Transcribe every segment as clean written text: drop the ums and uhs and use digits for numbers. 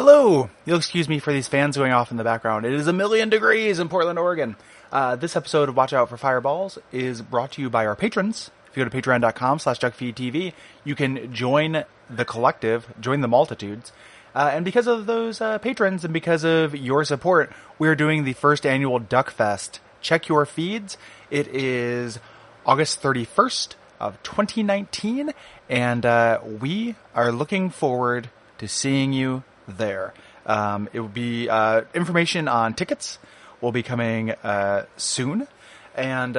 Hello! You'll excuse me for these fans going off in the background. It is 1,000,000 degrees in Portland, Oregon. This episode of Watch Out for Fireballs is brought to you by our patrons. If you go to patreon.com/Duckfeed.tv, you can join the collective, join the multitudes. And because of those patrons and because of your support, we are doing the first annual Duckfest. Check your feeds. It is August 31st of 2019, and we are looking forward to seeing you there. It will be information on tickets will be coming soon. And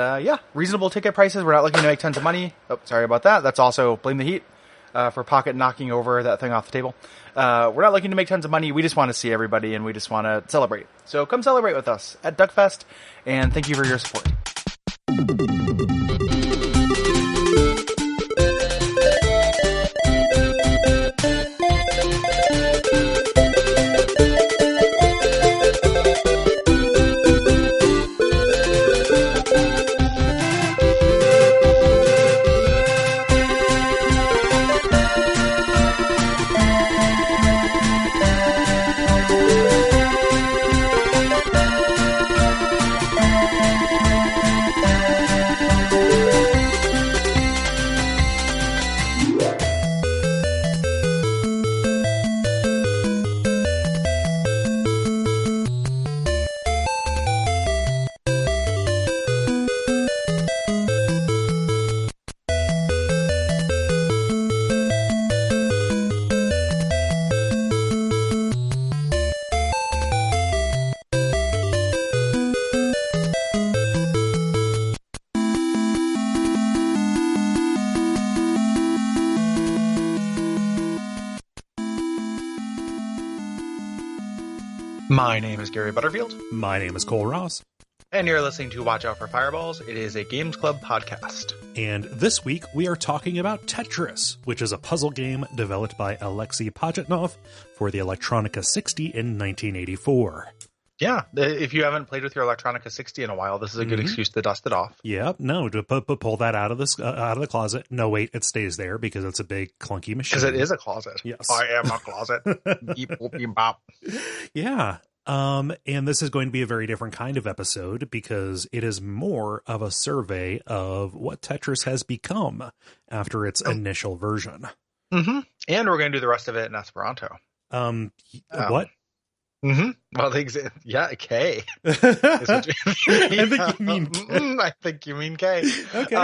reasonable ticket prices. We're not looking to make tons of money. Oh, sorry about that. That's also blame the heat for Pocket knocking over that thing off the table. We're not looking to make tons of money. We just want to see everybody and we just want to celebrate. So come celebrate with us at Duckfest, and thank you for your support. My name is Gary Butterfield. My name is Cole Ross. And you're listening to Watch Out for Fireballs. It is a Games Club podcast. And this week we are talking about Tetris, which is a puzzle game developed by Alexy Pajitnov for the Electronica 60 in 1984. Yeah, if you haven't played with your Electronica 60 in a while, this is a good excuse to dust it off. Yeah, no, to pull that out of the closet. No, wait, it stays there because it's a big clunky machine. Because it is a closet. Yes. I am a closet. Beep, boop, beep, bop. Yeah. And this is going to be a very different kind of episode because it is more of a survey of what Tetris has become after its initial version. Mm-hmm. And we're going to do the rest of it in Esperanto. What? Mm-hmm. Well, K. I think you mean K. I think you mean K. Okay.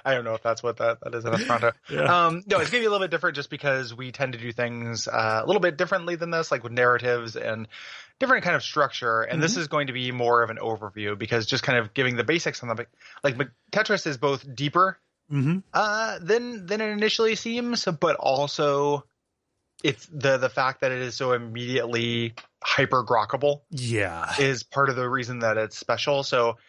I don't know if that's what that is in Esperanto. Yeah. No, it's going to be a little bit different just because we tend to do things a little bit differently than this, like with narratives and different kind of structure. And this is going to be more of an overview because just kind of giving the basics on the, like Tetris is both deeper than it initially seems, but also it's the fact that it is so immediately hyper grokkable. Yeah. Is part of the reason that it's special. So,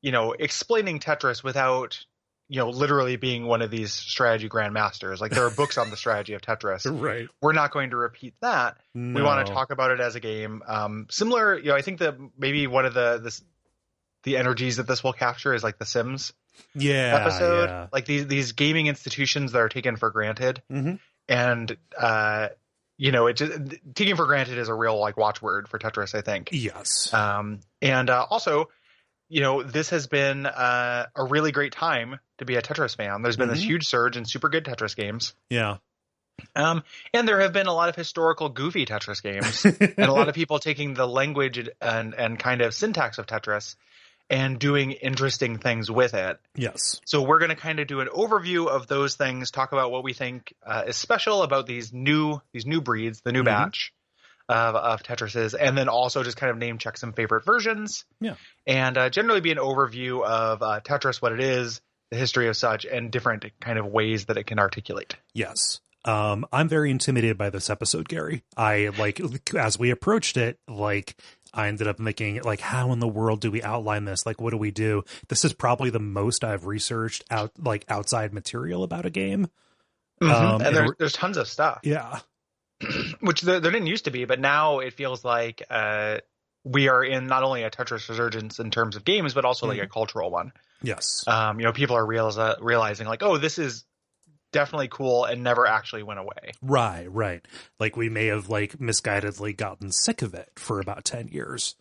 explaining Tetris without, literally being one of these strategy grandmasters, like there are books on the strategy of Tetris. Right. We're not going to repeat that. No. We want to talk about it as a game. Similar, I think that maybe one of the energies that this will capture is like the Sims episode. Yeah. Like these gaming institutions that are taken for granted. Mm-hmm. And, it just taking for granted is a real like watchword for Tetris, I think. Yes. Also, this has been a really great time to be a Tetris fan. There's been this huge surge in super good Tetris games. Yeah. And there have been a lot of historical goofy Tetris games and a lot of people taking the language and kind of syntax of Tetris and doing interesting things with it. Yes. So we're going to kind of do an overview of those things, talk about what we think is special about these new breeds, the new batch of Tetrises, and then also just kind of name check some favorite versions. Yeah. And generally be an overview of Tetris, what it is, the history of such, and different kind of ways that it can articulate. Yes. I'm very intimidated by this episode, Gary. I as we approached it, I ended up thinking, how in the world do we outline this? What do we do? This is probably the most I've researched outside material about a game. And there's tons of stuff. Yeah. Which there didn't used to be, but now it feels like we are in not only a Tetris resurgence in terms of games, but also like a cultural one. Yes. People are realizing like, oh, this is definitely cool and never actually went away. Right. Like we may have like misguidedly gotten sick of it for about 10 years.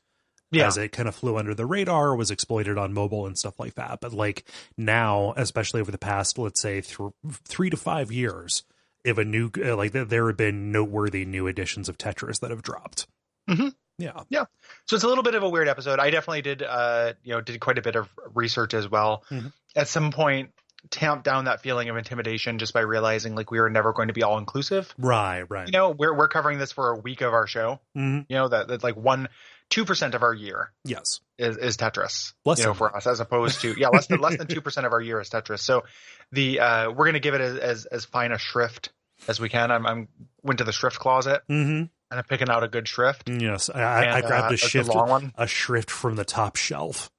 Yeah. As it kind of flew under the radar, was exploited on mobile and stuff like that. But like now, especially over the past, let's say 3 to 5 years, if a new, like there have been noteworthy new editions of Tetris that have dropped. Mm-hmm. Yeah. So it's a little bit of a weird episode. I definitely did, did quite a bit of research as well. Mm-hmm. At some point, tamped down that feeling of intimidation just by realizing like we were never going to be all inclusive. Right. You know, we're covering this for a week of our show. Mm-hmm. You know, that's like 2% of our year. Yes. Is Tetris. Less for us, as opposed to less than 2% of our year is Tetris. So we're going to give it as fine a shrift as we can. I'm went to the shrift closet. Mm-hmm. And I'm picking out a good shrift. Yes, I grabbed a long one. A shrift from the top shelf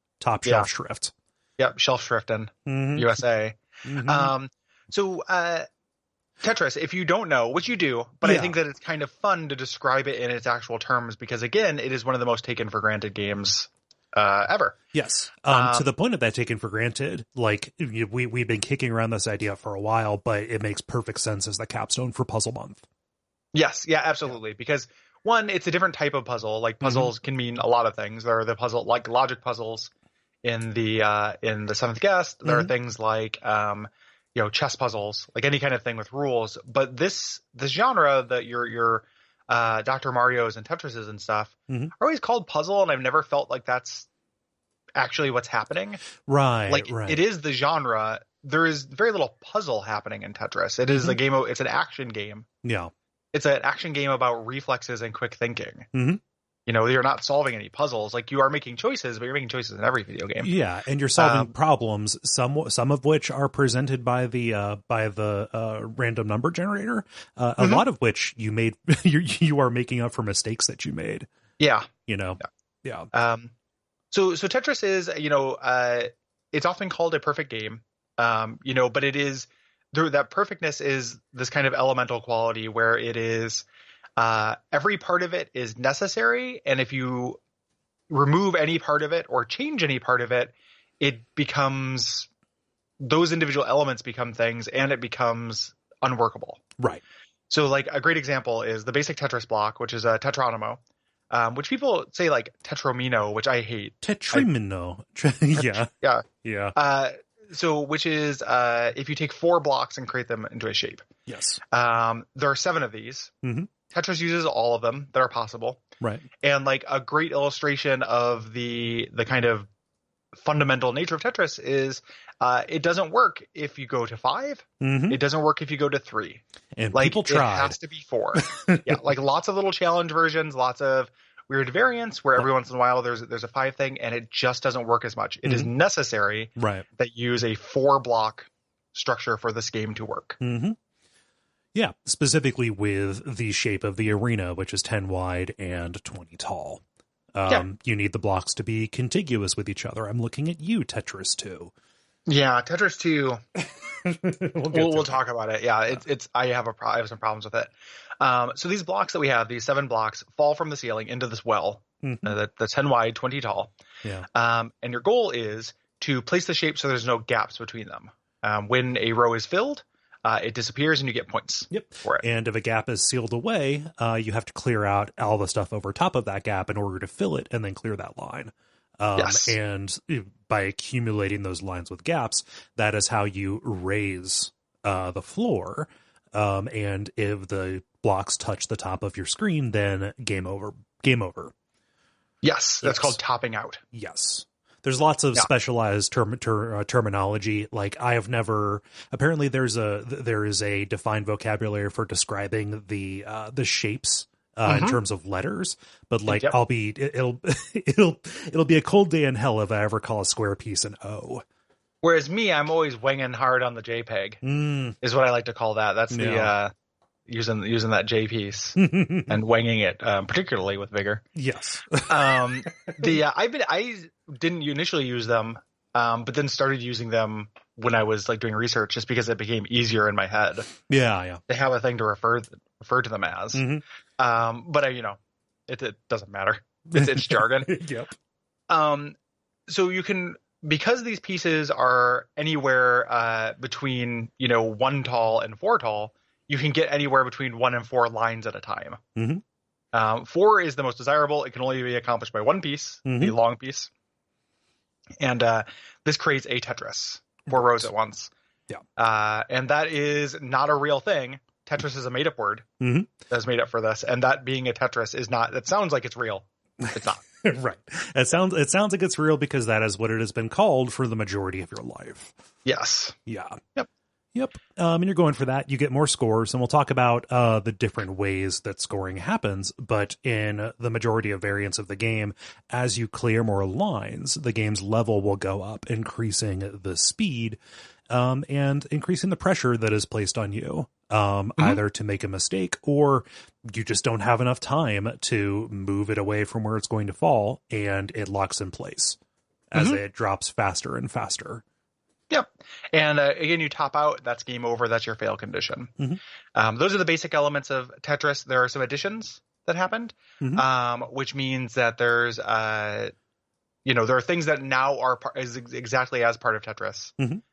shrift. Yep, shelf shrifting, USA. Mm-hmm. So Tetris, if you don't know, which you do, but I think that it's kind of fun to describe it in its actual terms because, again, it is one of the most taken for granted games ever. Yes. To the point of that taken for granted, like we've been kicking around this idea for a while, but it makes perfect sense as the capstone for Puzzle Month. Yes. Yeah, absolutely. Because one, it's a different type of puzzle. Like puzzles can mean a lot of things. There are the puzzle like logic puzzles in the Seventh Guest. There are things like chess puzzles, like any kind of thing with rules. But this genre that your Dr. Mario's and Tetrises and stuff are always called puzzle, and I've never felt like that's actually what's happening. Right. It is the genre. There is very little puzzle happening in Tetris. It is it's an action game. Yeah. It's an action game about reflexes and quick thinking. Mm-hmm. You know, you're not solving any puzzles. Like you are making choices, but you're making choices in every video game. Yeah, and you're solving problems. Some of which are presented by the random number generator. A lot of which you made. You are making up for mistakes that you made. Yeah. You know. Yeah. So Tetris is it's often called a perfect game. But it is. That perfectness is this kind of elemental quality where it is every part of it is necessary. And if you remove any part of it or change any part of it, it becomes those individual elements become things and it becomes unworkable. Right. So like a great example is the basic Tetris block, which is a tetronimo, which people say like tetromino, which I hate. Tetrimino. Yeah. So, which is if you take 4 blocks and create them into a shape. Yes. There are 7 of these. Mm-hmm. Tetris uses all of them that are possible. Right. And like a great illustration of the kind of fundamental nature of Tetris is it doesn't work if you go to 5. Mm-hmm. It doesn't work if you go to 3. And people tried. It has to be 4. Yeah, like lots of little challenge versions, lots of weird variants where every once in a while there's a 5 thing and it just doesn't work as much. It is necessary that you use a 4 block structure for this game to work. Mm-hmm. Yeah, specifically with the shape of the arena, which is 10 wide and 20 tall. You need the blocks to be contiguous with each other. I'm looking at you, Tetris 2. Yeah, Tetris 2. we'll talk about it. Yeah, it's I have some problems with it. So these blocks that we have, these 7 blocks, fall from the ceiling into this well that's 10 wide, 20 tall. Yeah. And your goal is to place the shape so there's no gaps between them. When a row is filled, it disappears and you get points for it. And if a gap is sealed away, you have to clear out all the stuff over top of that gap in order to fill it and then clear that line. And by accumulating those lines with gaps, that is how you raise the floor. And if the blocks touch the top of your screen, then game over. Yes, that's called topping out. Yes. There's lots of specialized terminology. Like I have never. Apparently, there is a defined vocabulary for describing the shapes in terms of letters. But like it'll be a cold day in hell if I ever call a square piece an O. Whereas me, I'm always winging hard on the JPEG. Is what I like to call that. That's the using that J piece and winging it, particularly with vigor. Yes. I didn't initially use them, but then started using them when I was like doing research, just because it became easier in my head. Yeah. They have a thing to refer to them as. But it doesn't matter. It's jargon. Yep. So you can because these pieces are anywhere between 1 tall and 4 tall, you can get anywhere between 1 and 4 lines at a time. Mm-hmm. 4 is the most desirable. It can only be accomplished by 1 piece, the long piece. And this creates a Tetris, 4 rows at once. Yeah. And that is not a real thing. Tetris is a made-up word that's made up for this. And that being a Tetris is not, it sounds like it's real. It's not. Right. It sounds like it's real because that is what it has been called for the majority of your life. Yes. Yeah. Yep. And you're going for that. You get more scores, and we'll talk about the different ways that scoring happens. But in the majority of variants of the game, as you clear more lines, the game's level will go up, increasing the speed and increasing the pressure that is placed on you, either to make a mistake or you just don't have enough time to move it away from where it's going to fall, and it locks in place as it drops faster and faster. Yep. And again, you top out, that's game over. That's your fail condition. Those are the basic elements of Tetris. There are some additions that happened, which means that there's, there are things that now are exactly as part of Tetris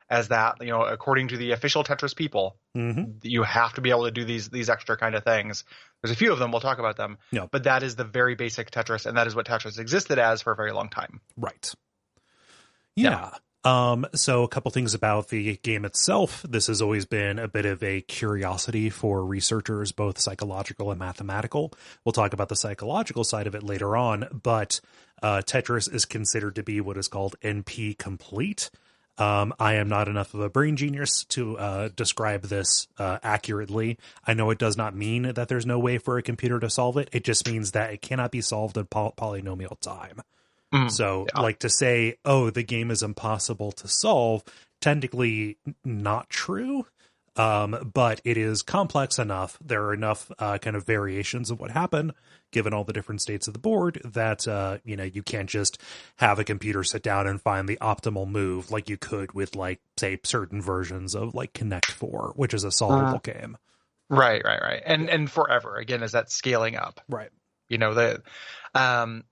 as that, according to the official Tetris people, you have to be able to do these extra kind of things. There's a few of them. We'll talk about them, but that is the very basic Tetris. And that is what Tetris existed as for a very long time. Right. Yeah. So a couple things about the game itself. This has always been a bit of a curiosity for researchers, both psychological and mathematical. We'll talk about the psychological side of it later on, but Tetris is considered to be what is called NP complete. I am not enough of a brain genius to describe this accurately. I know it does not mean that there's no way for a computer to solve it. It just means that it cannot be solved in polynomial time. So like to say, oh, the game is impossible to solve, technically not true. But it is complex enough. There are enough kind of variations of what happened, given all the different states of the board, that, you can't just have a computer sit down and find the optimal move like you could with, like, say, certain versions of, like, Connect 4, which is a solvable game. Right. And forever, again, is that scaling up. Right. And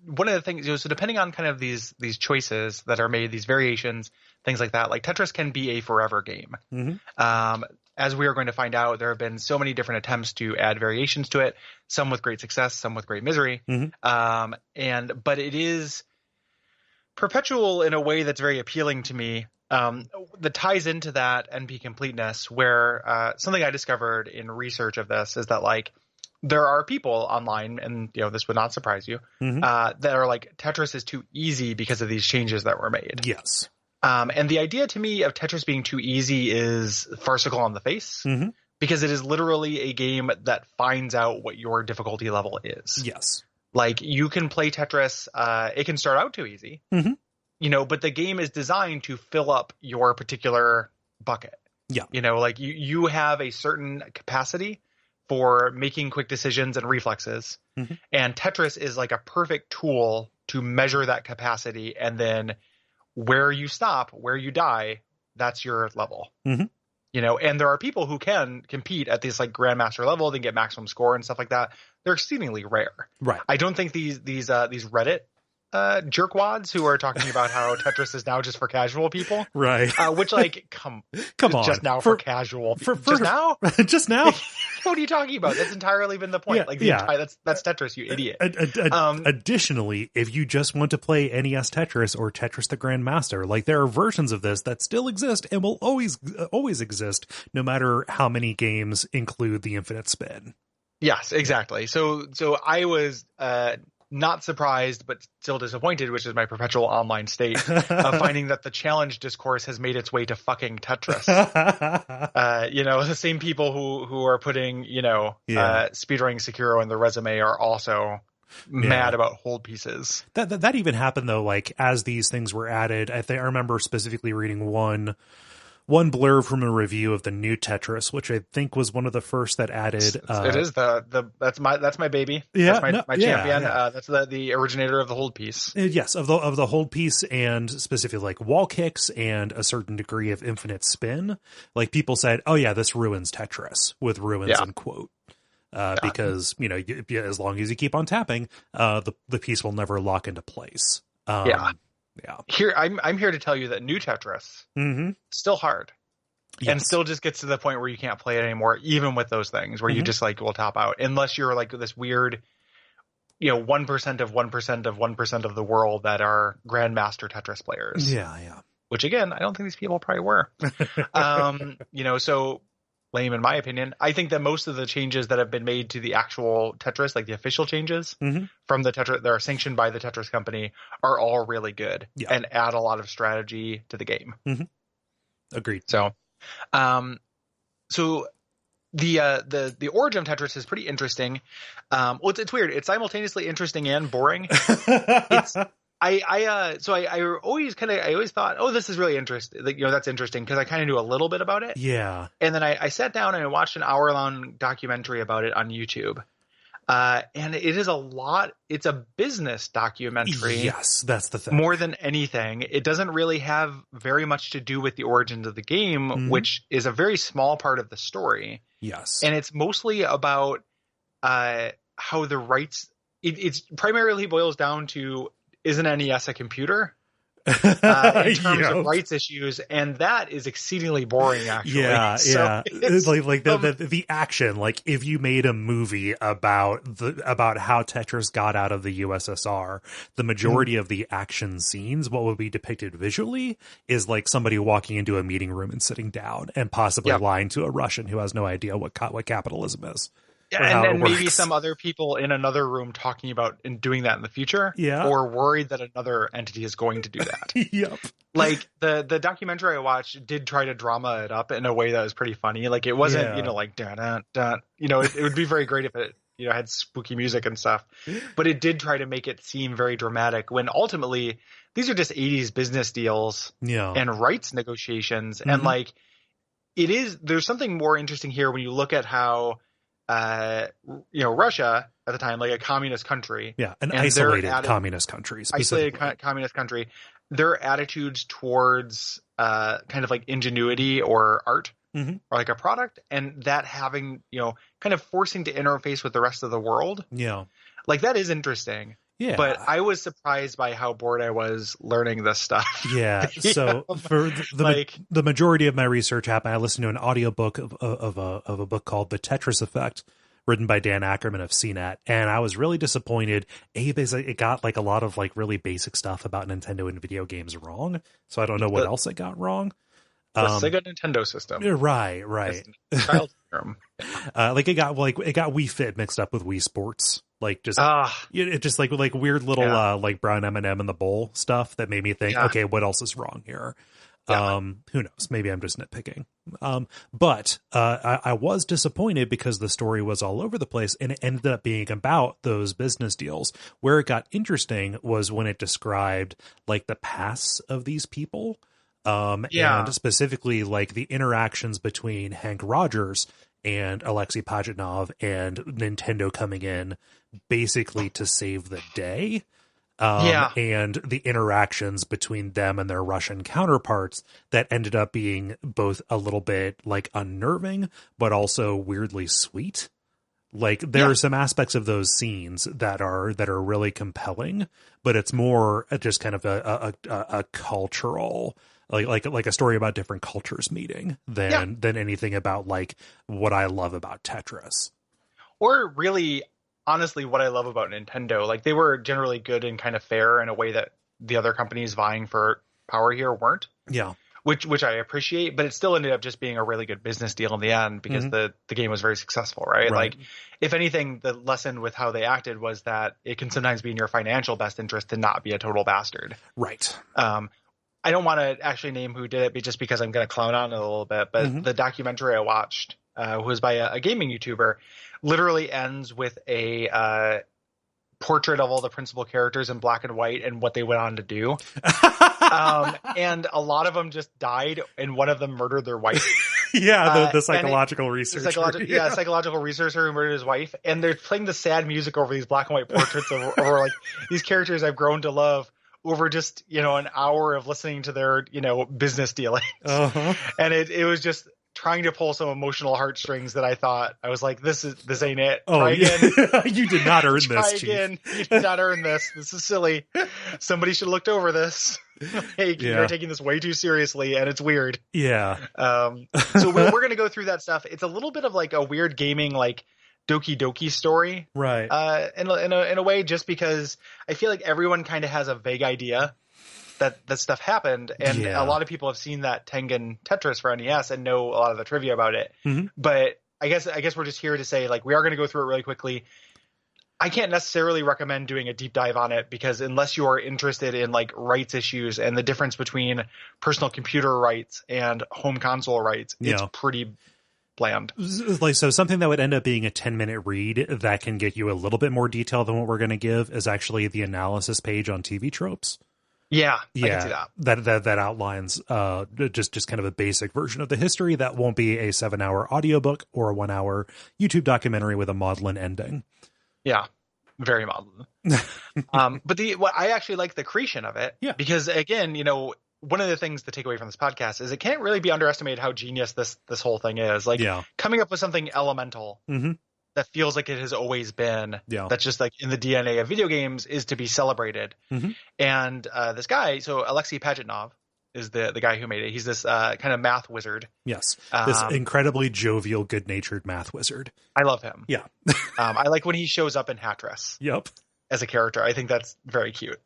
one of the things, so depending on kind of these choices that are made, these variations, things like that, like Tetris can be a forever game. As we are going to find out, there have been so many different attempts to add variations to it, some with great success, some with great misery. But it is perpetual in a way that's very appealing to me. That ties into that NP completeness, where something I discovered in research of this is that, like, there are people online, and this would not surprise you, that are like, Tetris is too easy because of these changes that were made. Yes. And the idea to me of Tetris being too easy is farcical on the face, because it is literally a game that finds out what your difficulty level is. Yes. Like, you can play Tetris, it can start out too easy, but the game is designed to fill up your particular bucket. Yeah. Like you have a certain capacity for making quick decisions and reflexes. And Tetris is like a perfect tool to measure that capacity. And then where you stop, where you die, that's your level. And there are people who can compete at this like grandmaster level, they get maximum score and stuff like that. They're exceedingly rare. Right. I don't think these Reddit jerkwads who are talking about how Tetris is now just for casual people. Right. Which, like, come on. Just now for casual. Just now? Just now? What are you talking about? That's entirely been the point. That's Tetris, you idiot. Additionally, if you just want to play NES Tetris or Tetris the Grandmaster, like, there are versions of this that still exist and will always exist, no matter how many games include the infinite spin. Yes, exactly. So I was not surprised, but still disappointed, which is my perpetual online state, of finding that the challenge discourse has made its way to fucking Tetris. The same people who are putting, speedrunning Sekiro in the resume are also mad about hold pieces. That even happened, though, like, as these things were added. I remember specifically reading one blurb from a review of the new Tetris, which I think was one of the first that added. It is that's my baby. Yeah, that's my champion. That's the originator of the hold piece. Yes, of the hold piece, and specifically like wall kicks and a certain degree of infinite spin. Like, people said, "Oh yeah, this ruins Tetris," with ruins in quote. Because as long as you keep on tapping, the piece will never lock into place. Yeah. Here, I'm here to tell you that new Tetris still hard. Yes. And still just gets to the point where you can't play it anymore, even with those things, where you just like will top out, unless you're like this weird, 1% of 1% of 1% of the world that are grandmaster Tetris players. Yeah, yeah. Which again, I don't think these people probably were. So lame in my opinion. I think that most of the changes that have been made to the actual Tetris, like the official changes from the Tetris that are sanctioned by the Tetris company, are all really good and add a lot of strategy to the game. Agreed. So the origin of Tetris is pretty interesting. It's weird. It's simultaneously interesting and boring. I always thought, oh, this is really interesting. Like, that's interesting because I kind of knew a little bit about it. Yeah. And then I sat down and I watched an hour-long documentary about it on YouTube. And it is it's a business documentary. Yes, that's the thing. More than anything. It doesn't really have very much to do with the origins of the game, which is a very small part of the story. Yes. And it's mostly about how the rights, it's primarily boils down to, is an NES a computer? In terms of rights issues, and that is exceedingly boring, actually. Yeah. It's like the action. Like if you made a movie about how Tetris got out of the USSR, the majority of the action scenes, what would be depicted visually, is like somebody walking into a meeting room and sitting down and possibly lying to a Russian who has no idea what capitalism is. Yeah, and maybe some other people in another room talking about and doing that in the future. Yeah. Or worried that another entity is going to do that. Yep. Like the documentary I watched did try to drama it up in a way that was pretty funny. Like it wasn't, like dun dun dun. It would be very great if it had spooky music and stuff. But it did try to make it seem very dramatic when ultimately these are just 80s business deals and rights negotiations. And like there's something more interesting here when you look at how Russia at the time, like a communist country. Yeah, an isolated communist country. Isolated communist country. Their attitudes towards kind of like ingenuity or art or like a product, and that having, kind of forcing to interface with the rest of the world. Yeah. Like that is interesting. Yeah. But I was surprised by how bored I was learning this stuff. Yeah. So for the majority of my research happened, I listened to an audiobook of a book called The Tetris Effect, written by Dan Ackerman of CNET. And I was really disappointed. Because it got like a lot of like really basic stuff about Nintendo and video games wrong. So I don't know what else it got wrong. The Sega Nintendo system. Right. Child term. It got Wii Fit mixed up with Wii Sports. Like it just like weird little like brown M&M in the bowl stuff that made me think, okay, what else is wrong here? Who knows? Maybe I'm just nitpicking. But I was disappointed because the story was all over the place and it ended up being about those business deals. Where it got interesting was when it described like the pasts of these people. And specifically like the interactions between Hank Rogers and Alexy Pajitnov and Nintendo coming in basically to save the day. And the interactions between them and their Russian counterparts that ended up being both a little bit like unnerving, but also weirdly sweet. Like there are some aspects of those scenes that are really compelling, but it's more just kind of a cultural, like a story about different cultures meeting than anything about like what I love about Tetris. Or really, honestly, what I love about Nintendo. Like they were generally good and kind of fair in a way that the other companies vying for power here weren't. Yeah. Which I appreciate, but it still ended up just being a really good business deal in the end because the game was very successful, right? Like, if anything, the lesson with how they acted was that it can sometimes be in your financial best interest to not be a total bastard. Right. I don't want to actually name who did it just because I'm going to clown on it a little bit, but the documentary I watched was by a gaming YouTuber, literally ends with a portrait of all the principal characters in black and white and what they went on to do. And a lot of them just died, and one of them murdered their wife. The psychological researcher. Psychological researcher who murdered his wife. And they're playing the sad music over these black and white portraits over like these characters I've grown to love over just, an hour of listening to their, business dealings. And it was just, trying to pull some emotional heartstrings that I was like, this ain't it. Oh, Try again. You did not earn Try this, again. Chief. You did not earn this. This is silly. Somebody should have looked over this. Hey, you're taking this way too seriously, and it's weird. Yeah. So we're going to go through that stuff. It's a little bit of like a weird gaming, like Doki Doki story. Right. In a way, just because I feel like everyone kind of has a vague idea that stuff happened, and a lot of people have seen that Tengen Tetris for NES and know a lot of the trivia about it. Mm-hmm. But I guess we're just here to say, like, we are going to go through it really quickly. I can't necessarily recommend doing a deep dive on it, because unless you are interested in like rights issues and the difference between personal computer rights and home console rights, it's pretty bland. Like, so something that would end up being a 10-minute read that can get you a little bit more detail than what we're going to give is actually the analysis page on TV Tropes. Yeah, I can see that. That outlines just kind of a basic version of the history that won't be a 7-hour audiobook or a 1-hour YouTube documentary with a maudlin ending. Yeah, very maudlin. But I actually like the creation of it, because again, one of the things to take away from this podcast is it can't really be underestimated how genius this whole thing is. Like, coming up with something elemental that feels like it has always been, that's just like in the DNA of video games, is to be celebrated. And this guy, so Alexy Pajitnov is the guy who made it. He's this kind of math wizard. Yes, this incredibly jovial, good-natured math wizard. I love him. Yeah. I like when he shows up in Tetris. Yep. As a character. I think that's very cute.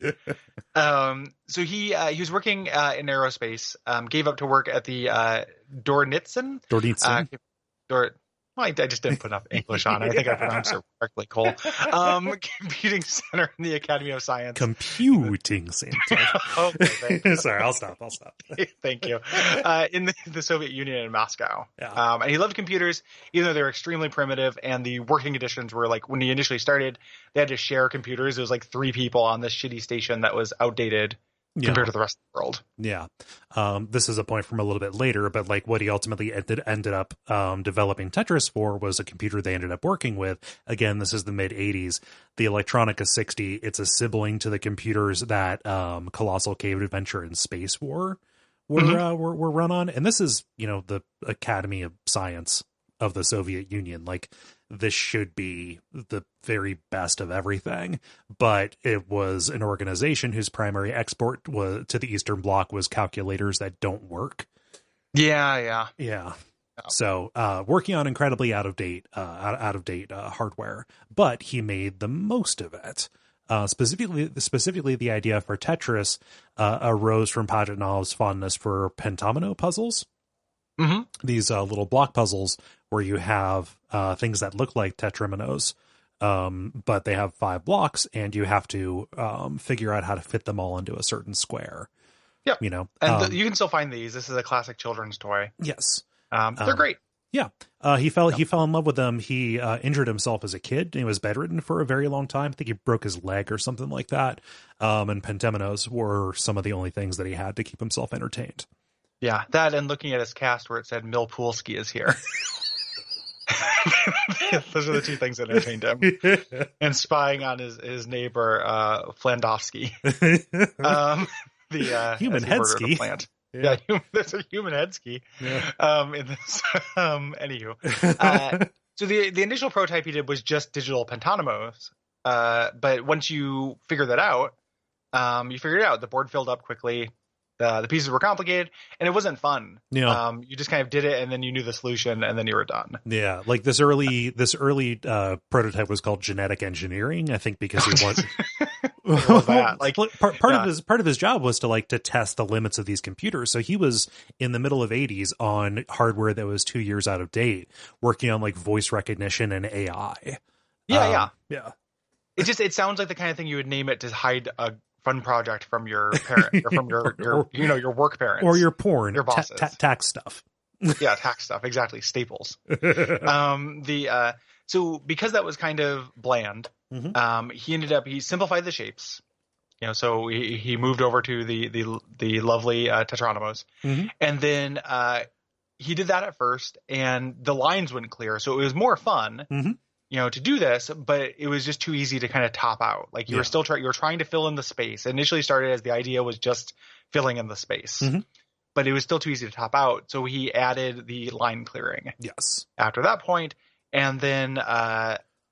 So he was working in aerospace, gave up to work at the Dornitzen. I just didn't put enough English on it. I think I pronounced it correctly, Cole. Computing Center in the Academy of Science. Computing Center. Okay, sorry, I'll stop. Thank you. In the Soviet Union in Moscow. Yeah. And he loved computers, even though they were extremely primitive, and the working conditions were like, when he initially started, they had to share computers. There was like 3 people on this shitty station that was outdated compared to the rest of the world. Yeah. This is a point from a little bit later, but like what he ultimately ended up developing Tetris for was a computer they ended up working with. Again, this is the mid 80s. The Electronica 60. It's a sibling to the computers that Colossal Cave Adventure and Space War were run on. And this is, the Academy of Science of the Soviet Union. Like, this should be the very best of everything, but it was an organization whose primary export to the Eastern Bloc was calculators that don't work. Yeah. So, working on incredibly out of date hardware, but he made the most of it. Specifically, the idea for Tetris arose from Pajitnov's fondness for pentomino puzzles. These little block puzzles where you have things that look like tetrominoes, but they have 5 blocks, and you have to figure out how to fit them all into a certain square. Yep. And you can still find these. This is a classic children's toy. Yes. They're great. Yeah. He fell in love with them. He injured himself as a kid. He was bedridden for a very long time. I think he broke his leg or something like that. And pentominoes were some of the only things that he had to keep himself entertained. Yeah, that and looking at his cast where it said Milpulski is here. Those are the 2 things that entertained him. And spying on his neighbor, Flandowski. The human headski. Yeah, there's a human headski. Yeah. In this, anywho. So the initial prototype he did was just digital pentominoes. But once you figure that out, you figured it out. The board filled up quickly. The pieces were complicated, and it wasn't fun. Yeah. You just kind of did it, and then you knew the solution, and then you were done. Yeah, like this early prototype was called genetic engineering. I think because he wanted that. Like part of his job was to test the limits of these computers. So he was in the middle of 80s on hardware that was 2 years out of date, working on like voice recognition and AI. Yeah. It sounds like the kind of thing you would name it to hide a fun project from your parent or from your work parents or your porn, your bosses. Tax stuff. Yeah, tax stuff, exactly. Staples. So because that was kind of bland, he simplified the shapes. So he moved over to the lovely Tetronymos, and then he did that at first, and the lines wouldn't clear, so it was more fun. To do this, but it was just too easy to kind of top out. Like you were trying to fill in the space. It initially started as the idea was just filling in the space. but it was still too easy to top out. So he added the line clearing. Yes. After that point, and then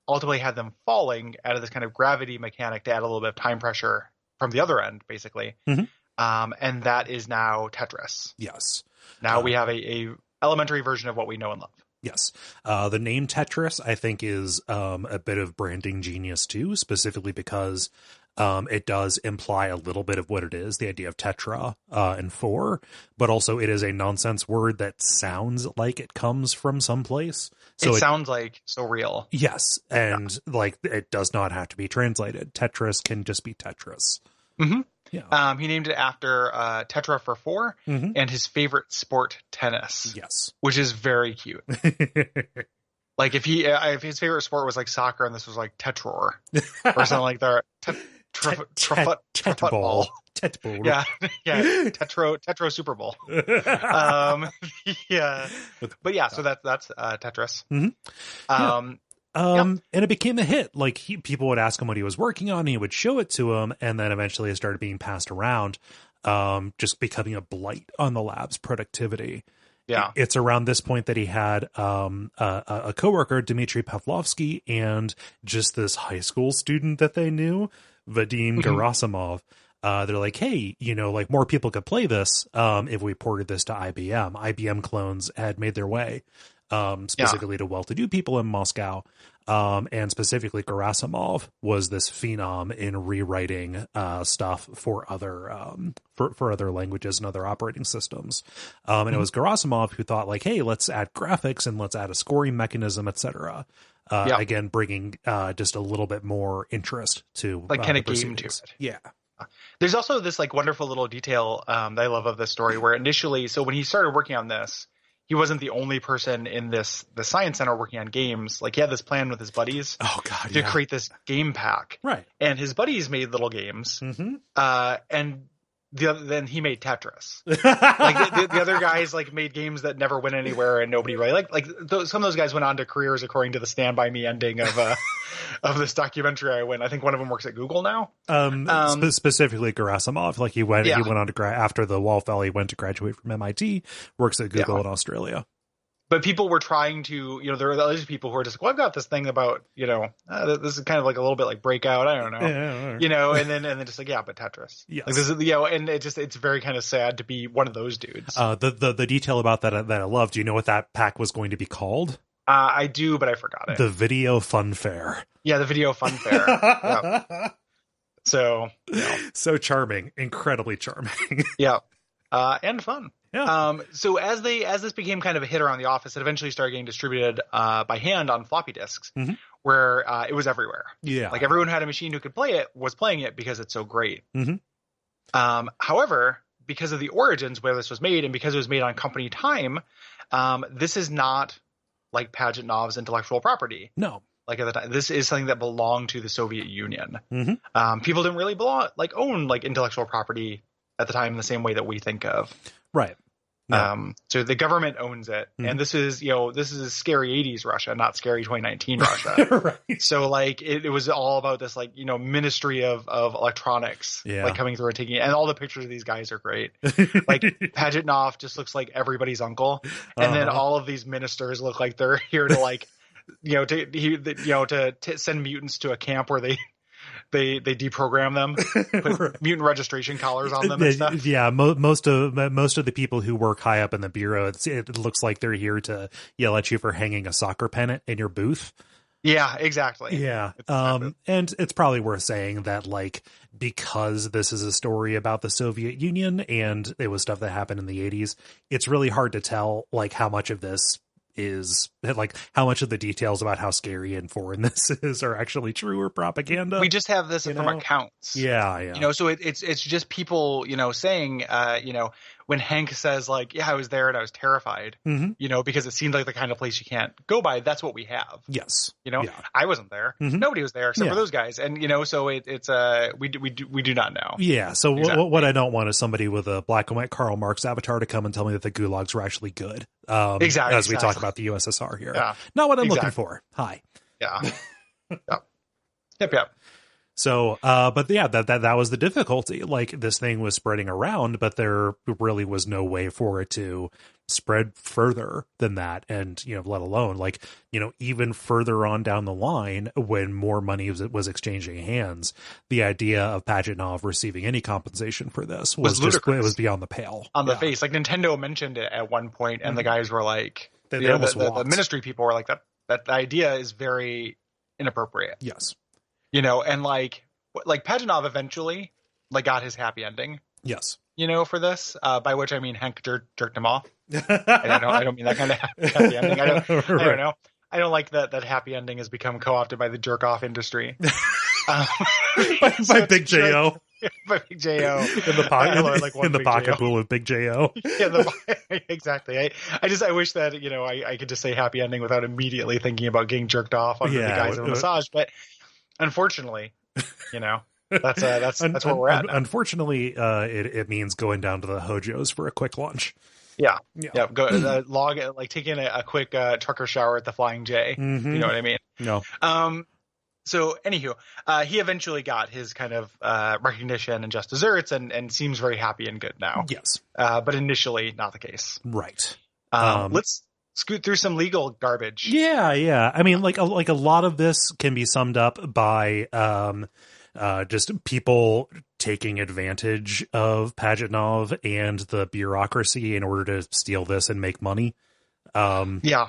ultimately had them falling out of this kind of gravity mechanic to add a little bit of time pressure from the other end, basically. And that is now Tetris. Yes. Now we have a elementary version of what we know and love. Yes. The name Tetris, I think, is a bit of branding genius, too, specifically because it does imply a little bit of what it is, the idea of tetra and four, but also it is a nonsense word that sounds like it comes from someplace. So it sounds like so real. Yes. And like it does not have to be translated. Tetris can just be Tetris. Yeah. He named it after Tetra for four and his favorite sport, tennis. Yes. Which is very cute. Like if his favorite sport was like soccer and this was like Tetror or something like that. Tetball. Yeah. Tetro Super Bowl. Yeah. But yeah, so that's Tetris. And it became a hit. Like people would ask him what he was working on, and he would show it to him, and then eventually it started being passed around, just becoming a blight on the lab's productivity. Yeah. It's around this point that he had a coworker, Dmitry Pavlovsky, and just this high school student that they knew, Vadim Gerasimov. They're like, hey, like more people could play this if we ported this to IBM. IBM clones had made their way. Specifically to well-to-do people in Moscow. And specifically Gerasimov was this phenom in rewriting stuff for other for other languages and other operating systems. And it was Gerasimov who thought like, hey, let's add graphics and let's add a scoring mechanism, etc. Again, bringing just a little bit more interest to like kind of game to it. Yeah. There's also this like wonderful little detail that I love of this story where initially, so when he started working on this, he wasn't the only person in the science center working on games. Like he had this plan with his buddies to create this game pack. Right. And his buddies made little games. And then he made Tetris. Like the other guys like made games that never went anywhere and nobody really some of those guys went on to careers according to the Stand By Me ending of this documentary I went. I think one of them works at Google now. Specifically Gerasimov, like he went on to after the wall fell, he went to graduate from MIT, works at Google in Australia. But people were trying to, there were those people who were just like, well, I've got this thing about, this is kind of like a little bit like Breakout. I don't know, and then just like, yeah, but Tetris. Yes. Like this is, and it's very kind of sad to be one of those dudes. The detail about that I love. Do you know what that pack was going to be called? I do, but I forgot it. The Video Fun Fair. Yeah, the Video Fun Fair. Yeah. So, so charming, incredibly charming. Yeah. And fun. Yeah. So as this became kind of a hit around the office, it eventually started getting distributed by hand on floppy disks, where it was everywhere. Yeah. Like everyone had a machine who could play it, was playing it because it's so great. However, because of the origins where this was made and because it was made on company time, this is not like Pajitnov's intellectual property. No. Like at the time, this is something that belonged to the Soviet Union. People didn't really own like intellectual property at the time in the same way that we think of. Right. No. So the government owns it, and this is scary 80s Russia, not scary 2019 Russia. Right. So like it was all about this like, Ministry of Electronics, like coming through and taking it. And all the pictures of these guys are great. Like Pajitnov just looks like everybody's uncle. And then all of these ministers look like they're here to like, to send mutants to a camp where they deprogram them, put mutant registration collars on them and stuff. Yeah, most of the people who work high up in the bureau, it looks like they're here to yell at you for hanging a soccer pennant in your booth. Yeah, exactly. Yeah. And it's probably worth saying that like because this is a story about the Soviet Union and it was stuff that happened in the 80s, it's really hard to tell like how much of this is like how much of the details about how scary and foreign this is are actually true or propaganda. We just have this from accounts. Yeah. So it's just people, saying, when Hank says like, yeah, I was there and I was terrified, because it seemed like the kind of place you can't go by. That's what we have. Yes. I wasn't there. Nobody was there except for those guys. And, so it's we do not know. Yeah. So exactly. What I don't want is somebody with a black and white Karl Marx avatar to come and tell me that the gulags were actually good. Exactly. As we talk about the USSR here. Yeah. Not what I'm looking for. Hi. Yeah. Yep. So, but yeah, that was the difficulty. Like, this thing was spreading around, but there really was no way for it to spread further than that. And, let alone like, even further on down the line, when more money was exchanging hands, the idea of Pajitnov receiving any compensation for this was ludicrous. It was beyond the pale. On the face. Like, Nintendo mentioned it at one point, and the guys were like, the ministry people were like, that idea is very inappropriate. Yes. And like Pajitnov eventually got his happy ending. Yes. For this, by which I mean Hank jerked him off. I don't mean that kind of happy ending. I don't know. I don't like that happy ending has become co-opted by the jerk off industry. By Big J.O. By Big J.O. In the pocketbook with Big J.O. Yeah, exactly. I wish that, I could just say happy ending without immediately thinking about getting jerked off under the guise of a massage. But unfortunately, that's where we're at now. Unfortunately, it means going down to the Hojos for a quick lunch. Yeah. Go taking a quick trucker shower at the Flying J. Mm-hmm. You know what I mean? No. So anywho, he eventually got his kind of recognition and just desserts, and seems very happy and good now. Yes. But initially, not the case. Right. Let's scoot through some legal garbage. Yeah. I mean, like a lot of this can be summed up by just people taking advantage of Pajitnov and the bureaucracy in order to steal this and make money. Yeah.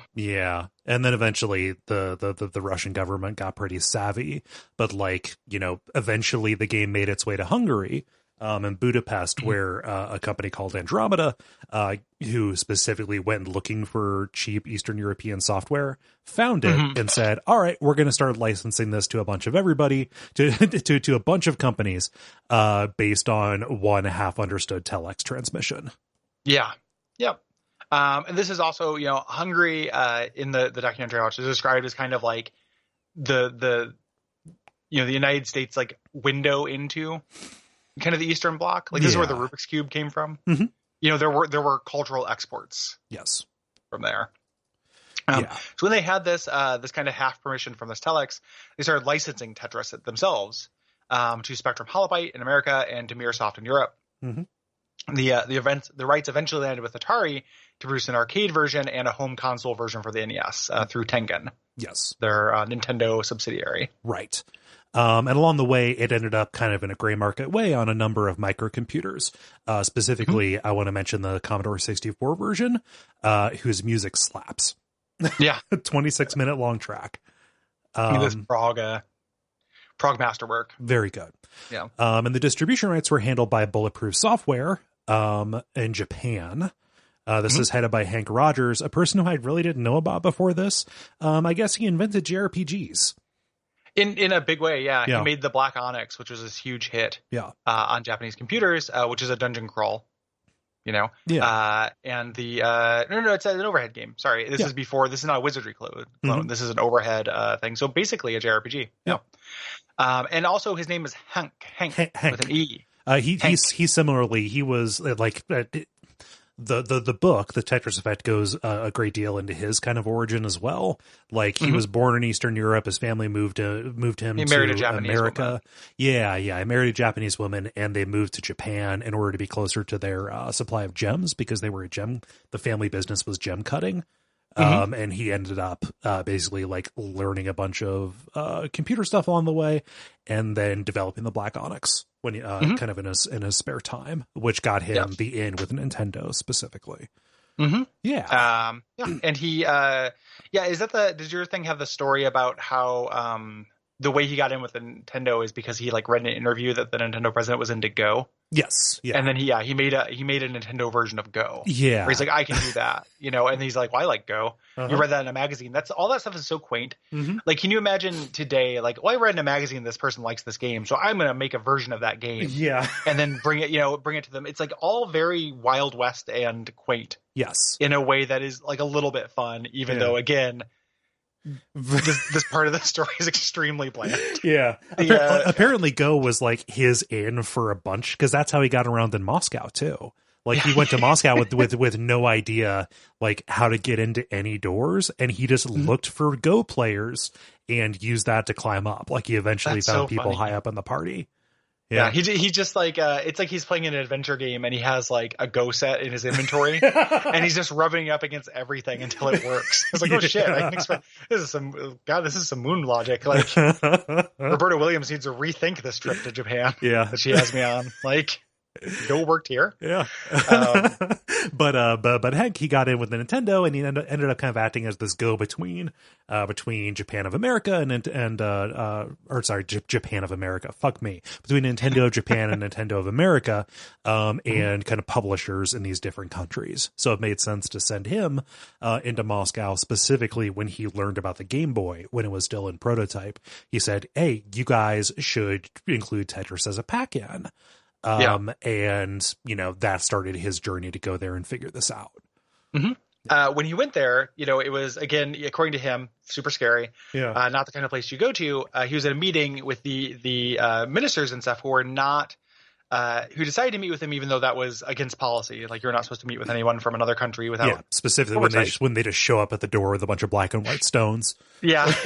And then eventually the Russian government got pretty savvy, but eventually the game made its way to Hungary, in Budapest, where a company called Andromeda, who specifically went looking for cheap Eastern European software, found it and said, all right, we're going to start licensing this to a bunch of everybody, to a bunch of companies, based on one half understood telex transmission. Yeah. Yep. And this is also, Hungary, in the documentary I watched, is described as kind of like the United States, window into kind of the Eastern Bloc. This is where the Rubik's Cube came from. Mm-hmm. There were cultural exports. Yes. From there. So when they had this kind of half permission from this telex, they started licensing Tetris themselves, to Spectrum Holobyte in America and to Mirrorsoft in Europe. Mm-hmm. The rights eventually landed with Atari to produce an arcade version and a home console version for the NES, through Tengen. Yes. Their Nintendo subsidiary. Right. And along the way, it ended up kind of in a gray market way on a number of microcomputers. Specifically, I want to mention the Commodore 64 version, whose music slaps. Yeah. 26-minute long track. This Prague masterwork. Very good. Yeah. And the distribution rights were handled by Bulletproof Software in Japan. This is headed by Hank Rogers, a person who I really didn't know about before this. I guess he invented JRPGs. In a big way, yeah. He made the Black Onyx, which was this huge hit on Japanese computers, which is a dungeon crawl, And the no, it's an overhead game. Sorry, this is not a wizardry clone. Mm-hmm. This is an overhead thing. So basically a JRPG. Yeah. And also his name is Hank. With an E. He similarly, he was the book, The Tetris Effect, goes a great deal into his kind of origin as well. He was born in Eastern Europe. His family moved him to America. Woman. Yeah. He married a Japanese woman, and they moved to Japan in order to be closer to their supply of gems, because they were the family business was gem cutting. And he ended up basically learning a bunch of computer stuff along the way, and then developing the Black Onyx when kind of in his spare time, which got him the in with Nintendo specifically. Mm-hmm. Yeah. And he does your thing have the story about how the way he got in with the Nintendo is because he read an interview that the Nintendo president was into Go? Yes. Yeah. And then he made a Nintendo version of Go. Yeah. Where he's like, I can do that, and he's like, well, I like Go. You read that in a magazine. All that stuff is so quaint. Mm-hmm. Can you imagine today, I read in a magazine this person likes this game, so I'm going to make a version of that game. Yeah. And then bring it to them. It's all very Wild West and quaint. Yes. In a way that is a little bit fun, even though, again, this part of the story is extremely bland. Yeah. Apparently Go was his in for a bunch, because that's how he got around in Moscow too. Like he went to Moscow with no idea like how to get into any doors, and he just looked for Go players and used that to climb up. Like he eventually found people high up in the party. Yeah, he just like it's like he's playing an adventure game and he has like a Go set in his inventory and he's just rubbing it up against everything until it works. It's like, oh shit, I can expect this is some moon logic. Like Roberta Williams needs to rethink this trip to Japan. That she has me on. Like, Go worked here. But Hank, he got in with the Nintendo, and he ended up kind of acting as this go between Japan of America Japan of America. Fuck me. Between Nintendo of Japan and Nintendo of America, and kind of publishers in these different countries. So it made sense to send him into Moscow, specifically when he learned about the Game Boy when it was still in prototype. He said, "Hey, you guys should include Tetris as a pack-in." And that started his journey to go there and figure this out. When he went there, it was, again, according to him, super scary. Not the kind of place you go to. He was at a meeting with the ministers and stuff who were not, who decided to meet with him, even though that was against policy. Like, you're not supposed to meet with anyone from another country without. Specifically when they just show up at the door with a bunch of black and white stones. But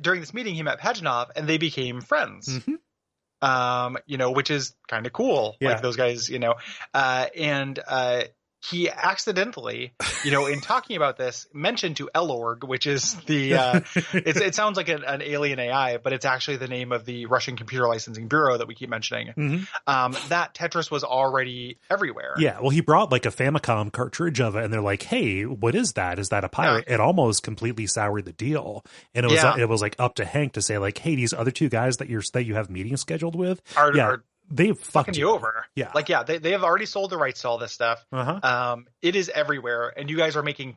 during this meeting, he met Pajitnov and they became friends. Which is kind of cool. Like those guys, and he accidentally, in talking about this, mentioned to Elorg, which is the, it sounds like an alien AI, but it's actually the name of the Russian Computer Licensing Bureau that we keep mentioning, that Tetris was already everywhere. Yeah, well, he brought like a Famicom cartridge of it, and they're like, hey, what is that? Is that a pirate? It almost completely soured the deal. And it was like up to Hank to say like, hey, these other two guys that you have meetings scheduled with are they've fucked you over. They have already sold the rights to all this stuff. It is everywhere, and you guys are making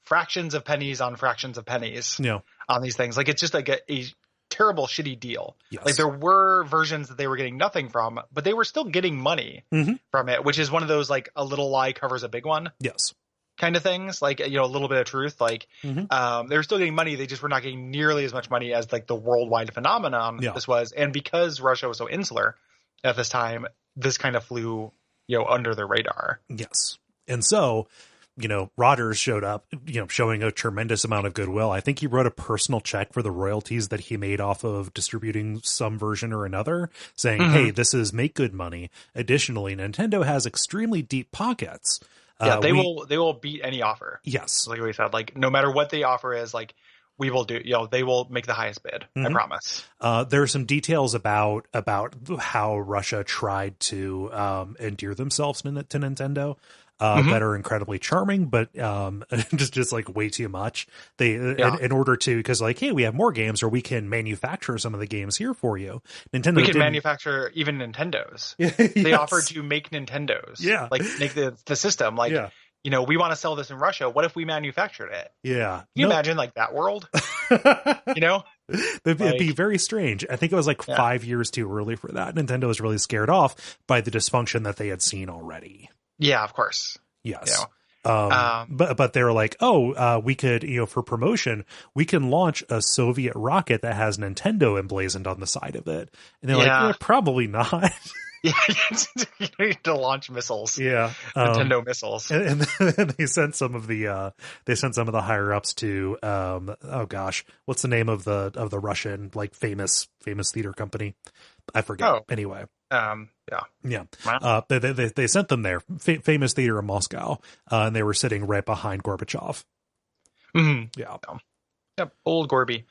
fractions of pennies on fractions of pennies on these things. Like, it's just like a terrible, shitty deal. Like, there were versions that they were getting nothing from, but they were still getting money from it, which is one of those, like, a little lie covers a big one. Kind of things, like, a little bit of truth. Like, they were still getting money. They just were not getting nearly as much money as like the worldwide phenomenon this was. And because Russia was so insular at this time, this kind of flew, under the radar. And so, Rodgers showed up, showing a tremendous amount of goodwill. I think he wrote a personal check for the royalties that he made off of distributing some version or another, saying, hey, this is make good money. Additionally, Nintendo has extremely deep pockets. They will beat any offer. Like we said, like, no matter what the offer is, like, we will do, they will make the highest bid. I promise. There are some details about how Russia tried to endear themselves to Nintendo that are incredibly charming, but just like way too much. They in order to, because like, hey, we have more games, or we can manufacture some of the games here for you. Nintendo, we can manufacture even Nintendos. They offered to make Nintendos. Like, make the system. Like, we want to sell this in Russia. What if we manufactured it? Can you imagine like that world? It'd be very strange. I think it was like 5 years too early for that. Nintendo was really scared off by the dysfunction that they had seen already. Yeah, of course. But they were like, we could, for promotion, we can launch a Soviet rocket that has Nintendo emblazoned on the side of it. And they're like, probably not. You need to launch missiles. Nintendo missiles. And they sent some of the higher ups to what's the name of the Russian like famous theater company? I forget. Anyway. They sent them there, famous theater in Moscow, and they were sitting right behind Gorbachev. Old Gorby.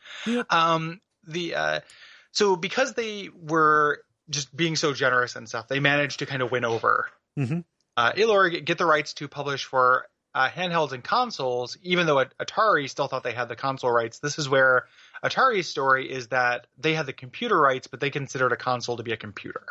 So because they were just being so generous and stuff, they managed to kind of win over Elorg, get the rights to publish for handhelds and consoles, even though Atari still thought they had the console rights. This is where Atari's story is that they had the computer rights, but they considered a console to be a computer.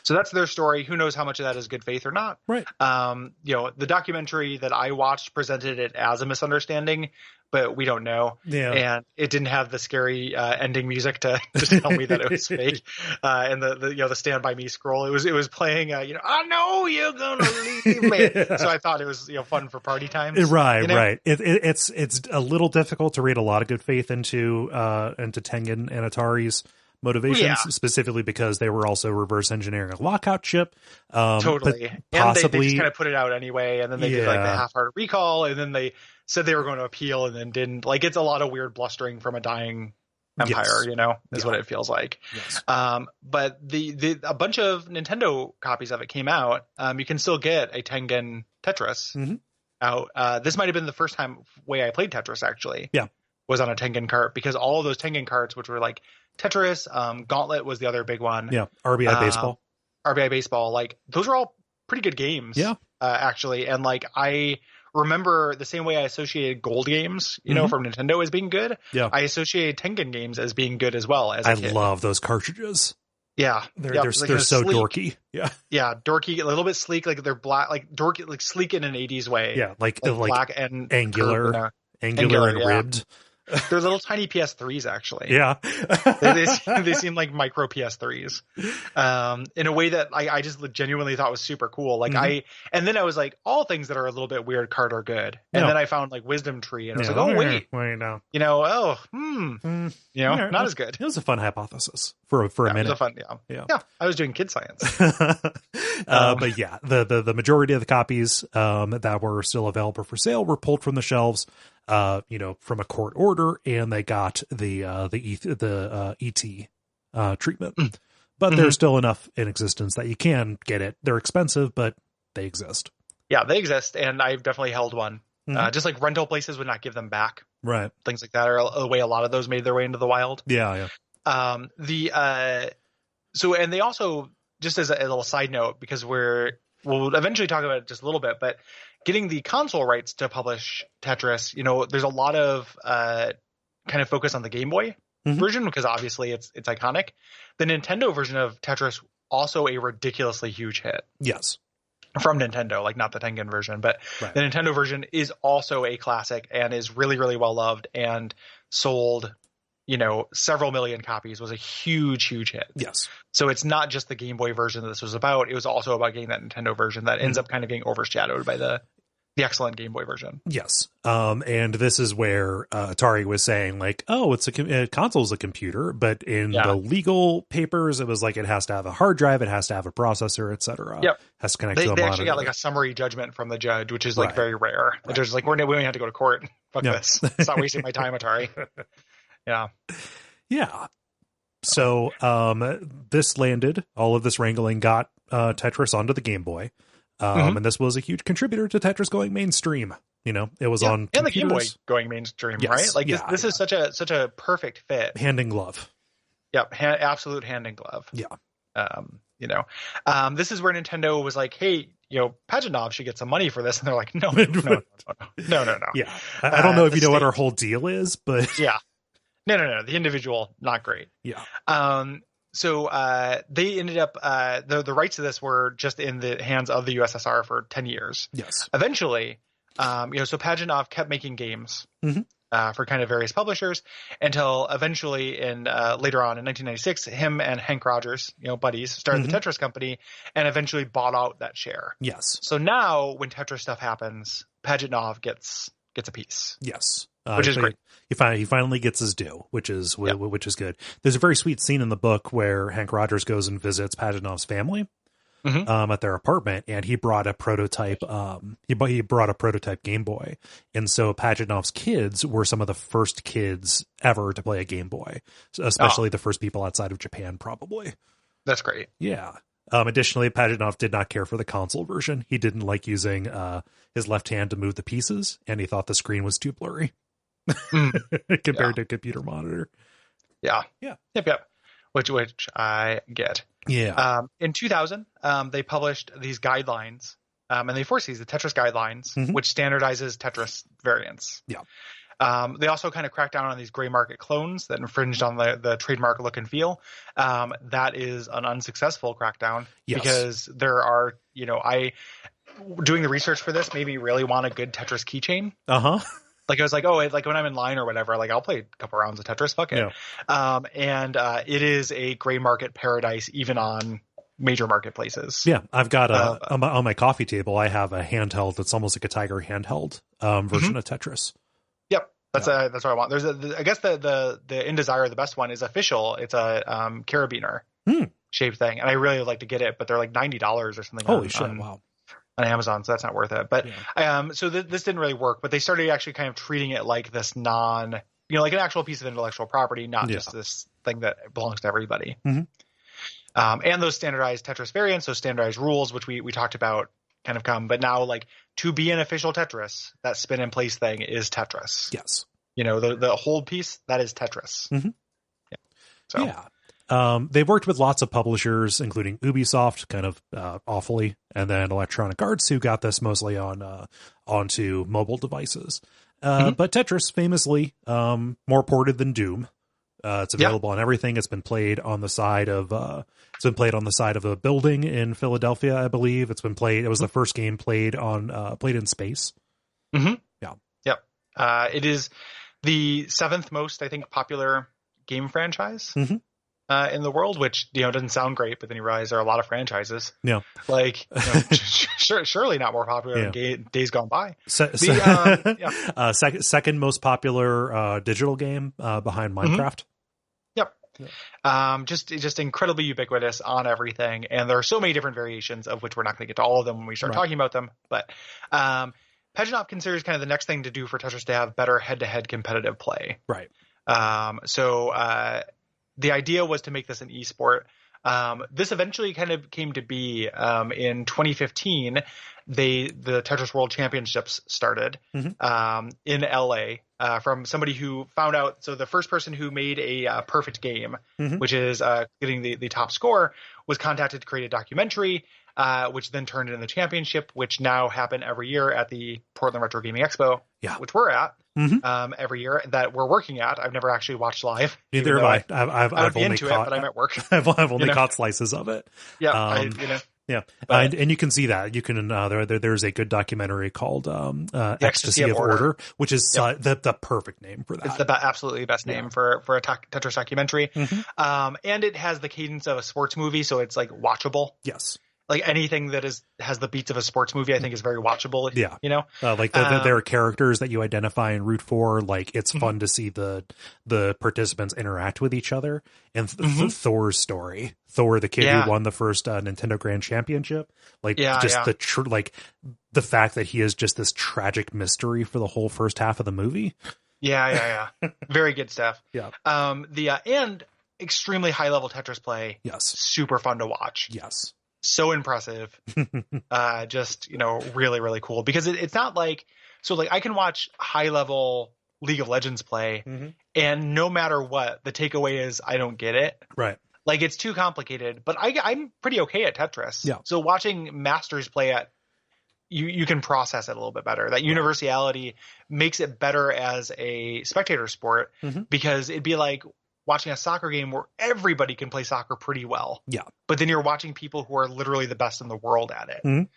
So that's their story. Who knows how much of that is good faith or not? The documentary that I watched presented it as a misunderstanding, but we don't know. And it didn't have the scary ending music to just tell me that it was fake. And the Stand By Me scroll. It was playing. I know you're gonna leave me. So I thought it was fun for party times. Right. It's a little difficult to read a lot of good faith into Tengen and Atari's motivations, Yeah. specifically because they were also reverse engineering a lockout chip. Totally. But And possibly, they just kind of put it out anyway, and then they did like the Yeah. half-hearted recall, and then they said they were going to appeal and then didn't. Like, it's a lot of weird blustering from a dying empire, Yes. is what it feels like. Yes. But a bunch of Nintendo copies of it came out. You can still get a Tengen Tetris out. This might have been the first way I played Tetris, actually. Yeah. Was on a Tengen cart, because all of those Tengen carts, which were like Tetris, Gauntlet was the other big one. Yeah. RBI Baseball. RBI Baseball, like, those were all pretty good games. Yeah. Actually. And like, I remember the same way I associated Gold games, from Nintendo as being good. Yeah. I associated Tengen games as being good as well as a kid. Love those cartridges. Yeah. They're so sleek. dorky. Yeah. Yeah. Dorky, a little bit sleek. Like, they're black, like dorky, like sleek in an 80s way. Yeah. Like black and angular and yeah. ribbed. They're little tiny PS3s, actually. Yeah. they seem like micro PS3s, in a way that I just genuinely thought was super cool. Like, and then I was like, all things that are a little bit weird card are good. And then I found like Wisdom Tree, and I was like, oh wait, no. Not as good. It was a fun hypothesis for a minute. It was a fun, yeah. I was doing kid science. But yeah, the majority of the copies that were still available for sale were pulled from the shelves, from a court order, and they got the ET treatment. But there's still enough in existence that you can get it. They're expensive, but they exist. Yeah, they exist, and I've definitely held one. Just like rental places would not give them back. Right. Things like that are the way a lot of those made their way into the wild. Yeah. And they also, just as a little side note, because we'll eventually talk about it just a little bit, but getting the console rights to publish Tetris, there's a lot of kind of focus on the Game Boy version, because obviously it's iconic. The Nintendo version of Tetris, also a ridiculously huge hit. Yes. From Nintendo, like not the Tengen version, but right. The Nintendo version is also a classic and is really, really well loved and sold, several million copies, was a huge, huge hit. Yes. So it's not just the Game Boy version that this was about. It was also about getting that Nintendo version that ends up kind of getting overshadowed by the excellent Game Boy version. Yes. And this is where Atari was saying like, oh, it's a console's a computer, but in the legal papers, it was like, it has to have a hard drive, it has to have a processor, etc. Yep. Has to connect to a monitor. They actually got like a summary judgment from the judge, which is like very rare. The judge is like, we don't have to go to court. Fuck this. Stop wasting my time, Atari. Yeah. Yeah. So this landed, all of this wrangling got Tetris onto the Game Boy. And this was a huge contributor to Tetris going mainstream. It was on computers. And the Game Boy going mainstream, right? Like this is such a perfect fit. Hand in glove. Yep, absolute hand in glove. Yeah. This is where Nintendo was like, hey, Pajitnov should get some money for this, and they're like, no. Yeah, I don't know if you know what our whole deal is, but yeah, no, the individual, not great. Yeah. So they ended up the rights to this were just in the hands of the USSR for 10 years. Yes. Eventually, so Pajitnov kept making games for kind of various publishers until eventually later on in 1996, him and Hank Rogers, buddies, started the Tetris company and eventually bought out that share. Yes. So now when Tetris stuff happens, Pajitnov gets a piece. Yes. Which is great. He finally gets his due, which is good. There's a very sweet scene in the book where Hank Rogers goes and visits Pajinov's family at their apartment, and he brought a prototype. He brought a prototype Game Boy, and so Pajinov's kids were some of the first kids ever to play a Game Boy, especially the first people outside of Japan, probably. That's great. Yeah. Additionally, Pajitnov did not care for the console version. He didn't like using his left hand to move the pieces, and he thought the screen was too blurry. Compared to a computer monitor. Yeah. Yep. Which I get. Yeah. In 2000, they published these guidelines, and they forced the Tetris guidelines, which standardizes Tetris variants. Yeah. They also kind of cracked down on these gray market clones that infringed on the trademark look and feel. That is an unsuccessful crackdown because there are, doing the research for this made me really want a good Tetris keychain. Like I was like, like when I'm in line or whatever, like I'll play a couple rounds of Tetris. Fuck it. Yeah. And it is a gray market paradise, even on major marketplaces. Yeah, I've got on my coffee table, I have a handheld that's almost like a Tiger handheld version of Tetris. Yep. That's what I want. There's I guess the In Desire, the best one is official. It's a carabiner shaped thing, and I really like to get it, but they're like $90 or something. Holy shit! Wow. On Amazon, so that's not worth it. But so this didn't really work. But they started actually kind of treating it like this like an actual piece of intellectual property, not just this thing that belongs to everybody. Mm-hmm. And those standardized Tetris variants, those standardized rules, which we talked about, kind of come. But now, like, to be an official Tetris, that spin in place thing is Tetris. Yes. The hold piece, that is Tetris. Mm-hmm. So. They've worked with lots of publishers, including Ubisoft, kind of awfully, and then Electronic Arts, who got this mostly onto mobile devices. But Tetris, famously, more ported than Doom. It's available on everything. It's been played on the side of a building in Philadelphia, I believe. It was the first game played in space. Mm-hmm. Yeah. Yep. It is the 7th most, I think, popular game franchise. Mm-hmm. In the world, which doesn't sound great, but then you realize there are a lot of franchises. Yeah, like surely not more popular than Days Gone By. Second most popular digital game behind Minecraft. Yep. Just incredibly ubiquitous on everything, and there are so many different variations of which we're not going to get to all of them when we start talking about them. But Pajitnov considers kind of the next thing to do for Tetris to have better head-to-head competitive play. Right. The idea was to make this an esport. This eventually kind of came to be in 2015. The Tetris World Championships started in LA from somebody who found out. So the first person who made a perfect game, which is getting the top score, was contacted to create a documentary, which then turned into the championship, which now happen every year at the Portland Retro Gaming Expo, which we're at. Every year that we're working at. I've never actually watched live. Neither have I. I've only into caught, it, but I'm at work. I've only caught slices of it. Yeah, and you can see that. You can there's a good documentary called Ecstasy of Order, which is the perfect name for that. It's the absolutely best name for a Tetris documentary. And it has the cadence of a sports movie, so it's like watchable. Yes. Like anything that has the beats of a sports movie, I think is very watchable. Yeah. There are characters that you identify and root for. Like, it's fun to see the participants interact with each other. And Thor's story, Thor, the kid who won the first Nintendo Grand Championship. The fact that he is just this tragic mystery for the whole first half of the movie. Yeah. Very good stuff. Yeah. And extremely high level Tetris play. Yes. Super fun to watch. Yes. So impressive. Really, really cool, because it's not like, I can watch high level League of Legends play and no matter what, the takeaway is I don't get it. Right. Like, it's too complicated, but I'm pretty okay at Tetris. Yeah. So watching masters play at, you can process it a little bit better. That universality makes it better as a spectator sport, because it'd be like watching a soccer game where everybody can play soccer pretty well. Yeah. But then you're watching people who are literally the best in the world at it.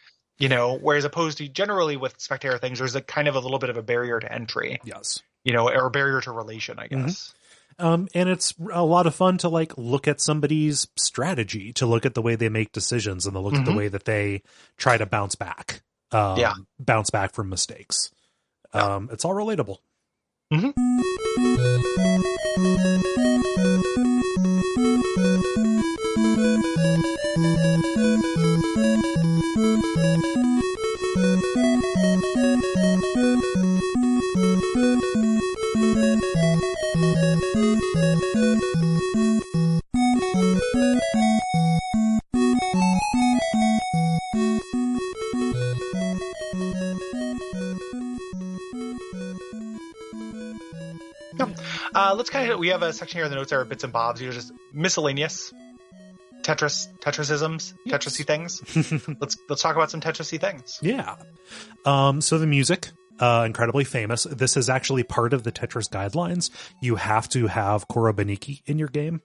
Whereas opposed to generally with spectator things, there's a kind of a little bit of a barrier to entry. Yes. Or a barrier to relation, I guess. And it's a lot of fun to look at somebody's strategy, to look at the way they make decisions, and to look at the way that they try to bounce back from mistakes. It's all relatable. We have a section here in the notes that are bits and bobs. These are just miscellaneous Tetrisisms, Tetrisy things. Let's talk about some Tetrisy things. Yeah. So the music, incredibly famous. This is actually part of the Tetris guidelines. You have to have Korobaniki in your game.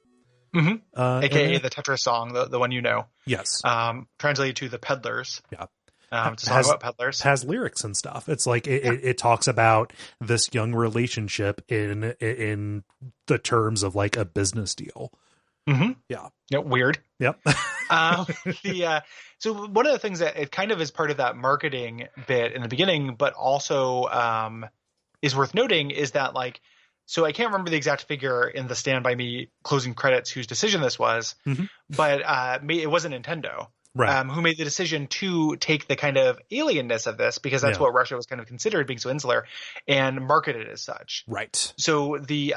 AKA the Tetris song, the one you know. Yes. Translated to the peddlers. Yeah. It's a song about peddlers. Has lyrics and stuff. It's like it talks about this young relationship in the terms of like a business deal. Yeah. Weird. Yep. So one of the things that it kind of is part of that marketing bit in the beginning, but also is worth noting is that, like, so I can't remember the exact figure in the Stand By Me closing credits whose decision this was, but it wasn't Nintendo. Right. Who made the decision to take the kind of alienness of this, because that's what Russia was kind of considered, being so insular, and market it as such. Right. So the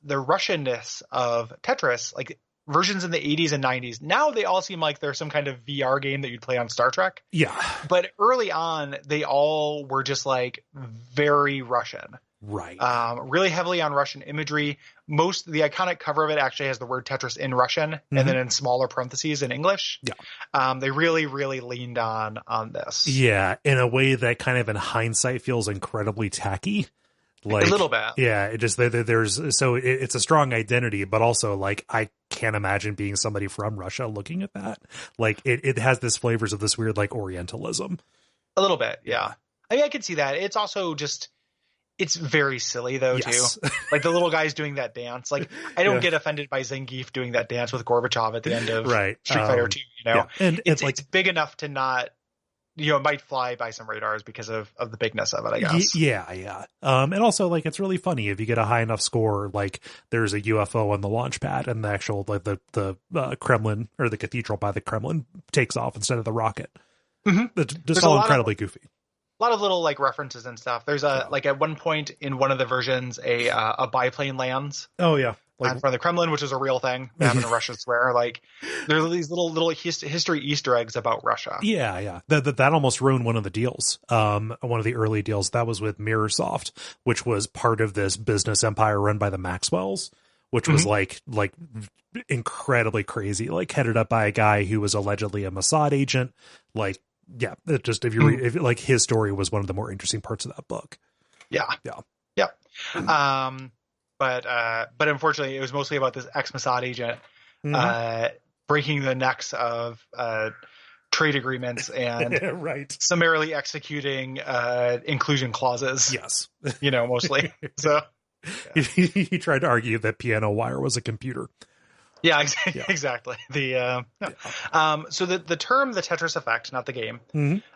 Russianness of Tetris, like versions in the 80s and 90s, now they all seem like they're some kind of VR game that you'd play on Star Trek. Yeah. But early on, they all were just like very Russian. Right. Really heavily on Russian imagery. The iconic cover of it actually has the word Tetris in Russian and then in smaller parentheses in English. Yeah. They really, really leaned on this. Yeah, in a way that kind of in hindsight feels incredibly tacky. Like, a little bit. Yeah, it just it's a strong identity, but also like I can't imagine being somebody from Russia looking at that. Like it has this flavors of this weird like Orientalism. A little bit, yeah. I mean, I could see that. It's also just. It's very silly, though, too. Like, the little guy's doing that dance. Like, I don't get offended by Zangief doing that dance with Gorbachev at the end of Street Fighter 2, you know? Yeah. And it's big enough to not, you know, it might fly by some radars because of the bigness of it, I guess. Yeah. And also, like, it's really funny if you get a high enough score, like, there's a UFO on the launch pad and the actual, like, the Kremlin, or the cathedral by the Kremlin takes off instead of the rocket. It's just all incredibly goofy. A lot of little like references and stuff. There's like at one point in one of the versions, a biplane lands. Oh yeah, like in front of the Kremlin, which is a real thing. They happen in Russia, swear. Like there are these little history Easter eggs about Russia. Yeah. That almost ruined one of the deals. One of the early deals that was with Mirrorsoft, which was part of this business empire run by the Maxwells, which was like incredibly crazy. Like headed up by a guy who was allegedly a Mossad agent. Like. Yeah, it just if you read, like his story was one of the more interesting parts of that book. Yeah. But unfortunately, it was mostly about this ex-Mossad agent breaking the necks of trade agreements and summarily executing inclusion clauses. Yes, you know, mostly. So he tried to argue that piano wire was a computer. Yeah, exactly. So the term the Tetris effect, not the game,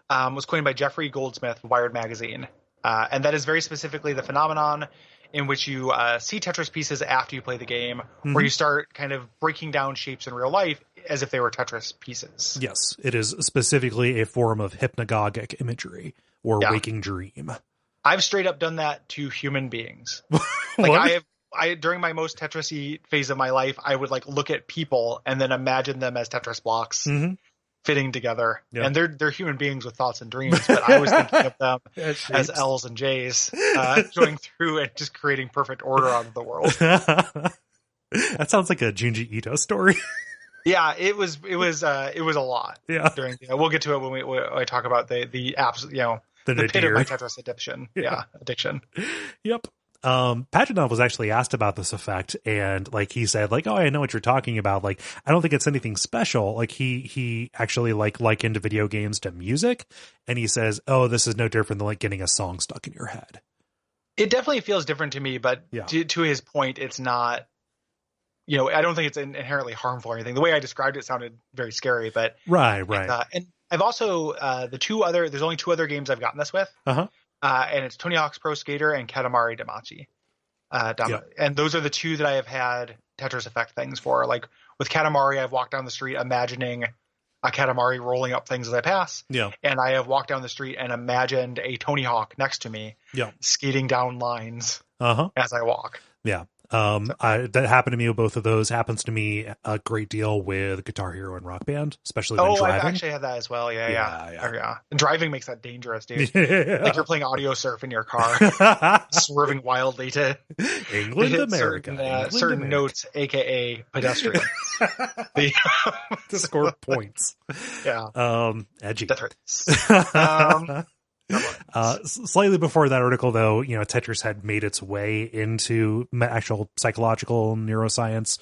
was coined by Jeffrey Goldsmith of Wired magazine, and that is very specifically the phenomenon in which you see Tetris pieces after you play the game, where you start kind of breaking down shapes in real life as if they were Tetris pieces. Yes, it is specifically a form of hypnagogic imagery or waking dream. I've straight up done that to human beings. Like I during my most Tetris-y phase of my life, I would like look at people and then imagine them as Tetris blocks fitting together. Yep. And they're human beings with thoughts and dreams, but I was thinking of them as L's and J's going through and just creating perfect order out of the world. That sounds like a Junji Ito story. Yeah, it was a lot. Yeah. We'll get to it when I talk about the absolute, you know, the pit of my Tetris addiction. Addiction. Yep. Pajitnov was actually asked about this effect, and like he said, like, oh, I know what you're talking about. Like, I don't think it's anything special. Like he actually likened video games to music, and he says, oh, this is no different than like getting a song stuck in your head. It definitely feels different to me, but to his point, it's not. You know, I don't think it's inherently harmful or anything. The way I described it sounded very scary, but right. And I've also there's only two other games I've gotten this with. And it's Tony Hawk's Pro Skater and Katamari Damacy. And those are the two that I have had Tetris effect things for. Like with Katamari, I've walked down the street imagining a Katamari rolling up things as I pass. Yeah. And I have walked down the street and imagined a Tony Hawk next to me skating down lines as I walk. Yeah. That happened to me with both of those. Happens to me a great deal with Guitar Hero and Rock Band, especially when driving. I've actually had that as well. Yeah. And driving makes that dangerous, dude. Like you're playing audio surf in your car, swerving wildly to England, America, certain notes, aka pedestrian, to score points. Yeah. Edgy. Slightly before that article, though, you know, Tetris had made its way into actual psychological neuroscience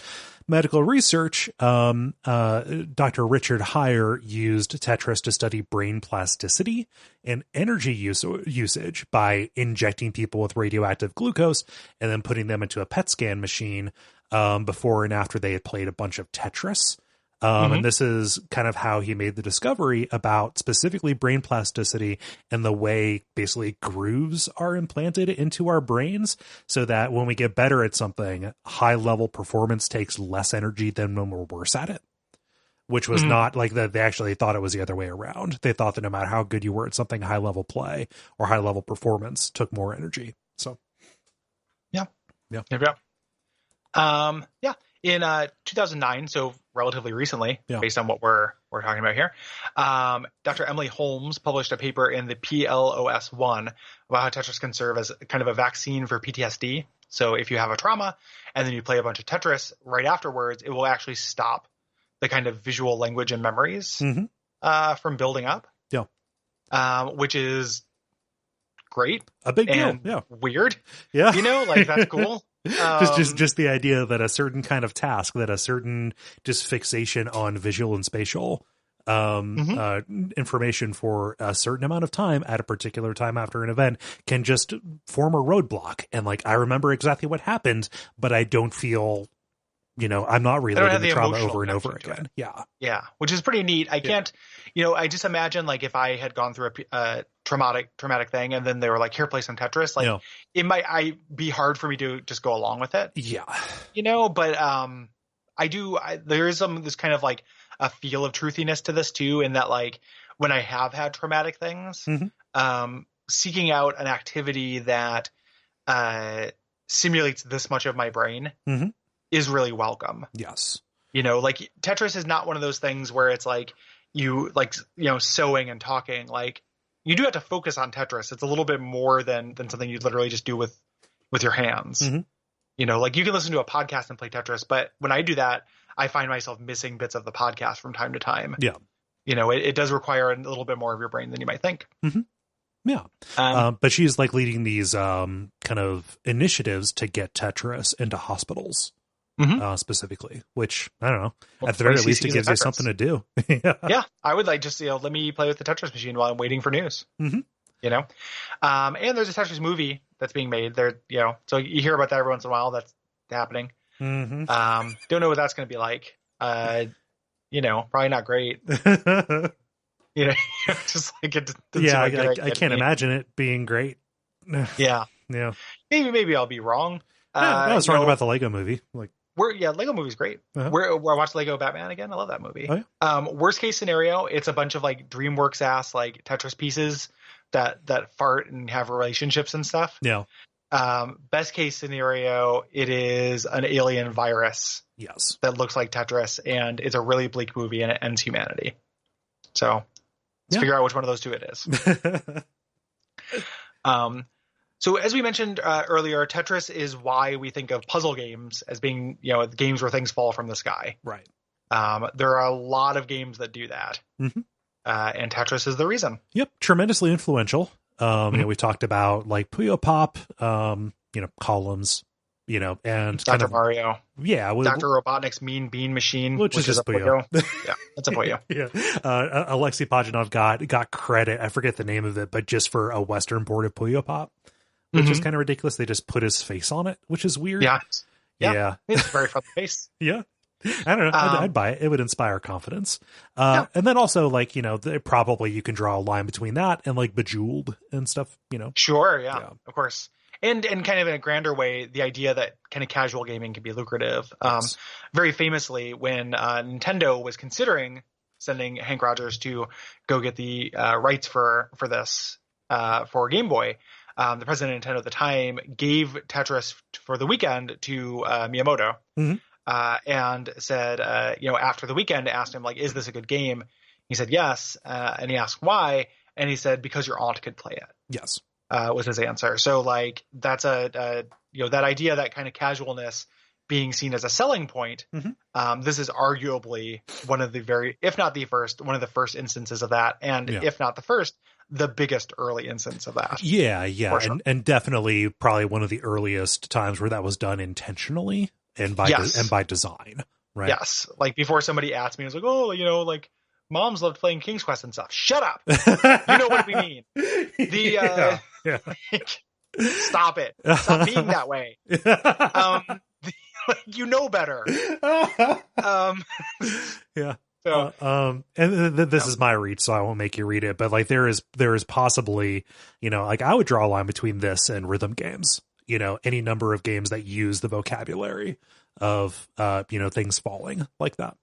medical research. Dr. Richard Heyer used Tetris to study brain plasticity and energy usage by injecting people with radioactive glucose and then putting them into a PET scan machine before and after they had played a bunch of Tetris. And this is kind of how he made the discovery about specifically brain plasticity and the way basically grooves are implanted into our brains so that when we get better at something, high level performance takes less energy than when we're worse at it. Which was not like that. They actually thought it was the other way around. They thought that no matter how good you were at something, high level play or high level performance took more energy. So, yeah. In 2009, so relatively recently, based on what we're talking about here, Dr. Emily Holmes published a paper in the PLOS1 about how Tetris can serve as kind of a vaccine for PTSD. So if you have a trauma and then you play a bunch of Tetris right afterwards, it will actually stop the kind of visual language and memories from building up. Yeah. Which is great. A big deal. And yeah. Weird. Yeah. Like that's cool. Just the idea that a certain kind of task, that a certain just fixation on visual and spatial information for a certain amount of time at a particular time after an event can just form a roadblock. And like, I remember exactly what happened, but I don't feel, I'm not reliving the trauma over and over again. Yeah. Yeah. Which is pretty neat. I can't, I just imagine like if I had gone through a traumatic thing and then they were like, here, play some Tetris. Like it might be hard for me to just go along with it. Yeah. But there is this kind of like a feel of truthiness to this too. In that like when I have had traumatic things, seeking out an activity that simulates this much of my brain is really welcome. Yes. Like Tetris is not one of those things where it's like you like, sewing and talking. Like you do have to focus on Tetris. It's a little bit more than something you literally just do with your hands. Like you can listen to a podcast and play Tetris, but when I do that, I find myself missing bits of the podcast from time to time. Yeah. It does require a little bit more of your brain than you might think. Yeah. But she's like leading these kind of initiatives to get Tetris into hospitals. Specifically, which I don't know. At the very least, it gives you something to do. Yeah, I would like just let me play with the Tetris machine while I'm waiting for news. And there's a Tetris movie that's being made there. So you hear about that every once in a while. That's happening. Don't know what that's going to be like. Probably not great. Just like it. I can't imagine it being great. Yeah. Maybe I'll be wrong. I was wrong about the Lego movie. Lego movie's great. I watched Lego Batman again. I love that movie. Oh, yeah? Worst case scenario, it's a bunch of like DreamWorks ass like Tetris pieces that fart and have relationships and stuff. Yeah. Best case scenario, it is an alien virus. Yes. That looks like Tetris, and it's a really bleak movie, and it ends humanity. So let's figure out which one of those two it is. So as we mentioned earlier, Tetris is why we think of puzzle games as being, games where things fall from the sky. Right. There are a lot of games that do that. And Tetris is the reason. Yep. Tremendously influential. We talked about like Puyo Pop, columns, and Dr. Mario. Yeah. Dr. Robotnik's Mean Bean Machine. Which is just Puyo. Yeah, that's a Puyo. Yeah. Alexy Pajitnov got credit. I forget the name of it, but just for a Western board of Puyo Pop. Which is kind of ridiculous. They just put his face on it, which is weird. Yeah. It's very fun face. Yeah. I don't know. I'd buy it. It would inspire confidence. And then also like, probably you can draw a line between that and like Bejeweled and stuff, Sure. Yeah. Of course. And kind of in a grander way, the idea that kind of casual gaming can be lucrative. Yes. Very famously, when Nintendo was considering sending Hank Rogers to go get the rights for this for Game Boy, the president of Nintendo at the time gave Tetris for the weekend to Miyamoto, and said, after the weekend, asked him like, "Is this a good game?" He said yes, and he asked why, and he said because your aunt could play it. Yes, was his answer. So like that's that idea, that kind of casualness being seen as a selling point. This is arguably one of the if not the first, one of the first instances of that, and if not the first, the biggest early instance of that. Yeah. Sure. And definitely probably one of the earliest times where that was done intentionally and by design, right? Yes. Like before somebody asked me, I was like, oh, like moms loved playing King's Quest and stuff. Shut up. You know what we mean. Stop it. Stop being that way. Like, you know better. Yeah. So, and this is my read, so I won't make you read it. But like, there is possibly, like I would draw a line between this and rhythm games. Any number of games that use the vocabulary of things falling like that.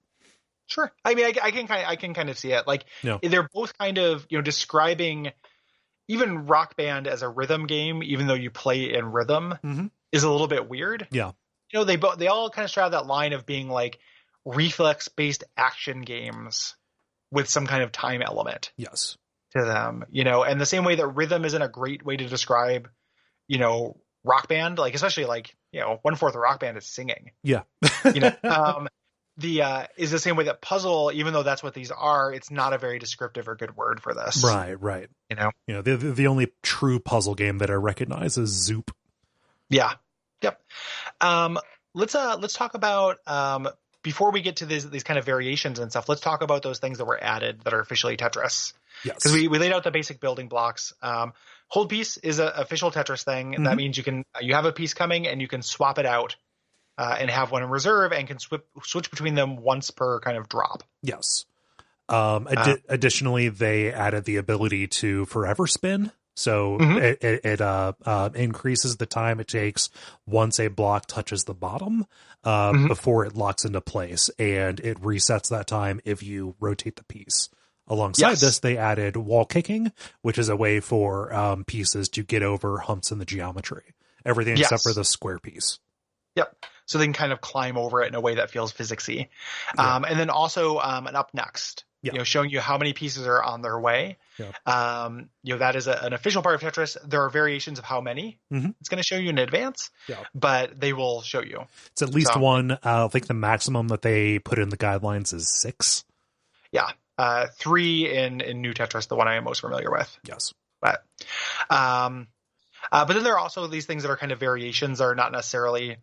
Sure. I mean, I can kind of see it. Like, Yeah. they're both kind of describing even Rock Band as a rhythm game, even though you play in rhythm, is a little bit weird. Yeah. They all kind of straddle that line of being like reflex-based action games with some kind of time element. Yes. To them, and the same way that rhythm isn't a great way to describe, Rock Band, like especially like 1/4 of Rock Band is singing. Yeah. Is the same way that puzzle, even though that's what these are, it's not a very descriptive or good word for this. Right. The only true puzzle game that I recognize is Zoop. Yeah. Yep. Let's talk about before we get to these kind of variations and stuff. Let's talk about those things that were added that are officially Tetris. Yes. Because we laid out the basic building blocks. Hold piece is an official Tetris thing. And that means you have a piece coming and you can swap it out and have one in reserve and can switch between them once per kind of drop. Yes. Additionally, they added the ability to forever spin. So it increases the time it takes once a block touches the bottom before it locks into place, and it resets that time if you rotate the piece. Alongside this, they added wall kicking, which is a way for pieces to get over humps in the geometry. Everything except for the square piece. Yep. So they can kind of climb over it in a way that feels physicsy. And then also an up next. Showing you how many pieces are on their way. That is an official part of Tetris. There are variations of how many it's going to show you in advance, but they will show you. It's at least one. I think the maximum that they put in the guidelines is 6. Yeah. 3 in new Tetris, the one I am most familiar with. Yes. But then there are also these things that are kind of variations that are not necessarily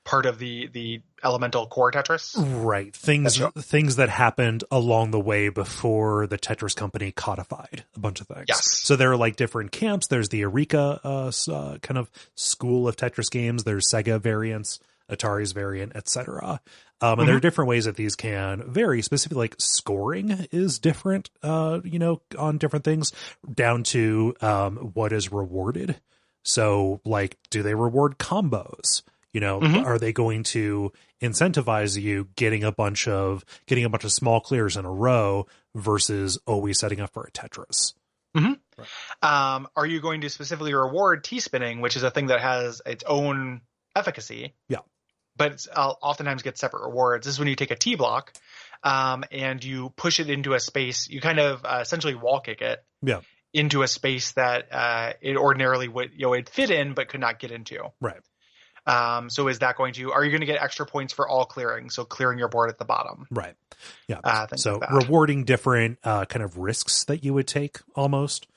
part of the elemental core Tetris. Right. Things that happened along the way before the Tetris company codified a bunch of things. Yes. So there are like different camps. There's the Eureka kind of school of Tetris games. There's Sega variants, Atari's variant, etc. And there are different ways that these can vary. Specifically, like scoring is different, on different things, down to what is rewarded. So like, do they reward combos? Are they going to incentivize you getting a bunch of small clears in a row versus always setting up for a Tetris? Right. Are you going to specifically reward T-spinning, which is a thing that has its own efficacy? Yeah. But it's, oftentimes get separate rewards. This is when you take a T block and you push it into a space. You kind of essentially wall kick it into a space that it ordinarily would it'd fit in but could not get into. Right. So are you going to get extra points for all clearing? So clearing your board at the bottom. Right. Yeah. So like rewarding different kind of risks that you would take almost.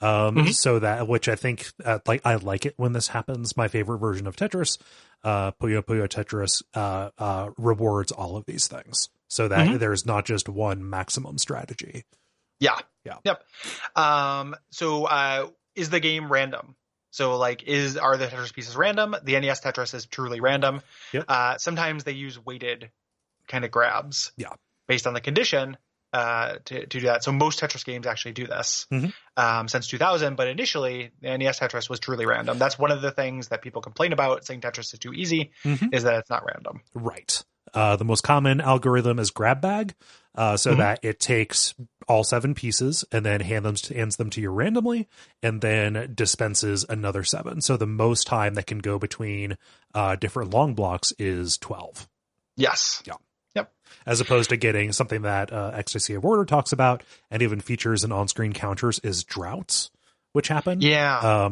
So that, which I think I like it when this happens. My favorite version of Tetris, Puyo Puyo Tetris, rewards all of these things so that there's not just one maximum strategy. Yeah. Yep. So is the game random? So like, are the Tetris pieces random? The NES Tetris is truly random. Yep. Sometimes they use weighted kind of grabs. Yeah. Based on the condition to do that. So most Tetris games actually do this since 2000. But initially, the NES Tetris was truly random. That's one of the things that people complain about saying Tetris is too easy is that it's not random. Right. The most common algorithm is grab bag, so that it takes all 7 pieces and then hands them to you randomly, and then dispenses another 7. So the most time that can go between different long blocks is 12. Yes. Yeah. Yep. As opposed to getting something that Ecstasy of Order talks about and even features in on-screen counters is droughts, which happen. Yeah.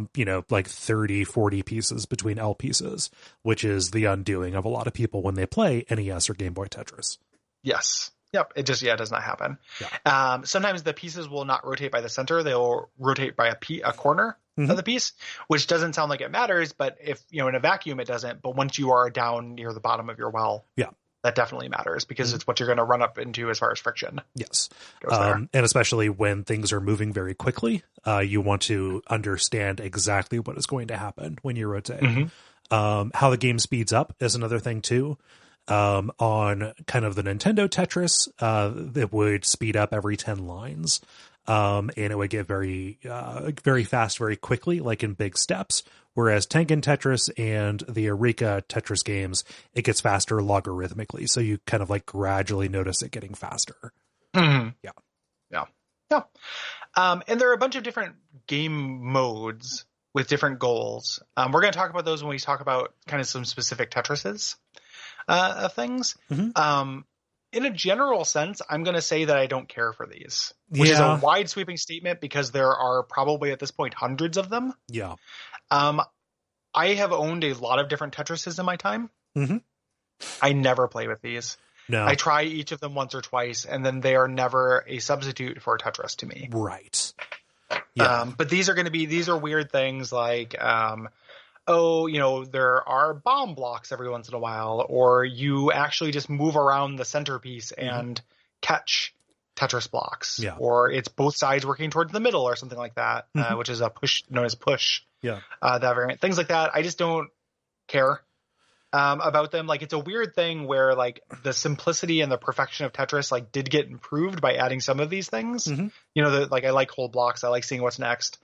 Like 30, 40 pieces between L pieces, which is the undoing of a lot of people when they play NES or Game Boy Tetris. Yes. Yep. It just, does not happen. Yeah. Sometimes the pieces will not rotate by the center. They'll rotate by a corner of the piece, which doesn't sound like it matters, but if, in a vacuum, it doesn't. But once you are down near the bottom of your well, that definitely matters because it's what you're going to run up into as far as friction. Yes. And especially when things are moving very quickly, you want to understand exactly what is going to happen when you rotate. How the game speeds up is another thing too. On kind of the Nintendo Tetris, it would speed up every 10 lines. And it would get very, very fast, very quickly, like in big steps. Whereas Tengen Tetris and the Eureka Tetris games, it gets faster logarithmically. So you kind of like gradually notice it getting faster. Mm-hmm. Yeah. Yeah. And there are a bunch of different game modes with different goals. We're going to talk about those when we talk about kind of some specific Tetrises of things. Mm-hmm. In a general sense, I'm going to say that I don't care for these, which is a wide sweeping statement because there are probably at this point hundreds of them. Yeah. I have owned a lot of different Tetrises in my time. Mm-hmm. I never play with these. No. I try each of them once or twice, and then they are never a substitute for Tetris to me. Right. Yeah. But these are weird things like, there are bomb blocks every once in a while, or you actually just move around the centerpiece and catch Tetris blocks, or it's both sides working towards the middle or something like that, which is a push known as push. Yeah. That variant, things like that. I just don't care about them. Like, it's a weird thing where like the simplicity and the perfection of Tetris like did get improved by adding some of these things. Mm-hmm. I like hold blocks. I like seeing what's next.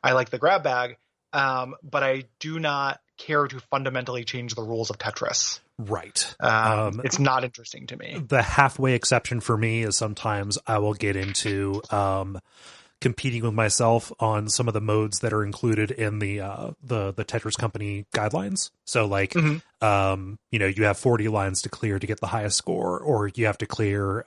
I like the grab bag. But I do not care to fundamentally change the rules of Tetris. Right. It's not interesting to me. The halfway exception for me is sometimes I will get into competing with myself on some of the modes that are included in the Tetris Company guidelines. So like, you have 40 lines to clear to get the highest score, or you have to clear,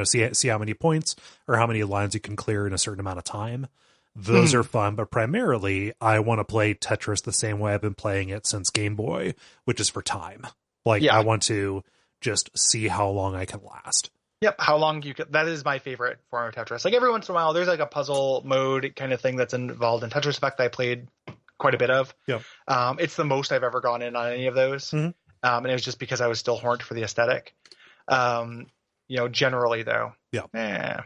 see how many points or how many lines you can clear in a certain amount of time. Those are fun, but primarily I want to play Tetris the same way I've been playing it since Game Boy, which is for time. Like, I want to just see how long I can last. Yep, how long you could. That is my favorite form of Tetris. Like, every once in a while, there's like a puzzle mode kind of thing that's involved in Tetris Effect that I played quite a bit of. Yep. It's the most I've ever gone in on any of those. And it was just because I was still horned for the aesthetic. Generally though. Yeah.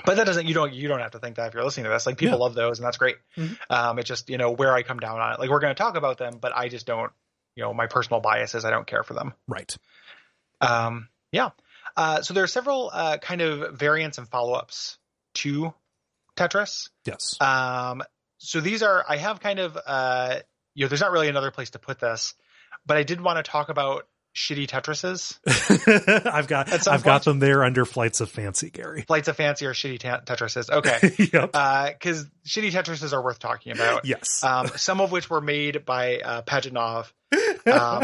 But that doesn't, you don't have to think that if you're listening to this. Like, people love those, and that's great. It's just, where I come down on it. Like, we're going to talk about them, but I just don't, my personal bias is I don't care for them. Right. So there are several kind of variants and follow-ups to Tetris. Yes. So these are, I have kind of, there's not really another place to put this, but I did want to talk about shitty Tetrises. I've got them there under Flights of Fancy, Gary. Flights of Fancy or shitty Tetrises. Okay. Yep. Because shitty Tetrises are worth talking about. Yes. Some of which were made by Pajitnov.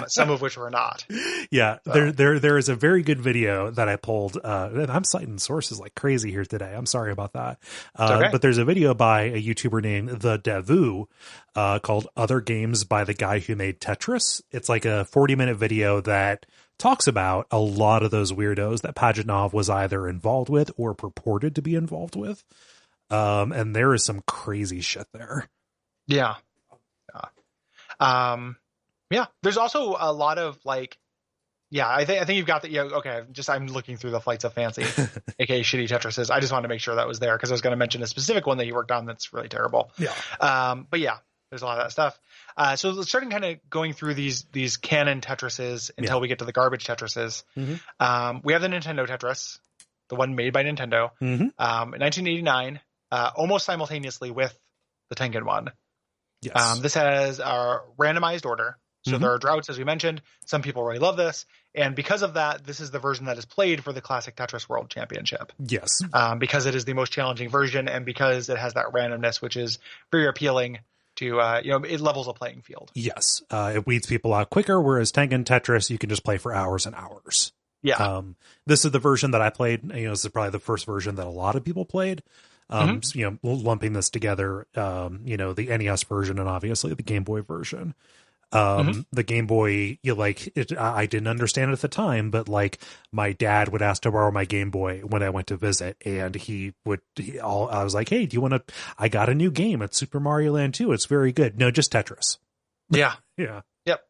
Some of which were not. Yeah, so. There is a very good video that I pulled. And I'm citing sources like crazy here today. I'm sorry about that. Okay. But there's a video by a YouTuber named The Devu called Other Games by the Guy Who Made Tetris. It's like a 40-minute video that talks about a lot of those weirdos that Pajitnov was either involved with or purported to be involved with. And there is some crazy shit there. Yeah. Yeah, there's also a lot of like, I think you've got the, okay, I'm looking through the Flights of Fancy, aka shitty Tetrises. I just wanted to make sure that was there because I was going to mention a specific one that he worked on that's really terrible. Yeah. But yeah, there's a lot of that stuff. So starting kind of going through these canon Tetrises until we get to the garbage Tetrises. We have the Nintendo Tetris, the one made by Nintendo, in 1989, almost simultaneously with the Tengen one. Yes. This has a randomized order. So there are droughts, as we mentioned. Some people really love this. And because of that, this is the version that is played for the Classic Tetris World Championship. Yes. Because it is the most challenging version and because it has that randomness, which is very appealing to, it levels a playing field. Yes. It weeds people out quicker, whereas Tengen Tetris, you can just play for hours and hours. Yeah. This is the version that I played. This is probably the first version that a lot of people played. Lumping this together, the NES version and obviously the Game Boy version. The Game Boy, I didn't understand it at the time, but like my dad would ask to borrow my Game Boy when I went to visit, and I was like, hey, I got a new game. It's Super Mario Land 2. It's very good. No, just Tetris. Yeah. Yeah. Yep.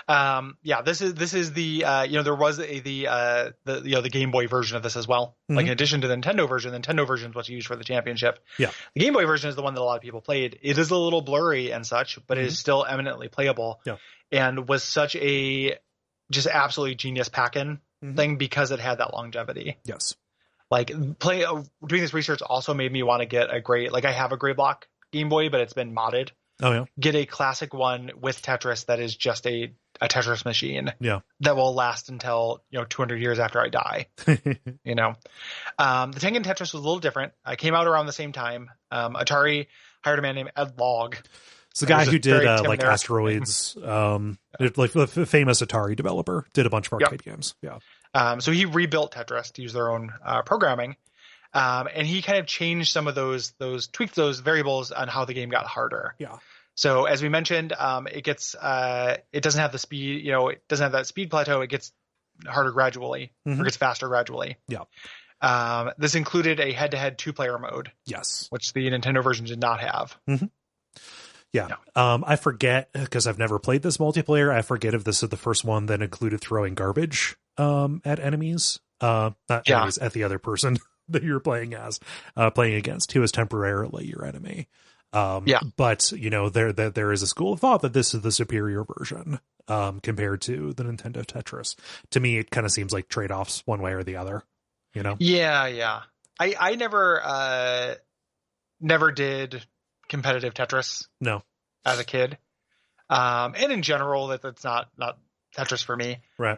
This is the there was the Game Boy version of this as well. Mm-hmm. Like in addition to the Nintendo version is what's used for the championship. Yeah. The Game Boy version is the one that a lot of people played. It is a little blurry and such, but it is still eminently playable. Yeah. And was such a just absolutely genius pack-in thing because it had that longevity. Yes. Like doing this research also made me want to get a gray, like I have a gray block Game Boy, but it's been modded. Oh yeah. Get a classic one with Tetris that is just a Tetris machine. Yeah. That will last until 200 years after I die. The Tengen Tetris was a little different. I came out around the same time. Atari hired a man named Ed Log. It's the guy who did like Asteroids. Like the famous Atari developer, did a bunch of arcade games. Yeah. So he rebuilt Tetris to use their own programming. And he kind of changed some of those tweaked those variables on how the game got harder. Yeah. So as we mentioned, it doesn't have the speed, it doesn't have that speed plateau. It gets harder gradually or gets faster gradually. Yeah. This included a head-to-head 2-player mode. Yes. Which the Nintendo version did not have. Mm-hmm. Yeah. I forget because I've never played this multiplayer. I forget if this is the first one that included throwing garbage, at enemies, enemies, at the other person that you're playing against, who is temporarily your enemy. But there is a school of thought that this is the superior version, compared to the Nintendo Tetris. To me, it kind of seems like trade-offs one way or the other, Yeah. I never did competitive Tetris. No. As a kid. And in general, that's not Tetris for me. Right.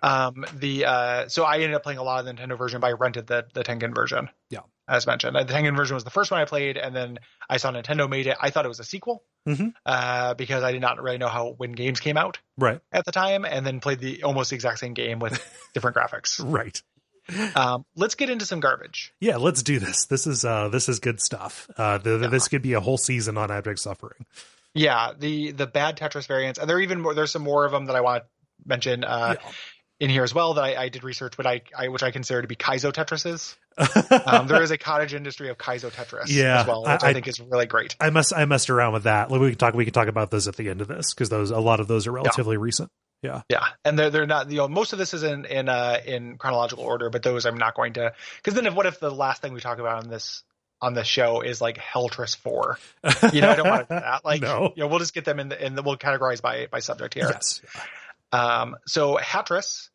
So I ended up playing a lot of the Nintendo version, but I rented the Tengen version. Yeah. As mentioned. The Tengen version was the first one I played, and then I saw Nintendo made it. I thought it was a sequel. Because I did not really know when games came out. Right. At the time, and then played the almost exact same game with different graphics. Right. Let's get into some garbage. Yeah, let's do this. This is good stuff. This could be a whole season on Abject Suffering. Yeah, the bad Tetris variants, and there's some more of them that I want to mention in here as well that I did research, but which I consider to be Kaizo Tetrises. There is a cottage industry of Kaizo Tetris as well, which I think is really great. I messed around with that. We can talk about those at the end of this because a lot of those are relatively recent. Yeah. And they're not, most of this is in chronological order, but those I'm not going to, because then what if the last thing we talk about on this show is like Heltris 4? I don't want to do that. Like, no. We'll just get them we'll categorize by subject here. Yes. So Heltris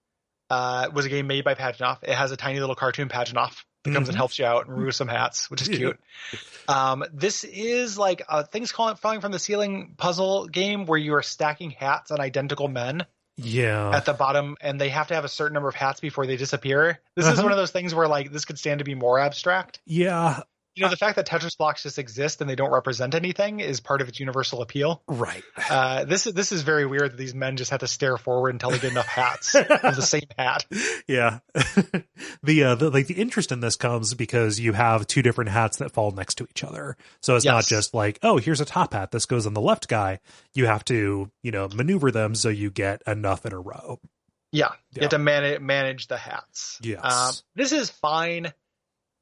was a game made by Pajitnov. It has a tiny little cartoon Pajitnov that comes and helps you out and removes some hats, which is cute. This is like things falling from the ceiling puzzle game where you are stacking hats on identical men. Yeah. At the bottom, and they have to have a certain number of hats before they disappear. This is one of those things where like this could stand to be more abstract. Yeah. The fact that Tetris blocks just exist and they don't represent anything is part of its universal appeal. Right. This is very weird that these men just have to stare forward until they get enough hats of the same hat. Yeah. The interest in this comes because you have two different hats that fall next to each other. So it's not just like, oh, here's a top hat. This goes on the left guy. You have to, maneuver them so you get enough in a row. Yeah. You have to manage the hats. Yes. This is fine.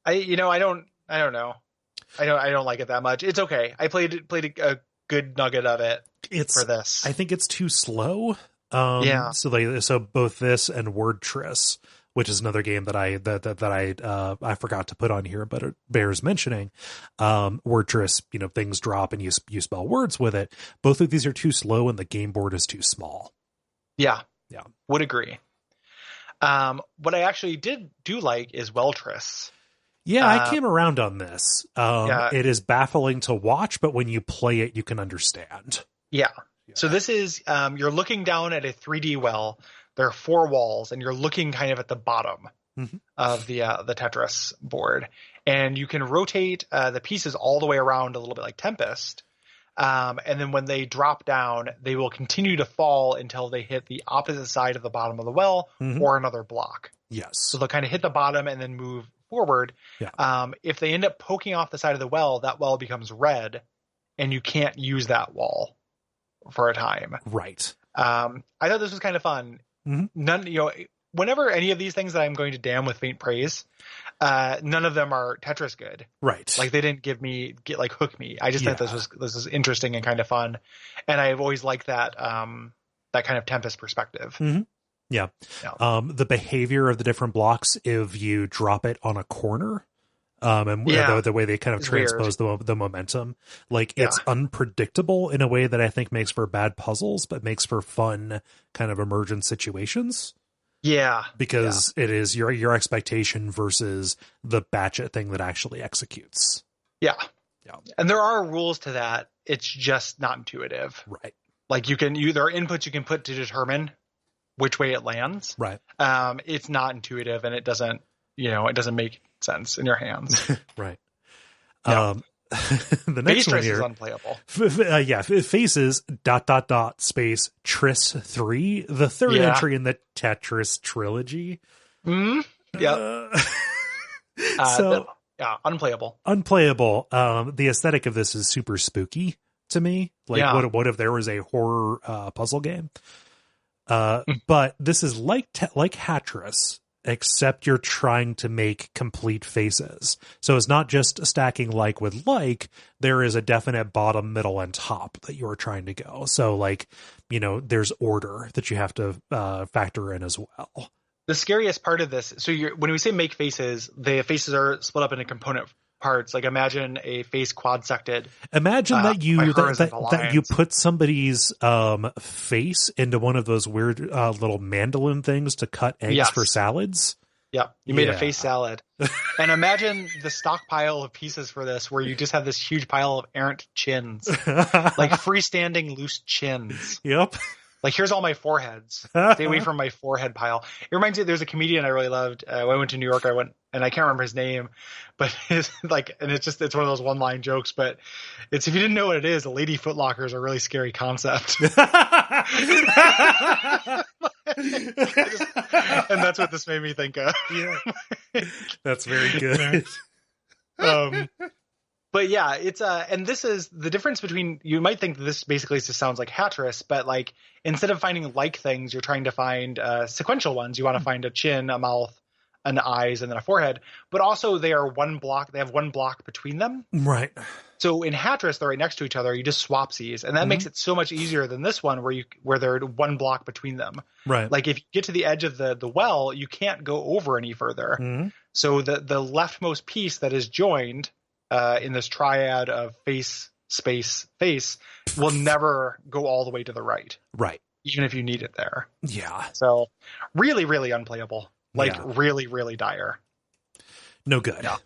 I don't know. I don't like it that much. It's okay. I played a good nugget of it for this. I think it's too slow. Yeah. So both this and Wordtris, which is another game that I forgot to put on here, but it bears mentioning. Wordtris, things drop and you spell words with it. Both of these are too slow and the game board is too small. Yeah. Yeah. Would agree. What I actually do like is Welltris. Yeah, I came around on this. It is baffling to watch, but when you play it, you can understand. Yeah. So this is, you're looking down at a 3D well. There are 4 walls, and you're looking kind of at the bottom of the Tetris board. And you can rotate the pieces all the way around a little bit like Tempest. And then when they drop down, they will continue to fall until they hit the opposite side of the bottom of the well or another block. Yes. So they'll kind of hit the bottom and then move forward. Yeah. If they end up poking off the side of the well, that well becomes red and you can't use that wall for a time. Right. I thought this was kind of fun. Whenever any of these things that I'm going to damn with faint praise, none of them are Tetris good. Right. Like they didn't hook me. I just thought this was interesting and kind of fun. And I've always liked that, that kind of Tempest perspective. Mm-hmm. Yeah. The behavior of the different blocks, if you drop it on a corner, and the way they kind of transpose the momentum, like it's unpredictable in a way that I think makes for bad puzzles, but makes for fun kind of emergent situations. Yeah. Because it is your expectation versus the batchet thing that actually executes. Yeah. Yeah. And there are rules to that. It's just not intuitive. Right. Like there are inputs you can put to determine which way it lands. Right. It's not intuitive, and it doesn't make sense in your hands. Right. Yeah. The next one here is unplayable. Faces ... space Tris 3, the third entry in the Tetris trilogy. Yeah. Unplayable. Unplayable. The aesthetic of this is super spooky to me. Like, what if there was a horror puzzle game? But this is like Hatris, except you're trying to make complete faces. So it's not just stacking like with like, there is a definite bottom, middle, and top that you're trying to go. So like, there's order that you have to factor in as well. The scariest part of this, so when we say make faces, the faces are split up into component parts. Like imagine a face quad-sected. Imagine that you put somebody's face into one of those weird little mandolin things to cut eggs for salads. Yeah, you made a face salad. And imagine the stockpile of pieces for this, where you just have this huge pile of errant chins, like freestanding loose chins. Yep. Like, here's all my foreheads. Stay away from my forehead pile. It reminds me, there's a comedian I really loved. When I went to New York, and I can't remember his name, but it's one of those one-line jokes, but it's, if you didn't know what it is, a lady footlocker is a really scary concept. And that's what this made me think of. Yeah. That's very good. But yeah, it's and this is the difference between, you might think this basically just sounds like Hatris, but like instead of finding like things, you're trying to find sequential ones. You want to find a chin, a mouth, an eyes, and then a forehead. But also they have one block between them. Right. So in Hatris, they're right next to each other. You just swap these, and that makes it so much easier than this one where they're one block between them. Right. Like if you get to the edge of the well, you can't go over any further. Mm-hmm. So the leftmost piece that is joined in this triad of face, space, face will never go all the way to the right. Right. Even if you need it there. Yeah. So really, really unplayable. Like really, really dire. No good. Yeah.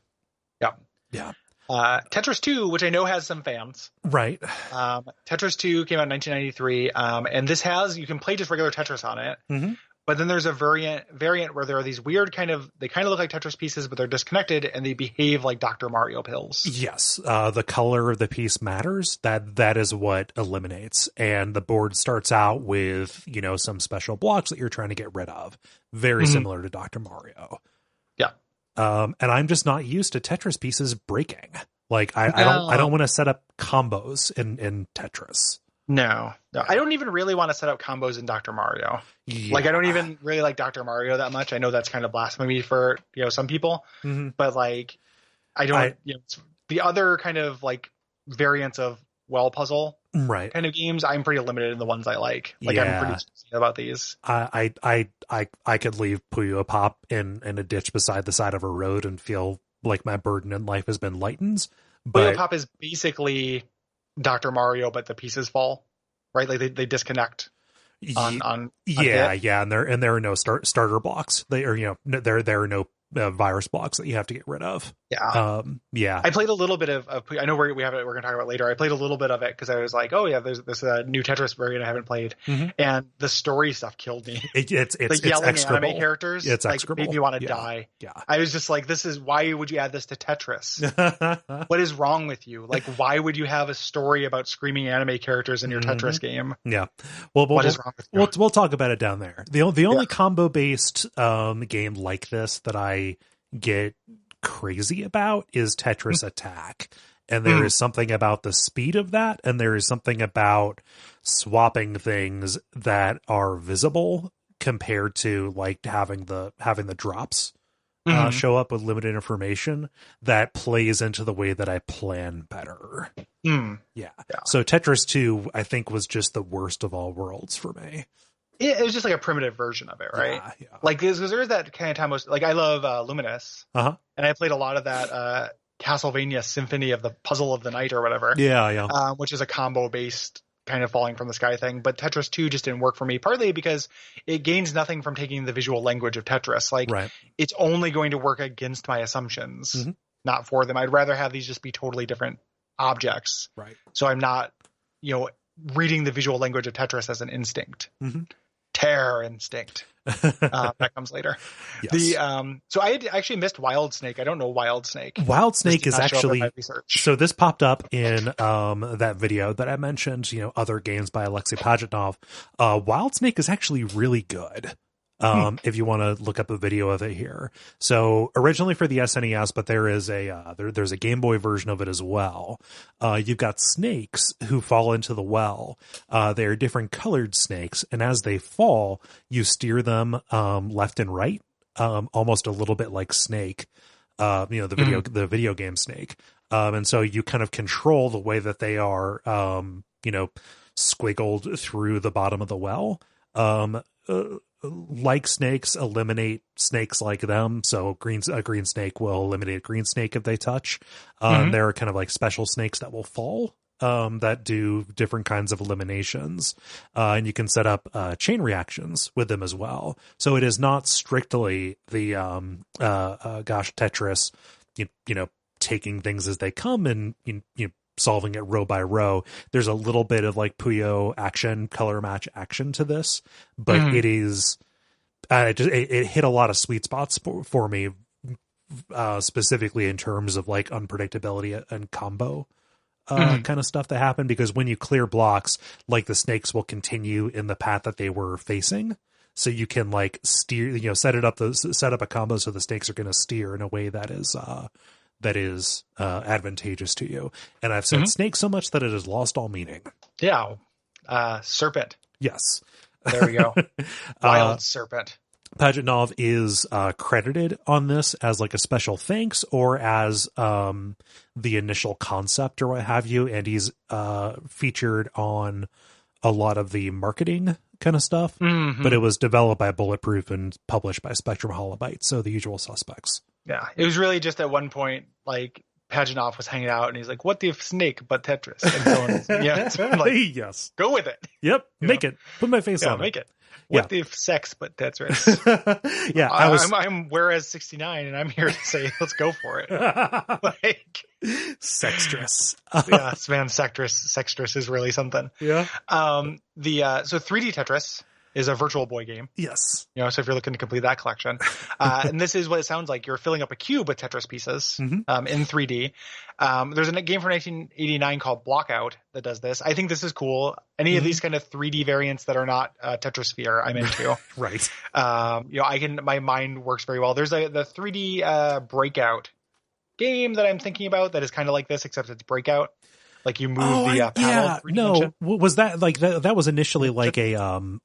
Yeah. Yeah. Tetris 2, which I know has some fans. Right. Tetris 2 came out in 1993. And this you can play just regular Tetris on it. Mm-hmm. But then there's a variant where there are these weird they kind of look like Tetris pieces, but they're disconnected and they behave like Dr. Mario pills. Yes. The color of the piece matters. That is what eliminates. And the board starts out with, some special blocks that you're trying to get rid of. Very similar to Dr. Mario. Yeah. And I'm just not used to Tetris pieces breaking. Like I don't want to set up combos in Tetris. No, I don't even really want to set up combos in Dr. Mario. Yeah. Like, I don't even really like Dr. Mario that much. I know that's kind of blasphemy for, some people, but like, I don't, the other kind of like variants of well puzzle kind of games, I'm pretty limited in the ones I like. Like, I'm pretty choosy about these. I could leave Puyo Pop in a ditch beside the side of a road and feel like my burden in life has been lightened. But Puyo Pop is basically Dr. Mario, but the pieces fall, right? Like they disconnect on hit. And there are no starter blocks. There are no virus blocks that you have to get rid of. I played a little bit of I know we're going to talk about later. I played a little bit of it because I was like, oh yeah, there's a new Tetris variant I haven't played, and the story stuff killed me. It's the yelling execrable. Anime characters, it's like made me want to die. I was just like, why would you add this to Tetris? What is wrong with you? Like, why would you have a story about screaming anime characters in your Tetris game? Yeah, what is wrong with you? We'll talk about it down there. The only combo based game like this that I get crazy about is Tetris Attack, and there is something about the speed of that, and there is something about swapping things that are visible compared to like having the drops show up with limited information that plays into the way that I plan better. Yeah. So Tetris 2, I think, was just the worst of all worlds for me. It was just like a primitive version of it, right? Yeah. Like, because there's that kind of time like, I love Luminous, and I played a lot of that Castlevania Symphony of the Puzzle of the Night or whatever. Which is a combo-based kind of falling from the sky thing. But Tetris 2 just didn't work for me, partly because it gains nothing from taking the visual language of Tetris. Like, it's only going to work against my assumptions, not for them. I'd rather have these just be totally different objects. Right. So I'm not, reading the visual language of Tetris as an instinct. Terror instinct. That comes later. Yes. So I had actually missed Wild Snake. I don't know Wild Snake. Wild Snake is actually, so this popped up in that video that I mentioned, other games by Alexy Pajitnov. Wild Snake is actually really good. If you want to look up a video of it here. So originally for the SNES, but there is there's a Game Boy version of it as well. You've got snakes who fall into the well. They're different colored snakes, and as they fall, you steer them left and right, almost a little bit like Snake. The video game Snake. And so you kind of control the way that they are, squiggled through the bottom of the well. Like snakes, eliminate snakes like them. So a green snake will eliminate a green snake if they touch. There are kind of like special snakes that will fall that do different kinds of eliminations. And you can set up chain reactions with them as well. So it is not strictly the Tetris, taking things as they come and solving it row by row. There's a little bit of like Puyo action, color match action to this, but it is it hit a lot of sweet spots for me, specifically in terms of like unpredictability and combo kind of stuff that happened, because when you clear blocks, like the snakes will continue in the path that they were facing. So you can like steer, set up a combo so the snakes are going to steer in a way that is advantageous to you. And I've said snake so much that it has lost all meaning. Yeah. Serpent. Yes. There we go. Wild serpent. Pajitnov is credited on this as like a special thanks or as the initial concept or what have you. And he's featured on a lot of the marketing kind of stuff, but it was developed by Bulletproof and published by Spectrum Holobyte. So the usual suspects. Yeah, it was really just at one point, like, Pajitnov was hanging out and he's like, what the snake but Tetris? And so on. Like, yes. Go with it. Yep. Make it. Put my face on it. Make it. What the sex but Tetris? I'm whereas 69 and I'm here to say, let's go for it. Like, Sextress. Yes, man, Sextress is really something. Yeah. So 3D Tetris is a Virtual Boy game. Yes. So if you're looking to complete that collection. And this is what it sounds like. You're filling up a cube with Tetris pieces in 3D. There's a game from 1989 called Blockout that does this. I think this is cool. Any of these kind of 3D variants that are not Tetrisphere, I'm into. Right. My mind works very well. There's the 3D Breakout game that I'm thinking about that is kind of like this, except it's Breakout. Like you move the paddle. No, was that like that was initially like a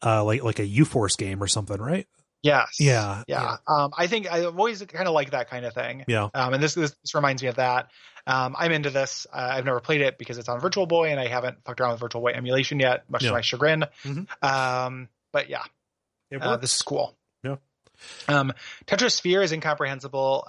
like a U-Force game or something, right? Yes. Yeah. I think I've always kind of like that kind of thing. Yeah. And this reminds me of that. I'm into this. I've never played it because it's on Virtual Boy and I haven't fucked around with Virtual Boy emulation yet, much to my chagrin. But yeah, this is cool. Yeah. Tetrisphere is incomprehensible.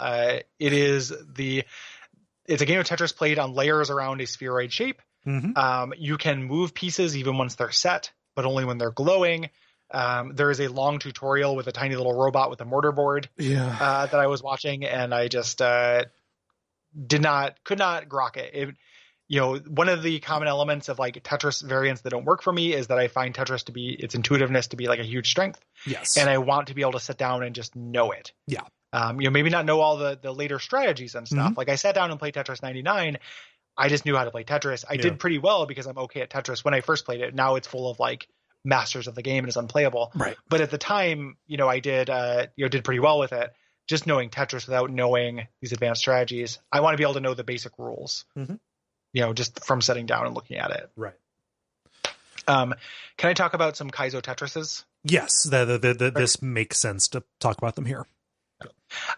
It's a game of Tetris played on layers around a spheroid shape. You can move pieces even once they're set, but only when they're glowing. There is a long tutorial with a tiny little robot with a mortar board that I was watching, and I just could not grok it. One of the common elements of like Tetris variants that don't work for me is that I find Tetris to be its intuitiveness to be like a huge strength. Yes. And I want to be able to sit down and just know it. Yeah. Maybe not know all the later strategies and stuff. Like I sat down and played Tetris 99. I just knew how to play Tetris. I did pretty well because I'm okay at Tetris when I first played it. Now it's full of like masters of the game and is unplayable. Right. But at the time, I did pretty well with it. Just knowing Tetris without knowing these advanced strategies. I want to be able to know the basic rules. Just from sitting down and looking at it. Right. Can I talk about some Kaizo Tetrises? Yes. This makes sense to talk about them here.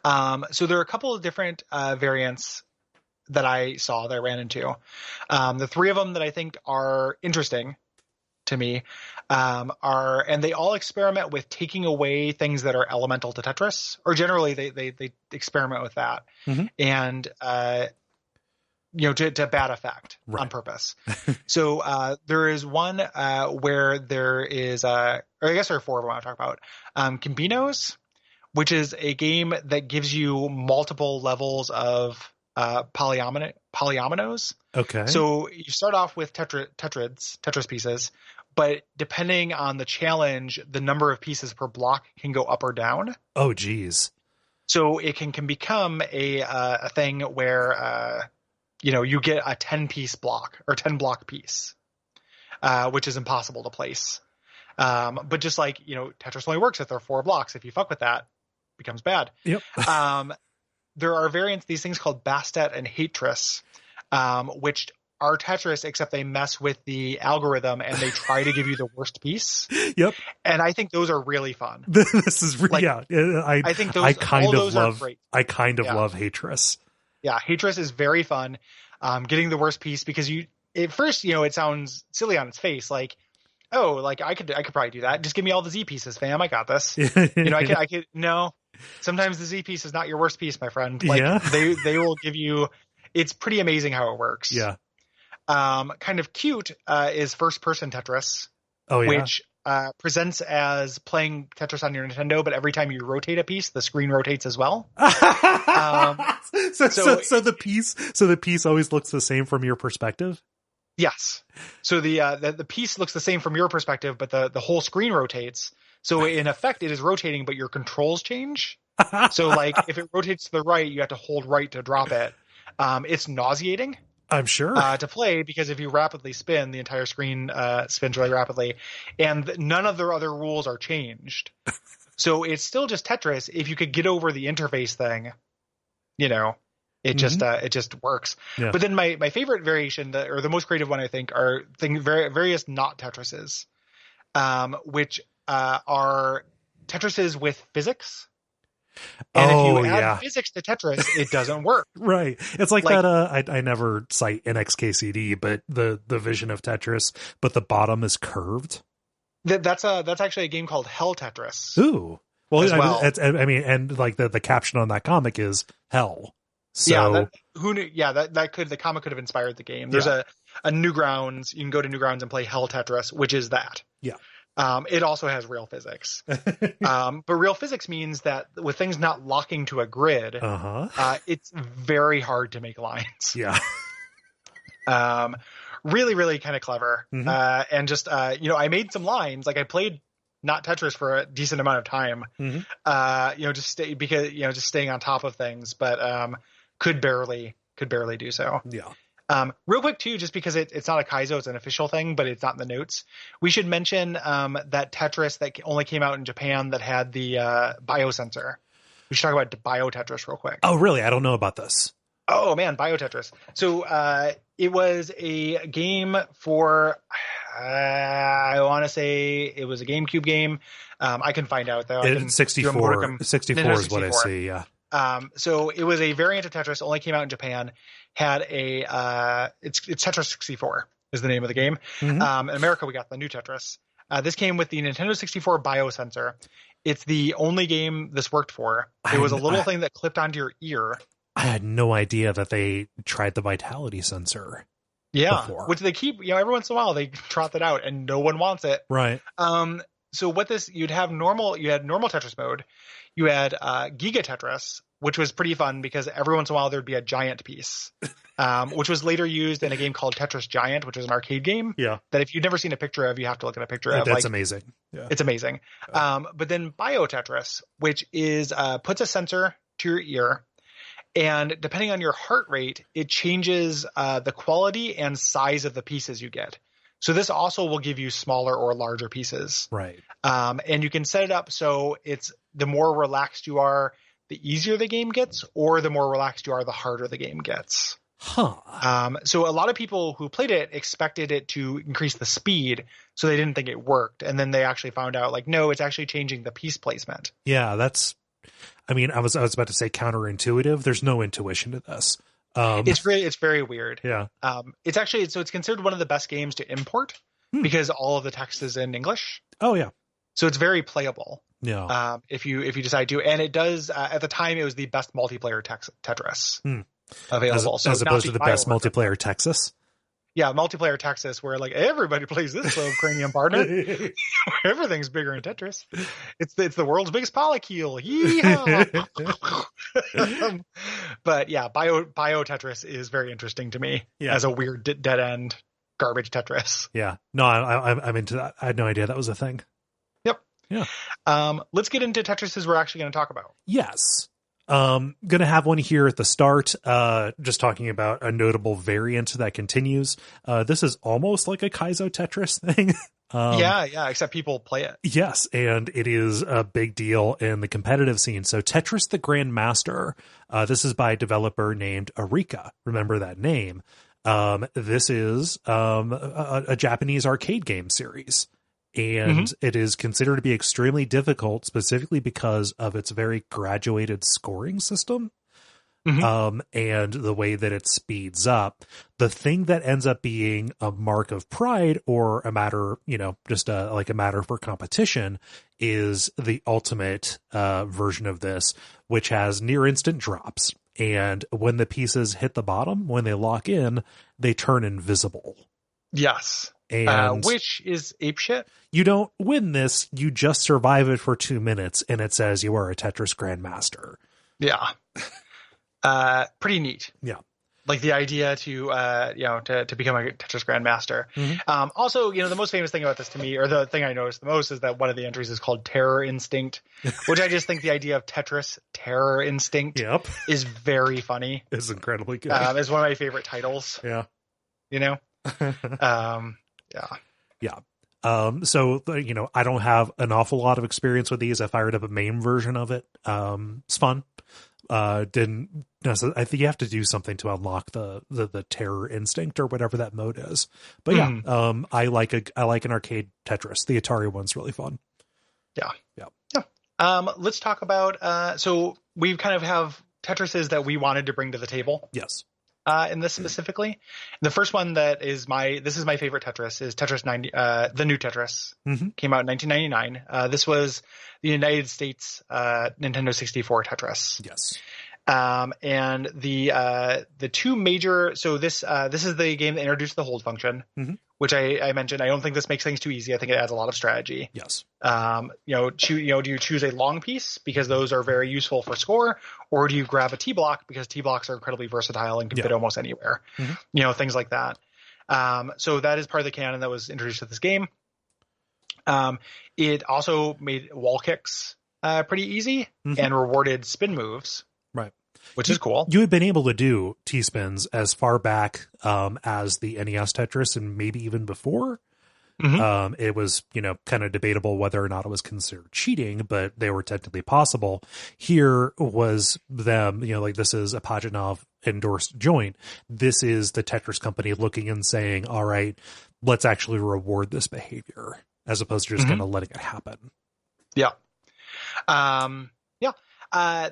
So there are a couple of different variants that I saw that I ran into. The three of them that I think are interesting to me and they all experiment with taking away things that are elemental to Tetris, or generally they experiment with that, and to bad effect on purpose. So there is one where there is, or I guess there are four of them I want to talk about. Cambinos, which is a game that gives you multiple levels of polyominoes. Okay. So you start off with Tetris pieces, but depending on the challenge, the number of pieces per block can go up or down. Oh, geez. So it can become a thing where you get a 10-piece block or 10-block piece, which is impossible to place. But just like, Tetris only works if there are 4 blocks. If you fuck with that, it becomes bad. Yep. There are variants, these things called Bastet and Hatris, which are Tetris, except they mess with the algorithm and they try to give you the worst piece. Yep. And I think those are really fun. This is really, I think those, I kind all of those love, are great. I kind of love Hatris. Yeah. Hatris is very fun. Getting the worst piece, because at first, it sounds silly on its face. Like, oh, like I could probably do that. Just give me all the Z pieces, fam. I got this. I could, no, sometimes the Z piece is not your worst piece, my friend. Like they will give you, it's pretty amazing how it works. Yeah. Kind of cute is first person Tetris, which presents as playing Tetris on your Nintendo, but every time you rotate a piece, the screen rotates as well. So the piece always looks the same from your perspective. Yes. So the piece looks the same from your perspective, but the whole screen rotates. So in effect, it is rotating, but your controls change. So like if it rotates to the right, you have to hold right to drop it. It's nauseating. I'm sure. To play, because if you rapidly spin, the entire screen spins really rapidly, and none of their other rules are changed. So it's still just Tetris. If you could get over the interface thing, it just works. Yeah. But then my favorite variation, or the most creative one, I think, are various not Tetrises, which are Tetrises with physics. And if you add physics to Tetris, it doesn't work. Right. It's like that. I never cite NXKCD, but the vision of Tetris, but the bottom is curved. That's actually a game called Hell Tetris. Ooh. Well, and like the caption on that comic is hell. So who knew? Yeah, the comic could have inspired the game. There's a Newgrounds. You can go to Newgrounds and play Hell Tetris, which is that. Yeah. It also has real physics. But real physics means that with things not locking to a grid, it's very hard to make lines. Yeah. Really, really kind of clever. And just, I made some lines. Like I played not Tetris for a decent amount of time. Just staying on top of things, but could barely do so. Yeah. Real quick too, just because it's not a Kaizo, it's an official thing, but it's not in the notes. We should mention that Tetris that only came out in Japan that had the biosensor. We should talk about Bio Tetris real quick. Oh, really? I don't know about this. Oh man, Bio Tetris. So it was a game for I want to say it was a GameCube game. I can find out though. 64 is what I see. Yeah. So it was a variant of Tetris, only came out in Japan, had it's Tetris 64 is the name of the game. In America, we got the new Tetris. This came with the Nintendo 64 biosensor. It's the only game this worked for. It was a little thing that clipped onto your ear. I had no idea that they tried the vitality sensor. Yeah. Before. Which they keep, every once in a while they trot that out and no one wants it. Right. So you had normal Tetris mode. You had Giga Tetris, which was pretty fun because every once in a while there'd be a giant piece, which was later used in a game called Tetris Giant, which was an arcade game. Yeah. That if you've never seen a picture of, you have to look at a picture of. That's amazing. Yeah. It's amazing. But then Bio Tetris, which is puts a sensor to your ear, and depending on your heart rate, it changes the quality and size of the pieces you get. So this also will give you smaller or larger pieces. Right. And you can set it up so it's the more relaxed you are, the easier the game gets, or the more relaxed you are, the harder the game gets. Huh. So a lot of people who played it expected it to increase the speed, so they didn't think it worked. And then they actually found out, like, no, it's actually changing the piece placement. Yeah, that's I mean, I was about to say counterintuitive. There's no intuition to this. It's very weird. Yeah. It's actually, so it's considered one of the best games to import because all of the text is in English. Oh yeah. So it's very playable. Yeah. If you decide to, and it does, at the time it was the best multiplayer Tetris available. As opposed to the best multiplayer Texas. Yeah, multiplayer Texas, where like everybody plays this little cranium partner. Everything's bigger in Tetris. It's the world's biggest polycule. Yeehaw! But yeah, bio Tetris is very interesting to me as a weird dead end garbage Tetris. Yeah, no, I'm into that. I had no idea that was a thing. Yep. Yeah. Let's get into Tetrises we're actually going to talk about. Yes. Gonna have one here at the start, just talking about a notable variant that continues. This is almost like a Kaizo Tetris thing. Yeah, except people play it. Yes, and it is a big deal in the competitive scene. So Tetris the Grandmaster, this is by a developer named Arika. Remember that name. This is a Japanese arcade game series. And it is considered to be extremely difficult, specifically because of its very graduated scoring system, and the way that it speeds up. The thing that ends up being a mark of pride or a matter, just like a matter for competition, is the ultimate version of this, which has near instant drops. And when the pieces hit the bottom, when they lock in, they turn invisible. Yes. And which is apeshit. You don't win this, you just survive it for 2 minutes, and it says you are a Tetris Grandmaster. Yeah. Pretty neat. Yeah. Like the idea to become a Tetris Grandmaster. Also, the most famous thing about this to me, or the thing I noticed the most, is that one of the entries is called Terror Instinct, which I just think the idea of Tetris Terror Instinct is very funny. It's incredibly good. It's one of my favorite titles. Yeah. Yeah. So, I don't have an awful lot of experience with these. I fired up a MAME version of it. It's fun. I think you have to do something to unlock the terror instinct or whatever that mode is. But I like an arcade Tetris. The Atari one's really fun. Yeah. Let's talk about, so we kind of have Tetrises that we wanted to bring to the table. Yes. In this specifically, the first one that is this is my favorite Tetris is Tetris 90, the new Tetris came out in 1999. This was the United States Nintendo 64 Tetris. Yes. And the two major, so this is the game that introduced the hold function, which I mentioned. I don't think this makes things too easy. I think it adds a lot of strategy. Yes. Do you choose a long piece because those are very useful for score, or do you grab a T block because T blocks are incredibly versatile and can fit almost anywhere? Things like that. So that is part of the canon that was introduced to this game. It also made wall kicks pretty easy and rewarded spin moves. Right. Which is cool. You had been able to do T-spins as far back as the NES Tetris and maybe even before. It was, kind of debatable whether or not it was considered cheating, but they were technically possible. Here was them, this is a Pajitnov endorsed joint. This is the Tetris company looking and saying, all right, let's actually reward this behavior as opposed to just kind of letting it happen. Yeah.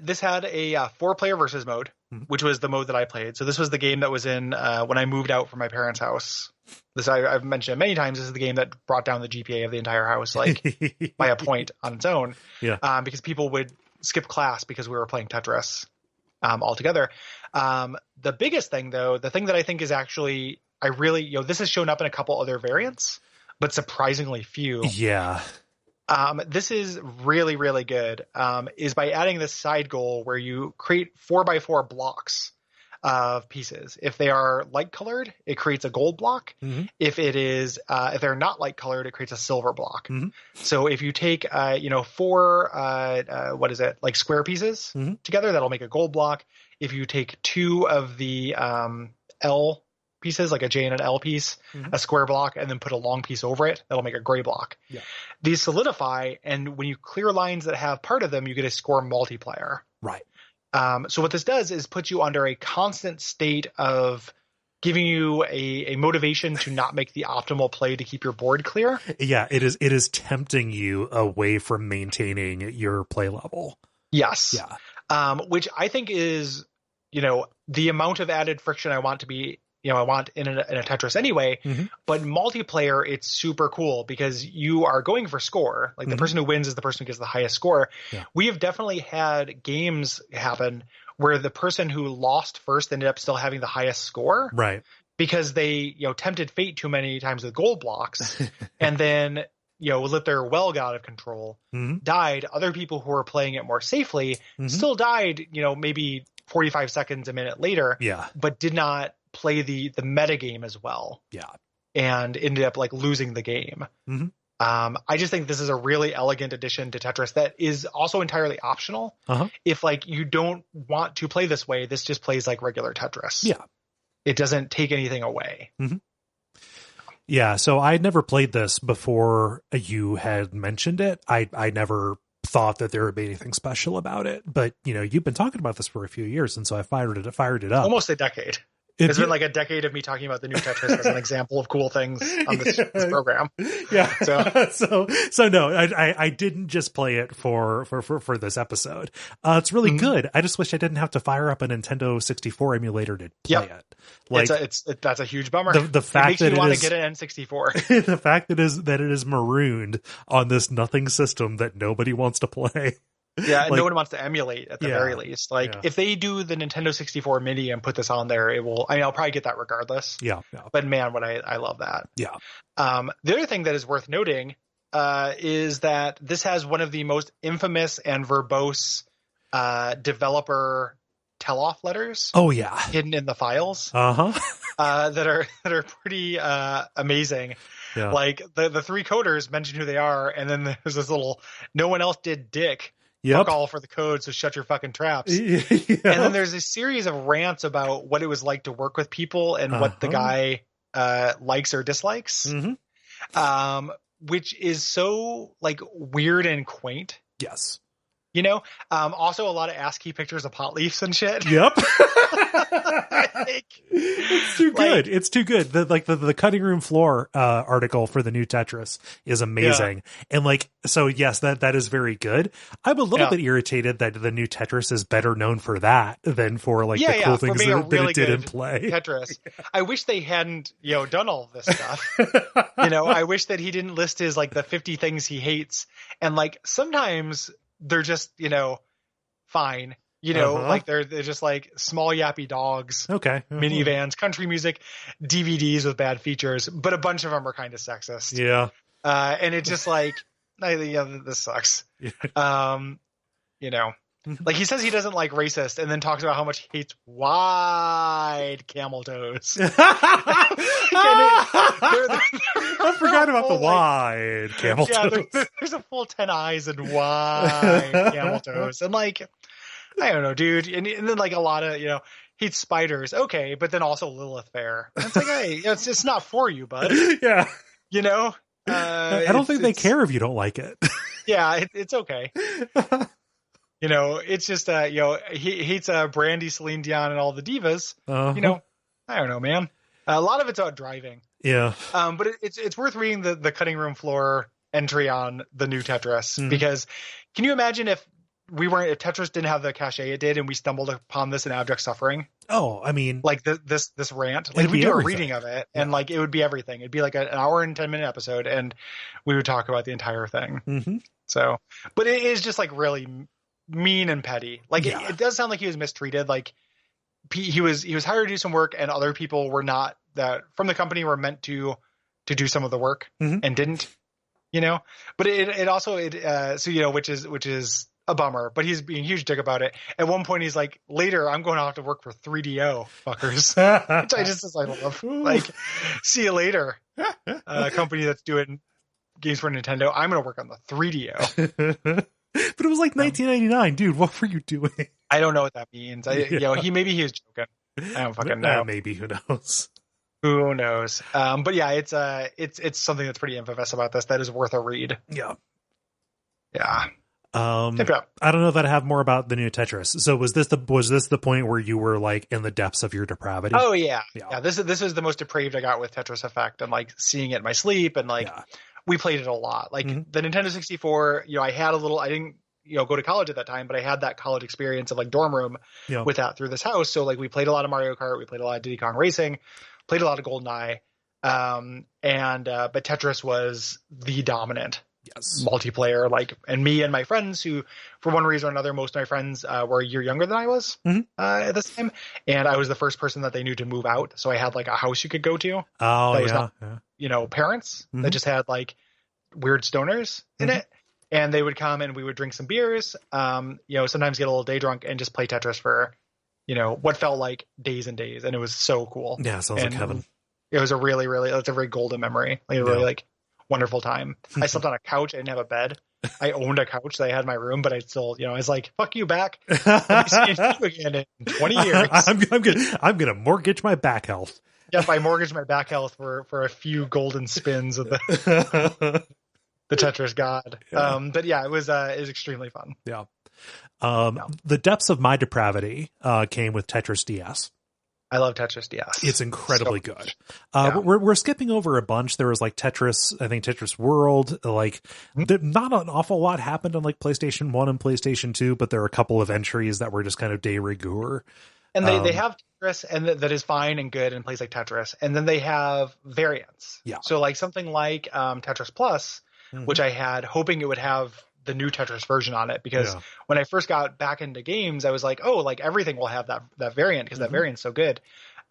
This had a 4-player versus mode, which was the mode that I played. So this was the game that was in when I moved out from my parents' house. This I've mentioned many times. This is the game that brought down the GPA of the entire house, by a point on its own. Yeah. Because people would skip class because we were playing Tetris all together. The biggest thing, though, the thing that I think is actually this has shown up in a couple other variants, but surprisingly few. Yeah. This is really, really good, is by adding this side goal where you create 4x4 blocks of pieces. If they are light colored, it creates a gold block. If they're not light colored, it creates a silver block. So if you take, 4, square pieces together, that'll make a gold block. If you take 2 of the L pieces, like a J and an L piece, a square block, and then put a long piece over it, that'll make a gray block. Yeah. These solidify, and when you clear lines that have part of them, you get a score multiplier. Right. So what this does is put you under a constant state of giving you a motivation to not make the optimal play to keep your board clear. Yeah, it is tempting you away from maintaining your play level. Yes. Yeah. Which I think is, the amount of added friction I want to be, I want in a Tetris anyway. Mm-hmm. But multiplayer, it's super cool because you are going for score. Like the person who wins is the person who gets the highest score. Yeah. We have definitely had games happen where the person who lost first ended up still having the highest score. Right. Because they, tempted fate too many times with gold blocks and then, let their well get out of control, died. Other people who were playing it more safely still died, maybe 45 seconds, a minute later, but did not play the meta game as well. Yeah. And ended up like losing the game. I just think this is a really elegant addition to Tetris that is also entirely optional. If like you don't want to play this way, this just plays like regular Tetris. Yeah. It doesn't take anything away. Yeah, so I'd never played this before you had mentioned it. I never thought that there would be anything special about it, but you've been talking about this for a few years, and so I fired it up. Almost a decade. It's been like a decade of me talking about the new Tetris as an example of cool things on this program. Yeah. So no, I didn't just play it for this episode. It's really good. I just wish I didn't have to fire up a Nintendo 64 emulator to play it. Like that's a huge bummer. The fact that you want to get an N64. The fact that it is marooned on this nothing system that nobody wants to play. Yeah, and no one wants to emulate at the very least. Like if they do the Nintendo 64 Mini and put this on there, it will. I mean, I'll probably get that regardless. Yeah. But man, I love that. Yeah. The other thing that is worth noting is that this has one of the most infamous and verbose developer tell-off letters. Oh yeah, hidden in the files. That are pretty amazing. Yeah. Like the three coders mention who they are, and then there's this little no one else did dick. Fuck all for the code, so shut your fucking traps. And then there's a series of rants about what it was like to work with people and what the guy likes or dislikes, which is so like weird and quaint. Yes. Also a lot of ASCII pictures of pot leaves and shit. Yep. It's too good. It's too good. The cutting room floor article for the new Tetris is amazing. And so yes, that is very good. I'm a little bit irritated that the new Tetris is better known for that than for the cool things that it did in play. Tetris. I wish they hadn't, done all of this stuff. I wish that he didn't list his the 50 things he hates. And sometimes they're just, fine. They're just small yappy dogs, minivans, country music, DVDs with bad features, but a bunch of them are kind of sexist. Yeah. And it's just this sucks. He says he doesn't like racist and then talks about how much he hates wide camel toes. I forgot about the wide camel toes. There's a full 10 eyes and wide camel toes. And I don't know, dude. And then a lot of, hates spiders. Okay. But then also Lilith Fair. It's hey, it's not for you, bud. Yeah. I don't think they care if you don't like it. Yeah. It's okay. It's just, he hates Brandy, Celine Dion, and all the divas. I don't know, man. A lot of it's about driving. Yeah. But it's worth reading the cutting room floor entry on the new Tetris because can you imagine if Tetris didn't have the cachet it did and we stumbled upon this in Abject Suffering? Oh, I mean, this rant, we do a reading of it and it would be everything. It'd be an hour and 10-minute episode and we would talk about the entire thing. So, but it is just really mean and petty. It does sound like he was mistreated. He was hired to do some work and other people were not that from the company were meant to do some of the work and didn't, but it also which is a bummer, but he's being a huge dick about it. At one point he's like, later I'm going to have to work for 3DO fuckers, which I love. See you later. A company that's doing games for Nintendo. I'm going to work on the 3DO. But it was 1999, dude. What were you doing? I don't know what that means. Maybe he was joking. I don't fucking know. Maybe, who knows? Who knows? But yeah, it's something that's pretty infamous about this. That is worth a read. Yeah. Yeah. I don't know that I have more about the new Tetris. So was this the point where you were in the depths of your depravity? Oh yeah. This is the most depraved I got with Tetris Effect and seeing it in my sleep and we played it a lot. The Nintendo 64, I had a little, I didn't go to college at that time, but I had that college experience of like dorm room with that through this house. So like we played a lot of Mario Kart, we played a lot of Diddy Kong Racing, played a lot of GoldenEye. But Tetris was the dominant multiplayer, like, and me and my friends who, for one reason or another, most of my friends were a year younger than I was at this time. And I was the first person that they knew to move out. So I had like a house you could go to. Oh, that was not, parents that just had like weird stoners in it. And they would come and we would drink some beers, sometimes get a little day drunk and just play Tetris for, what felt like days and days. And it was so cool. Yeah, sounds like heaven. It was a really, really, it's a very golden memory. Like a really like wonderful time. I slept on a couch. I didn't have a bed. I owned a couch that I had in my room, but I still, I was like, fuck you back. I'll be seeing you again in 20 years. I'm gonna mortgage my back health. Yep, I mortgaged my back health for a few golden spins of the Tetris god. But yeah, it was extremely fun. Yeah. The depths of my depravity came with Tetris DS. I love Tetris DS. It's incredibly good. We're skipping over a bunch. There was like Tetris, I think Tetris World, like not an awful lot happened on like PlayStation 1 and PlayStation 2, but there are a couple of entries that were just kind of de rigueur. And they have Tetris, and that is fine and good and plays like Tetris. And then they have variants. Yeah. So like something like Tetris Plus, which I had hoping it would have the new Tetris version on it, because when I first got back into games, I was like, oh, like everything will have that variant because that variant's so good.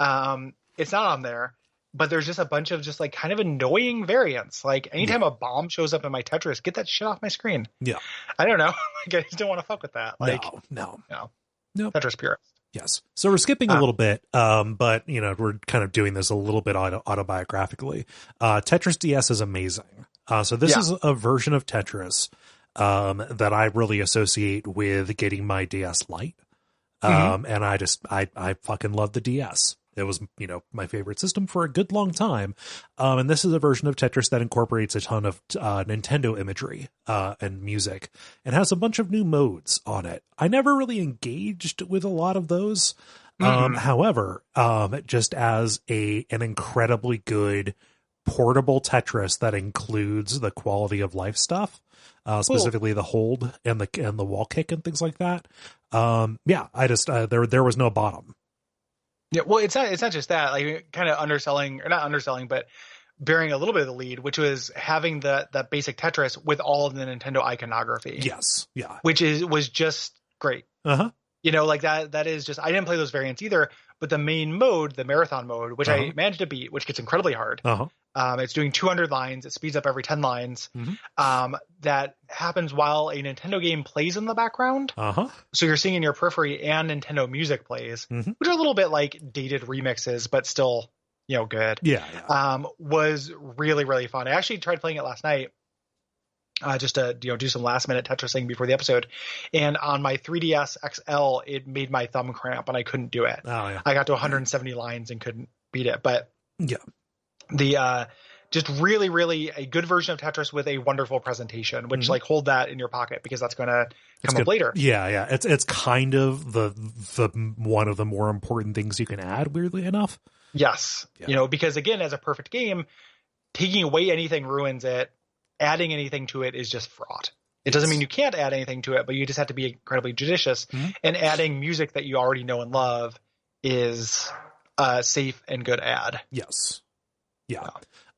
It's not on there, but there's just a bunch of just like kind of annoying variants. Like anytime a bomb shows up in my Tetris, get that shit off my screen. Yeah. I don't know. Like I just don't want to fuck with that. Like no. Tetris purist. Yes. So we're skipping a little bit, but we're kind of doing this a little bit autobiographically. Tetris DS is amazing. So this is a version of Tetris that I really associate with getting my DS Lite. And I fucking love the DS. It was, my favorite system for a good long time. And this is a version of Tetris that incorporates a ton of Nintendo imagery and music and has a bunch of new modes on it. I never really engaged with a lot of those. However, just as an incredibly good portable Tetris that includes the quality of life stuff, specifically the hold and the wall kick and things like that. I just there was no bottom. Yeah, well, it's not just that, like kind of underselling, or not underselling, but bearing a little bit of the lead, which was having that basic Tetris with all of the Nintendo iconography. Yes, yeah, which was just great. Like that is just, I didn't play those variants either, but the main mode, the marathon mode, which I managed to beat, which gets incredibly hard. It's doing 200 lines. It speeds up every 10 lines. That happens while a Nintendo game plays in the background. So you're seeing in your periphery and Nintendo music plays, which are a little bit like dated remixes, but still, good. Was really, really fun. I actually tried playing it last night. Just to do some last minute Tetrising before the episode, and on my 3DS XL, it made my thumb cramp and I couldn't do it. I got to 170 lines and couldn't beat it. But the just really, really a good version of Tetris with a wonderful presentation. Which like hold that in your pocket because that's going to come up later. Yeah. It's kind of the one of the more important things you can add. Weirdly enough, yes. Because again, as a perfect game, taking away anything ruins it. Adding anything to it is just fraught. It doesn't mean you can't add anything to it, but you just have to be incredibly judicious. And adding music that you already know and love is a safe and good add. Yes. Yeah.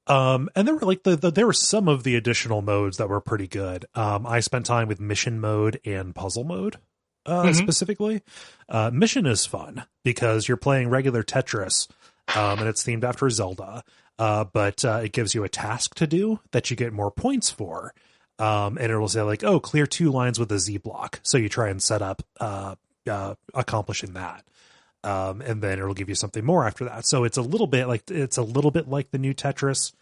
And there were like there were some of the additional modes that were pretty good. I spent time with mission mode and puzzle mode specifically. Mission is fun because you're playing regular Tetris and it's themed after Zelda. But it gives you a task to do that you get more points for. And it will say like, oh, clear 2 lines with a Z block. So you try and set up accomplishing that. And then it'll give you something more after that. So it's a little bit like the new Tetris,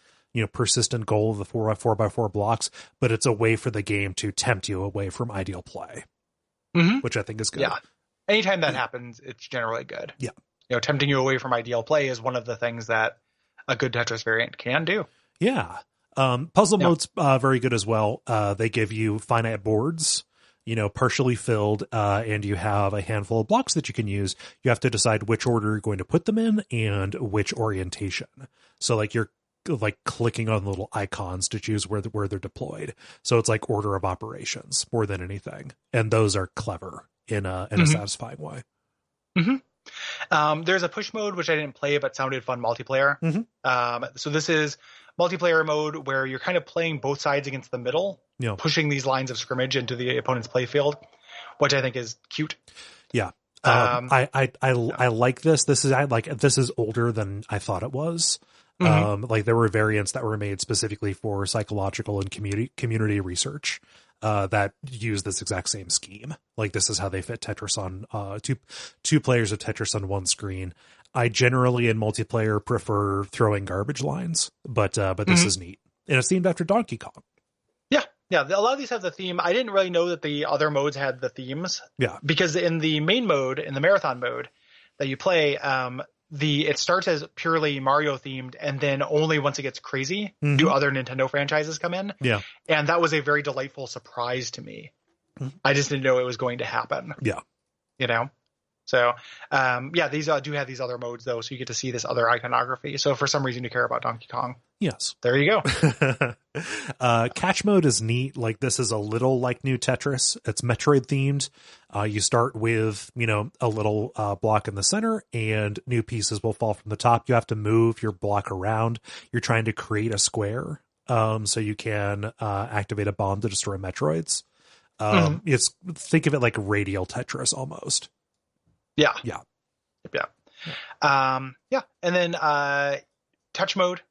persistent goal of the 4x4 blocks, but it's a way for the game to tempt you away from ideal play, which I think is good. Yeah. Anytime that happens, it's generally good. Yeah. Tempting you away from ideal play is one of the things that a good Tetris variant can do. Yeah. Puzzle mode's very good as well. They give you finite boards, partially filled, and you have a handful of blocks that you can use. You have to decide which order you're going to put them in and which orientation. So like your clicking on little icons to choose where they're deployed. So it's like order of operations more than anything. And those are clever in a satisfying way. Mm-hmm. There's a push mode, which I didn't play, but sounded fun multiplayer. Mm-hmm. So this is multiplayer mode where you're kind of playing both sides against the middle, pushing these lines of scrimmage into the opponent's play field, which I think is cute. Yeah. I like this. This is older than I thought it was. Like there were variants that were made specifically for psychological and community research that use this exact same scheme. Like this is how they fit Tetris on two players of Tetris on one screen. I generally in multiplayer prefer throwing garbage lines, but this is neat. And it's themed after Donkey Kong. Yeah, a lot of these have the theme. I didn't really know that the other modes had the themes. Yeah. Because in the main mode, in the marathon mode that you play, it starts as purely Mario themed, and then only once it gets crazy do other Nintendo franchises come in. Yeah. And that was a very delightful surprise to me. I just didn't know it was going to happen. Yeah. You know? So, these do have these other modes, though, so you get to see this other iconography. So, for some reason, you care about Donkey Kong. Yes. There you go. Catch mode is neat. Like, this is a little like New Tetris. It's Metroid themed. You start with, a little block in the center, and new pieces will fall from the top. You have to move your block around. You're trying to create a square so you can activate a bomb to destroy Metroids. Think of it like radial Tetris almost. Yeah. Yeah. And then touch mode,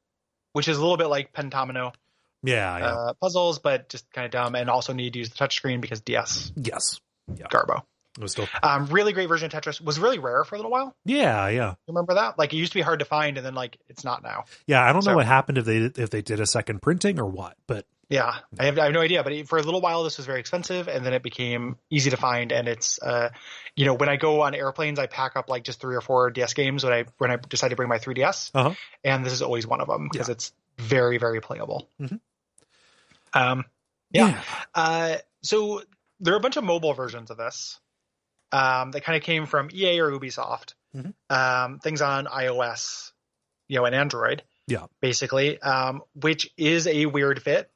which is a little bit like Pentomino. Yeah. Puzzles, but just kind of dumb, and also need to use the touchscreen because DS. Yes. Yeah. Garbo. It was still really great version of Tetris. Was really rare for a little while. Yeah. Remember that? Like, it used to be hard to find, and then it's not now. Yeah, I don't know what happened if they did a second printing or what, but yeah, I have no idea. But for a little while, this was very expensive, and then it became easy to find. And it's, when I go on airplanes, I pack up like just 3 or 4 DS games when I decide to bring my 3DS, and this is always one of them because it's very, very playable. So there are a bunch of mobile versions of this that kind of came from EA or Ubisoft. Things on iOS, and Android. Yeah, basically, which is a weird fit.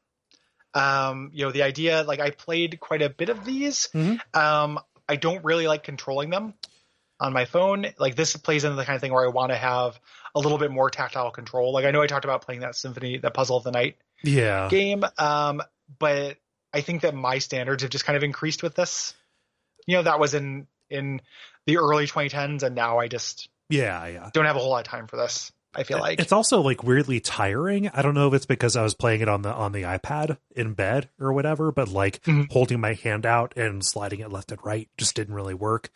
The idea, like, I played quite a bit of these. I don't really like controlling them on my phone. Like, this plays into the kind of thing where I want to have a little bit more tactile control. Like, I know I talked about playing that Puzzle of the Night game. But I think that my standards have just kind of increased with this. That was in the early 2010s, and now I just don't have a whole lot of time for this. I feel like it's also like weirdly tiring. I don't know if it's because I was playing it on the iPad in bed or whatever, but like holding my hand out and sliding it left and right just didn't really work.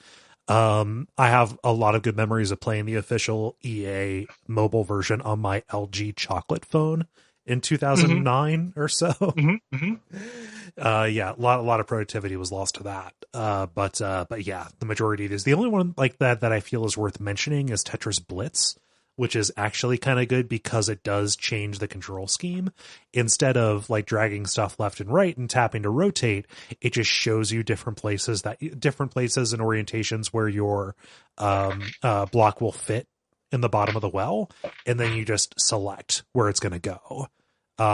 I have a lot of good memories of playing the official EA mobile version on my LG chocolate phone in 2009 or so. A lot of productivity was lost to that. But yeah, the majority of it is the only one like that I feel is worth mentioning is Tetris Blitz, which is actually kind of good because it does change the control scheme. Instead of like dragging stuff left and right and tapping to rotate, it just shows you different places and orientations where your block will fit in the bottom of the well, and then you just select where it's going to go.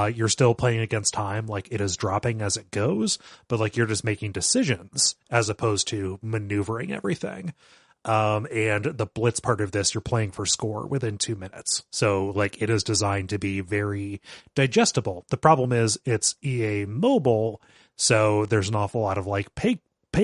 You're still playing against time, like it is dropping as it goes, but like you're just making decisions as opposed to maneuvering everything. And the blitz part of this, you're playing for score within 2 minutes. So like it is designed to be very digestible. The problem is it's EA mobile. So there's an awful lot of like pay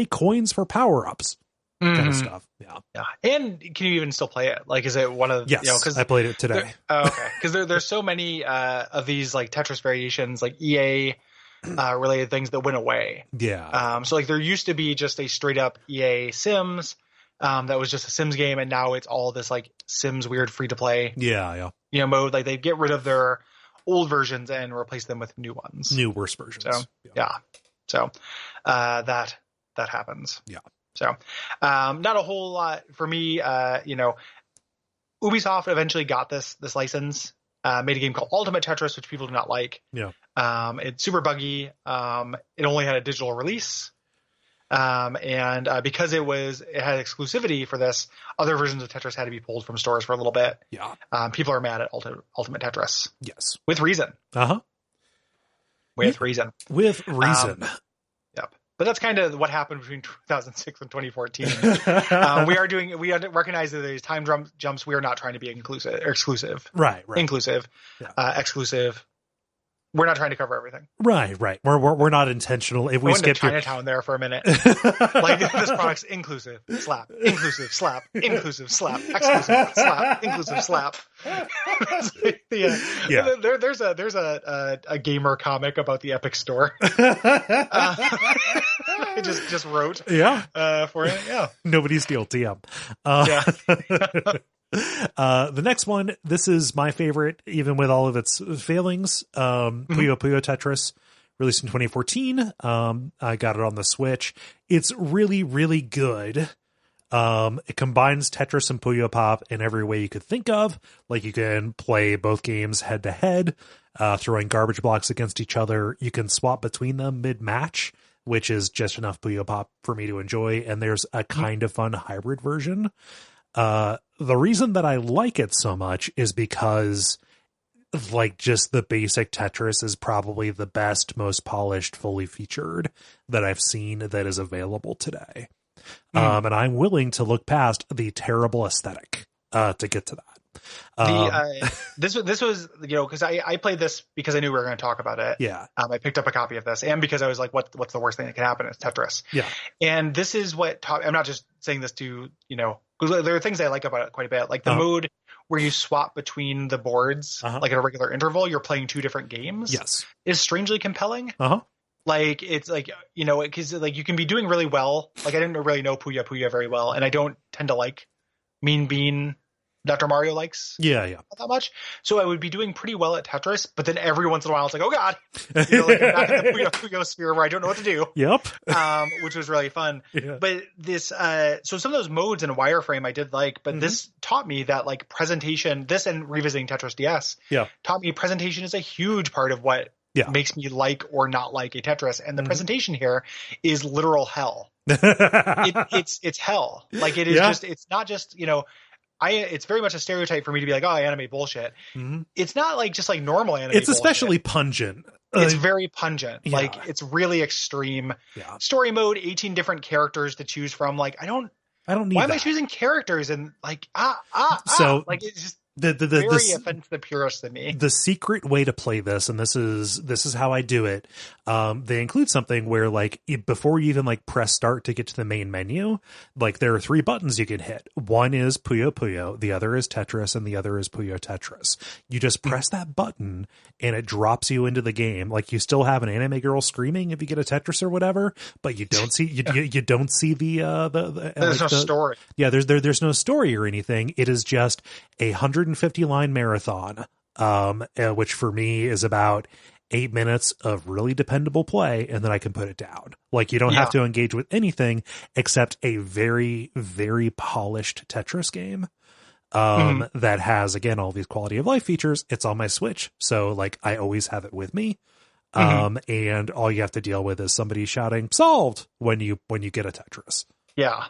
coins for power-ups kind of stuff. Yeah. And can you even still play it? Like, is it one of, yes, cause I played it today. Okay. Cause there's so many, of these like Tetris variations, like EA, related things that went away. Yeah. So like there used to be just a straight up EA Sims, that was just a Sims game, and now it's all this like Sims weird free to play. Yeah. Mode. Like they get rid of their old versions and replace them with new ones. New worse versions. So that happens. Yeah. So not a whole lot for me. Ubisoft eventually got this license, made a game called Ultimate Tetris, which people do not like. Yeah. It's super buggy. It only had a digital release. And because it had exclusivity for this, other versions of Tetris had to be pulled from stores for a little bit. Yeah. People are mad at Ultimate Tetris. Yes. With reason. Uh-huh. With reason. With reason. Yep. But that's kind of what happened between 2006 and 2014. We recognize that there's time jumps. We are not trying to be exclusive. Right. Inclusive. Yeah. Exclusive. We're not trying to cover everything. Right. We're not intentional. If we skip Chinatown there for a minute, like this product's inclusive, slap, inclusive, slap, inclusive, slap, exclusive, slap, inclusive, slap. Yeah. There's a gamer comic about the Epic Store. I just wrote. Yeah. For it. Yeah. Nobody steal TM. Yeah. The next one, this is my favorite, even with all of its failings. Puyo Puyo Tetris, released in 2014. I got it on the Switch. It's really, really good. It combines Tetris and Puyo Pop in every way you could think of. Like, you can play both games head to head, throwing garbage blocks against each other. You can swap between them mid-match, which is just enough Puyo Pop for me to enjoy. And there's a kind of fun hybrid version. The reason that I like it so much is because, like, just the basic Tetris is probably the best, most polished, fully featured that I've seen that is available today. And I'm willing to look past the terrible aesthetic to get to that. This was, because I played this because I knew we were going to talk about it. Yeah. I picked up a copy of this, and because I was like, what's the worst thing that can happen? It's Tetris. Yeah. And this is what I'm not just saying this to, because there are things I like about it quite a bit, like the mode where you swap between the boards, like at a regular interval, you're playing two different games. Yes. Is strangely compelling. Like, it's like, because like you can be doing really well. Like, I didn't really know Puya Puya very well, and I don't tend to like Mean Bean. Dr. Mario likes. Yeah. Not that much. So I would be doing pretty well at Tetris, but then every once in a while it's like, oh God, like I'm back in the Puyo Puyo sphere where I don't know what to do. Yep. Which was really fun. Yeah. But this, so some of those modes in Wireframe I did like, but this taught me that like presentation, this and revisiting Tetris DS, taught me presentation is a huge part of what makes me like or not like a Tetris. And the presentation here is literal hell. It's hell. Like, it is just, it's not just, it's very much a stereotype for me to be like, oh, I animate bullshit. It's not like just like normal anime. It's especially pungent. It's very pungent. Like, it's really extreme. Story mode, 18 different characters to choose from. Like, I don't need why am I choosing characters and like, so like, it's just very offends the purist in me. The secret way to play this, and this is how I do it. They include something where, like, before you even like press start to get to the main menu, like, there are 3 buttons you can hit. One is Puyo Puyo, the other is Tetris, and the other is Puyo Tetris. You just press that button and it drops you into the game. Like, you still have an anime girl screaming if you get a Tetris or whatever, but you don't see you don't see the there's like no story. Yeah, there's no story or anything. It is just 150 line marathon, which for me is about 8 minutes of really dependable play, and then I can put it down. Like, you don't have to engage with anything except a very, very polished Tetris game that has, again, all these quality of life features. It's on my Switch, so like, I always have it with me. And all you have to deal with is somebody shouting "solved" when you get a Tetris. Yeah.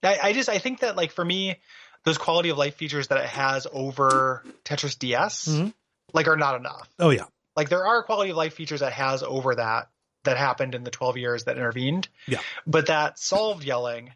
I think that, like, for me, those quality of life features that it has over Tetris DS, like, are not enough. Oh yeah. Like, there are quality of life features that has over that happened in the 12 years that intervened. Yeah. But that solved yelling,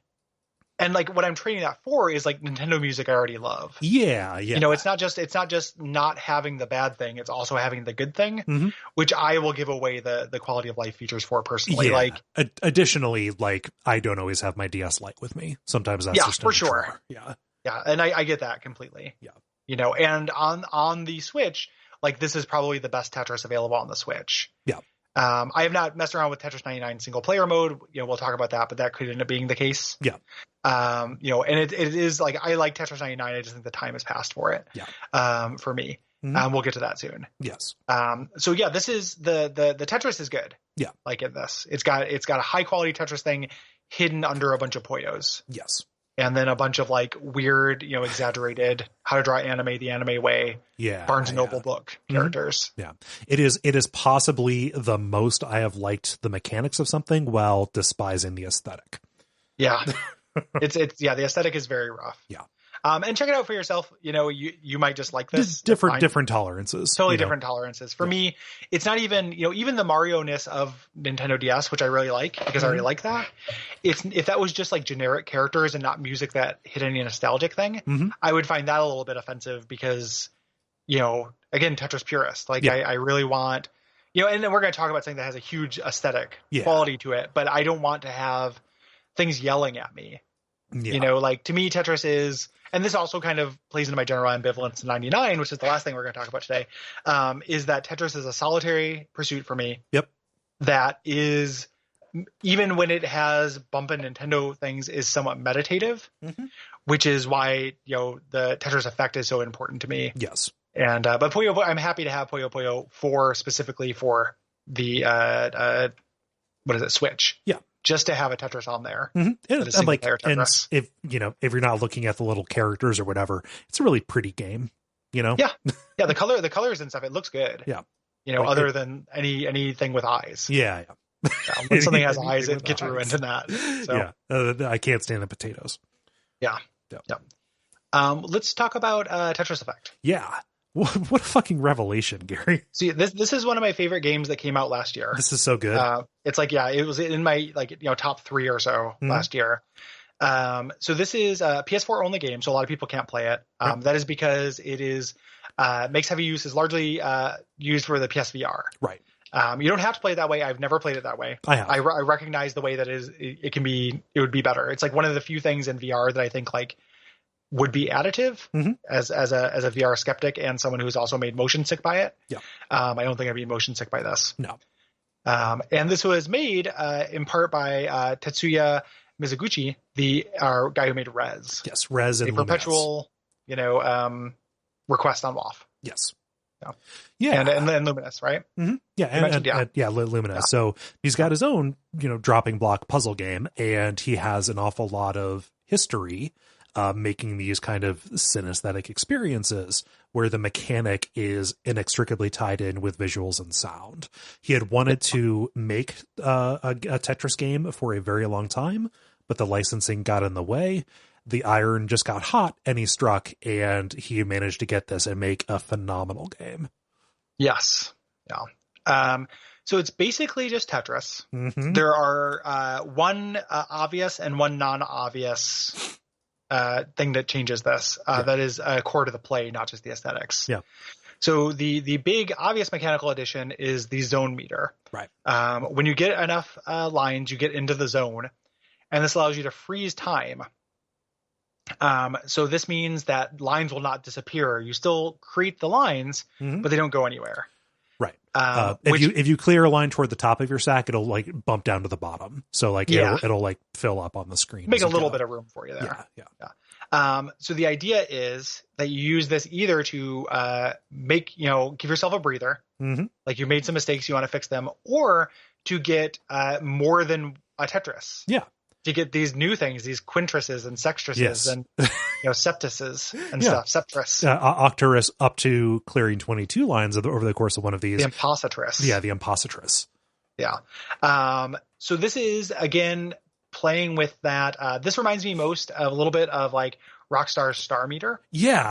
and like, what I'm trading that for is like Nintendo music I already love. Yeah. It's not just not having the bad thing, it's also having the good thing, which I will give away the quality of life features for personally. Like, additionally, like, I don't always have my DS Lite with me. Sometimes that's just for sure. Yeah. Yeah, and I get that completely. Yeah. And on the Switch, like, this is probably the best Tetris available on the Switch. Yeah. I have not messed around with Tetris 99 single player mode. We'll talk about that, but that could end up being the case. Yeah. And it is like, I like Tetris 99. I just think the time has passed for it. Yeah. For me. We'll get to that soon. Yes. So yeah, this is the Tetris is good. Yeah. Like, in this, it's got a high quality Tetris thing hidden under a bunch of Poyos. Yes. and then a bunch of like weird, exaggerated how to draw anime the anime way. Yeah. Barnes and Noble book characters. Yeah. It is possibly the most I have liked the mechanics of something while despising the aesthetic. Yeah. The aesthetic is very rough. Yeah. And check it out for yourself. You might just like this. Different tolerances. Totally different tolerances. For me, it's not even, even the Mario-ness of Nintendo DS, which I really like because I already like that. If that was just like generic characters and not music that hit any nostalgic thing, I would find that a little bit offensive because, again, Tetris purist. Like I really want, and then we're going to talk about something that has a huge aesthetic quality to it, but I don't want to have things yelling at me. Yeah. Like to me, Tetris is, and this also kind of plays into my general ambivalence in 99, which is the last thing we're going to talk about today, is that Tetris is a solitary pursuit for me. Yep. That is, even when it has bumpin' Nintendo things, is somewhat meditative, which is why, the Tetris effect is so important to me. Yes. And, but Puyo, I'm happy to have Puyo Puyo specifically for the, Switch. Yeah. Just to have a Tetris on there. And if you're not looking at the little characters or whatever, it's a really pretty game, Yeah. Yeah. The colors and stuff, it looks good. Yeah. Other than anything with eyes. Yeah. When something has eyes, it gets ruined in that. So. Yeah. I can't stand the potatoes. Yeah. Let's talk about Tetris Effect. Yeah. What a fucking revelation, Gary. See, this is one of my favorite games that came out last year. This is so good. It's like, it was in my top 3 or so last year. So this is a PS4 only game, so a lot of people can't play it. That is because it is makes heavy use, is largely used for the PSVR. Right. You don't have to play it that way. I've never played it that way. I have. I recognize the way that it would be better. It's like one of the few things in VR that I think like would be additive as a VR skeptic and someone who's also made motion sick by it. Yeah. I don't think I'd be motion sick by this. No. And this was made in part by Tetsuya Mizuguchi, the guy who made Rez. Yes, Rez and a perpetual, request on WoF. Yes. Yeah. And Luminous, right? Yeah, and Luminous. Yeah. So he's got his own, dropping block puzzle game, and he has an awful lot of history making these kind of synesthetic experiences where the mechanic is inextricably tied in with visuals and sound. He had wanted to make a Tetris game for a very long time, but the licensing got in the way. The iron just got hot and he struck, and he managed to get this and make a phenomenal game. Yes. Yeah. So it's basically just Tetris. There are one obvious and one non-obvious thing that changes this. That is core to the play, not just the aesthetics. Yeah. So the big obvious mechanical addition is the zone meter. Right. When you get enough lines, you get into the zone, and this allows you to freeze time. So this means that lines will not disappear. You still create the lines, but they don't go anywhere. Right. If you clear a line toward the top of your sack, it'll like bump down to the bottom. So like it'll like fill up on the screen. Make a little bit of room for you there. Yeah. So the idea is that you use this either to give yourself a breather, like you made some mistakes, you want to fix them, or to get more than a Tetris. Yeah. To get these new things, these quintrices and sextrices and septices and stuff, septris. Octurus up to clearing 22 lines over the course of one of these. The impositress. Yeah, the impositress. Yeah. So this is, again, playing with that. This reminds me most of a little bit of like Rockstar's Star Meter. Yeah,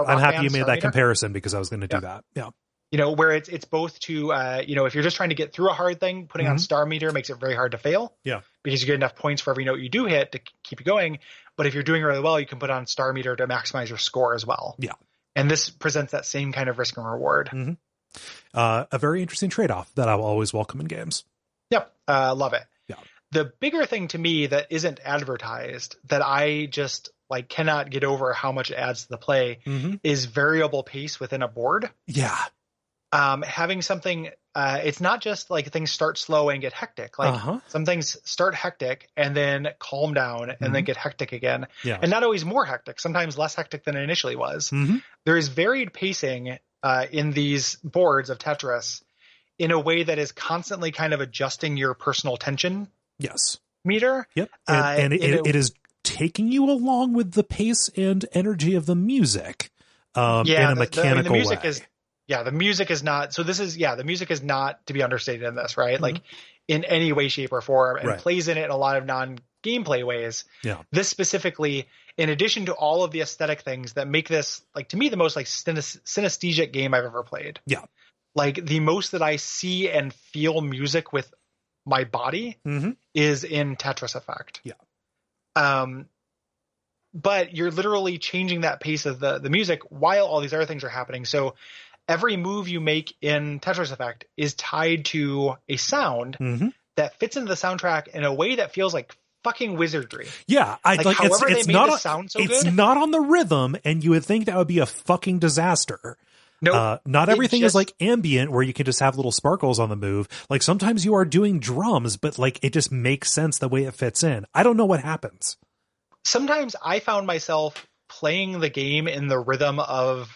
I'm happy you made that comparison because I was going to do that. Yeah. Where it's both to, if you're just trying to get through a hard thing, putting on Star Meter makes it very hard to fail. Yeah. Because you get enough points for every note you do hit to keep you going. But if you're doing really well, you can put on Star Meter to maximize your score as well. Yeah. And this presents that same kind of risk and reward. A very interesting trade-off that I will always welcome in games. Yep. Love it. Yeah. The bigger thing to me that isn't advertised that I just like cannot get over how much it adds to the play is variable pace within a board. Yeah. Having something, it's not just like things start slow and get hectic. Like some things start hectic and then calm down and then get hectic again. Yeah. And not always more hectic, sometimes less hectic than it initially was. There is varied pacing in these boards of Tetris in a way that is constantly kind of adjusting your personal tension meter. Yep. And it is taking you along with the pace and energy of the music in a mechanical the music way. The music is not, so this is, the music is not to be understated in this, right? Like in any way, shape, or form, and plays in it in a lot of non-gameplay ways. Yeah. This specifically, in addition to all of the aesthetic things that make this, like, to me, the most like synesthetic game I've ever played. Yeah. Like the most that I see and feel music with my body is in Tetris Effect. Yeah. But you're literally changing that pace of the music while all these other things are happening. So every move you make in Tetris Effect is tied to a sound that fits into the soundtrack in a way that feels like fucking wizardry. Yeah, it's not sound so it's good. not on the rhythm, and you would think that would be a fucking disaster. No, not everything is like ambient where you can just have little sparkles on the move. Like sometimes you are doing drums, but like it just makes sense the way it fits in. I don't know what happens. Sometimes I found myself playing the game in the rhythm of,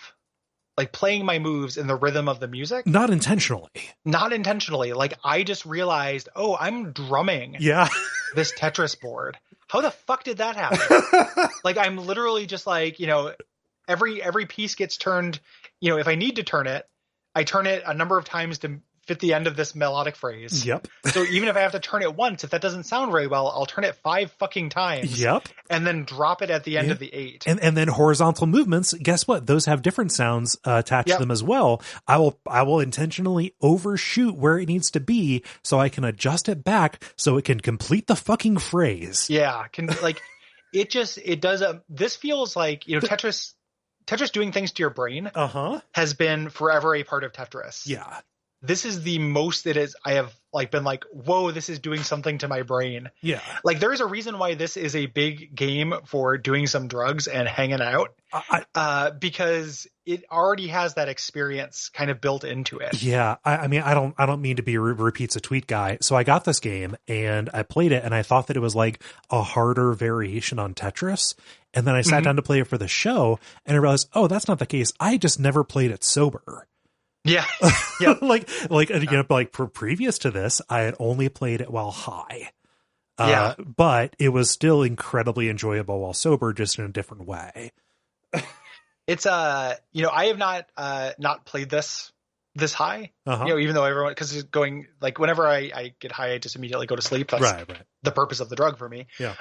like, playing my moves in the rhythm of the music. Not intentionally. Like I just realized, oh, I'm drumming this Tetris board. How the fuck did that happen? Like I'm literally just like, every piece gets turned, if I need to turn it, I turn it a number of times to fit the end of this melodic phrase. Yep. So even if I have to turn it once, if that doesn't sound very well, I'll turn it 5 fucking times. Yep. And then drop it at the end of the 8. And then horizontal movements, guess what? Those have different sounds attached to them as well. I will intentionally overshoot where it needs to be so I can adjust it back so it can complete the fucking phrase. Yeah. It does this feels like, Tetris doing things to your brain has been forever a part of Tetris. Yeah. This is the most it is. I have like been like, whoa, this is doing something to my brain. Yeah. Like there is a reason why this is a big game for doing some drugs and hanging out. Because it already has that experience kind of built into it. Yeah. I mean, I don't mean to be a repeats a tweet guy. So I got this game and I played it and I thought that it was like a harder variation on Tetris. And then I sat down to play it for the show and I realized, oh, that's not the case. I just never played it sober. Yeah. Yeah. like previous to this, I had only played it while high. But it was still incredibly enjoyable while sober, just in a different way. It's I have not played this high, even though everyone, because it's going like whenever I get high, I just immediately go to sleep. That's right. The purpose of the drug for me. Yeah.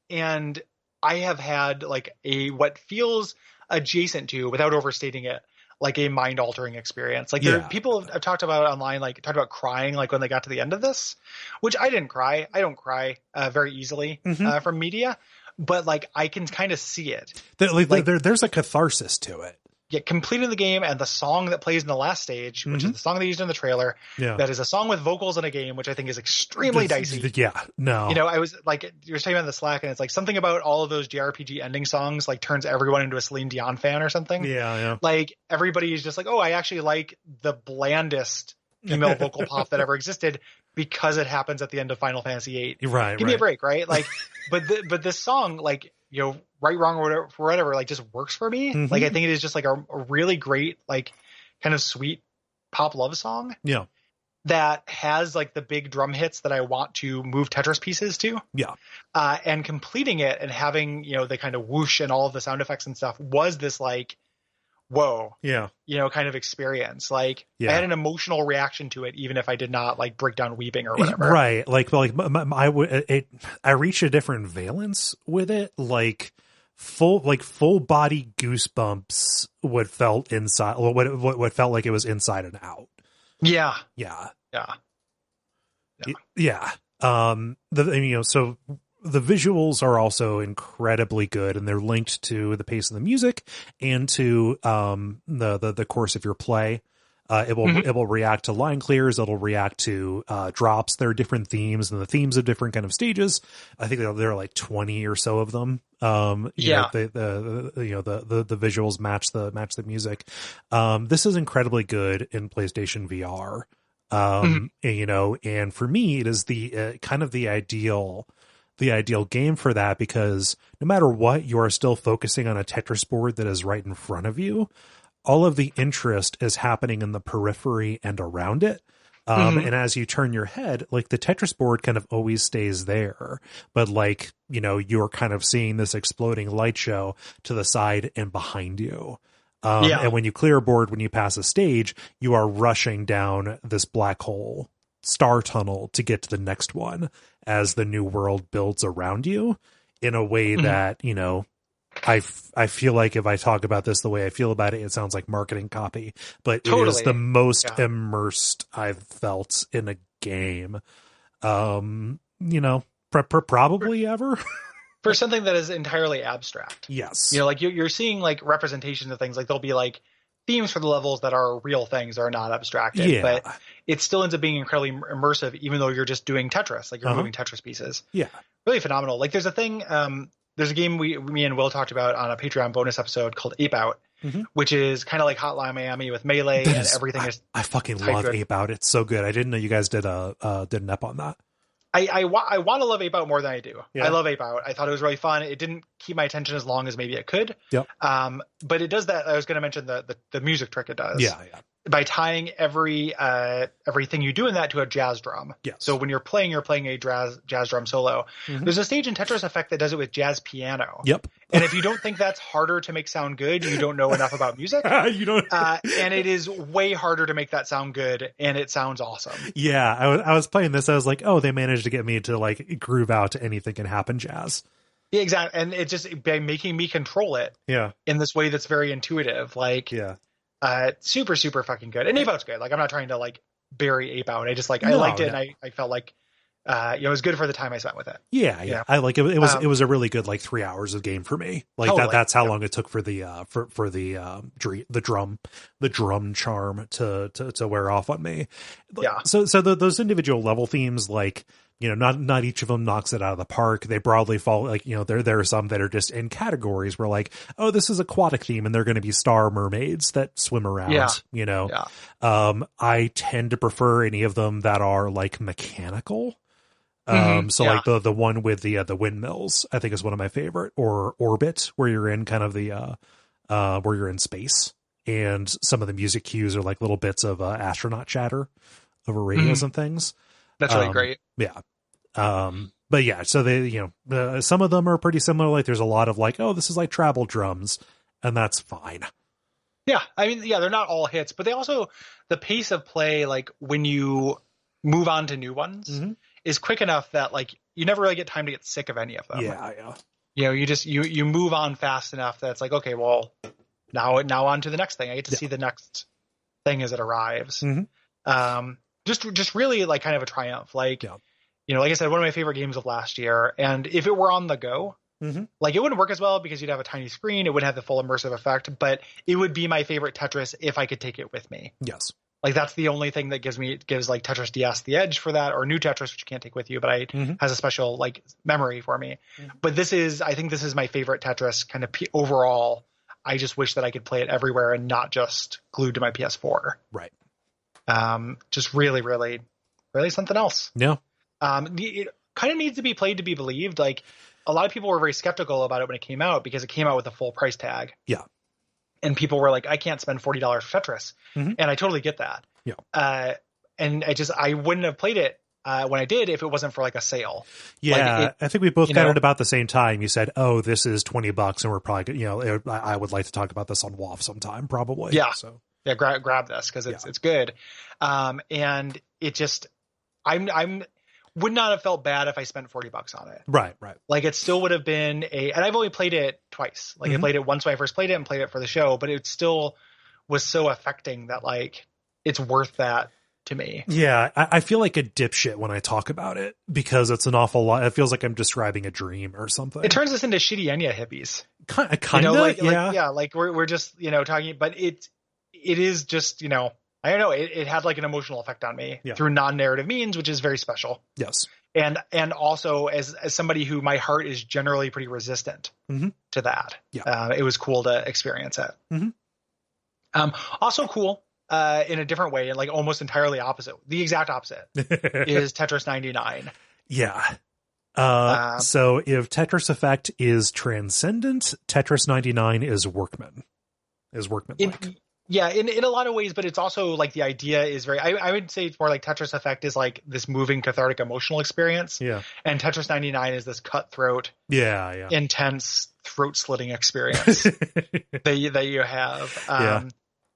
And I have had like what feels adjacent to, without overstating it, like a mind-altering experience. Like people have talked about online, like talked about crying, like when they got to the end of this, which I didn't cry. I don't cry very easily from media, but like I can kind of see it. There's a catharsis to it. Yeah, completing the game and the song that plays in the last stage, which is the song they used in the trailer, that is a song with vocals in a game, which I think is extremely dicey. Yeah, no. I was like, you were talking about the Slack, and it's like something about all of those JRPG ending songs like turns everyone into a Celine Dion fan or something. Yeah. Like everybody is just like, oh, I actually like the blandest female vocal pop that ever existed because it happens at the end of Final Fantasy VIII. Right. Give me a break, right? Like, but this song, like, right, wrong, or whatever, like just works for me. Like I think it is just like a really great, like kind of sweet pop love song. Yeah. That has like the big drum hits that I want to move Tetris pieces to. Yeah. And completing it and having, the kind of whoosh and all of the sound effects and stuff was this like, whoa, kind of experience. Like I had an emotional reaction to it, even if I did not like break down weeping or whatever. Right. I reached a different valence with it. Like full body goosebumps. What felt inside, what felt like it was inside and out. Yeah. So the visuals are also incredibly good, and they're linked to the pace of the music and to the course of your play. It will react to line clears. It'll react to drops. There are different themes, and the themes of different kind of stages. I think there are like 20 or so of them. The visuals match the music. This is incredibly good in PlayStation VR. And for me, it is the kind of the ideal game for that, because no matter what, you are still focusing on a Tetris board that is right in front of you. All of the interest is happening in the periphery and around it. And as you turn your head, like the Tetris board kind of always stays there, but like, you know, you're kind of seeing this exploding light show to the side and behind you. And when you clear a board, when you pass a stage, you are rushing down this black hole star tunnel to get to the next one as the new world builds around you in a way that, you know, I feel like if I talk about this the way I feel about it, it sounds like marketing copy, but it is the most immersed I've felt in a game, you know, probably ever. For something that is entirely abstract. Yes. You know, like you're seeing like representations of things, like there'll be like themes for the levels that are real things that are not abstracted, but it still ends up being incredibly immersive, even though you're just doing Tetris, like you're moving Tetris pieces. Yeah. Really phenomenal. Like there's a thing, there's a game me and Will talked about on a Patreon bonus episode called Ape Out, which is kind of like Hotline Miami with Melee and everything is. I fucking love Ape Out. It's so good. I didn't know you guys did an ep on that. I want to love Ape Out more than I do. Yeah. I love Ape Out. I thought it was really fun. It didn't keep my attention as long as maybe it could. Yep. But it does that. I was going to mention the music trick it does. Yeah. By tying everything you do in that to a jazz drum. Yes. So when you're playing a jazz drum solo. There's a stage in Tetris Effect that does it with jazz piano. Yep. And if you don't think that's harder to make sound good, you don't know enough about music. You don't. And it is way harder to make that sound good, and it sounds awesome. Yeah, I was playing this. I was like, oh, they managed to get me to like groove out to Anything Can Happen jazz. Yeah, exactly. And it just by making me control it. Yeah. In this way that's very intuitive. Like. Yeah. Super, super fucking good. And Ape Out's good. Like, I'm not trying to like bury Ape Out. I just like, I liked it. And I felt like, it was good for the time I spent with it. Yeah. I like it. It was a really good, like 3 hours of game for me. Like that's how long it took for the, for the drum charm to wear off on me. Yeah. So those individual level themes, like, you know, not each of them knocks it out of the park. They broadly fall, like, you know, there are some that are just in categories where like, oh, this is aquatic theme and they're going to be star mermaids that swim around, you know. Yeah. I tend to prefer any of them that are like mechanical. Like the one with the windmills, I think is one of my favorite, or Orbit, where you're in kind of the, where you're in space and some of the music cues are like little bits of astronaut chatter over radios and things. That's really great. Yeah. But yeah, so they, you know, some of them are pretty similar. Like there's a lot of like, oh, this is like travel drums, and that's fine. Yeah. I mean, yeah, they're not all hits, but they also, the pace of play, like when you move on to new ones is quick enough that like you never really get time to get sick of any of them. Yeah. Yeah. You know, you just, you move on fast enough that it's like, okay, well now on to the next thing. I get to see the next thing as it arrives. Just really like kind of a triumph. Like, you know, like I said, one of my favorite games of last year. And if it were on the go, like it wouldn't work as well because you'd have a tiny screen. It wouldn't have the full immersive effect, but it would be my favorite Tetris if I could take it with me. Yes. Like that's the only thing that gives like Tetris DS the edge for that, or new Tetris, which you can't take with you, but has a special like memory for me. But I think this is my favorite Tetris kind of overall. I just wish that I could play it everywhere and not just glued to my PS4. Right. Just really, really, really something else. Yeah. It kind of needs to be played to be believed. Like a lot of people were very skeptical about it when it came out because it came out with a full price tag. Yeah. And people were like, I can't spend $40 for Tetris. And I totally get that. Yeah. And I wouldn't have played it when I did if it wasn't for like a sale. Yeah. Like I think we both got it about the same time. You said, oh, this is $20 and we're probably, you know, I would like to talk about this on WAF sometime probably. Yeah. So. Yeah, grab this because it's good. And it just, I'm would not have felt bad if I spent $40 on it. Right. Like it still would have been and I've only played it twice. Like I played it once when I first played it and played it for the show, but it still was so affecting that like it's worth that to me. Yeah, I feel like a dipshit when I talk about it because it's an awful lot. It feels like I'm describing a dream or something. It turns us into shitty Enya hippies. Kind of, you know, like we're just, you know, talking, but it is just, you know, I don't know. It had like an emotional effect on me through non-narrative means, which is very special. Yes. And also as somebody who my heart is generally pretty resistant to that. Yeah. It was cool to experience it. Also cool in a different way and like almost entirely opposite. The exact opposite is Tetris 99. Yeah. So if Tetris Effect is transcendent, Tetris 99 is workman. Is workmanlike. Yeah, in a lot of ways, but it's also like the idea is very, I would say it's more like Tetris Effect is like this moving, cathartic, emotional experience. Yeah. And Tetris 99 is this cutthroat, Yeah. intense, throat slitting experience that you have.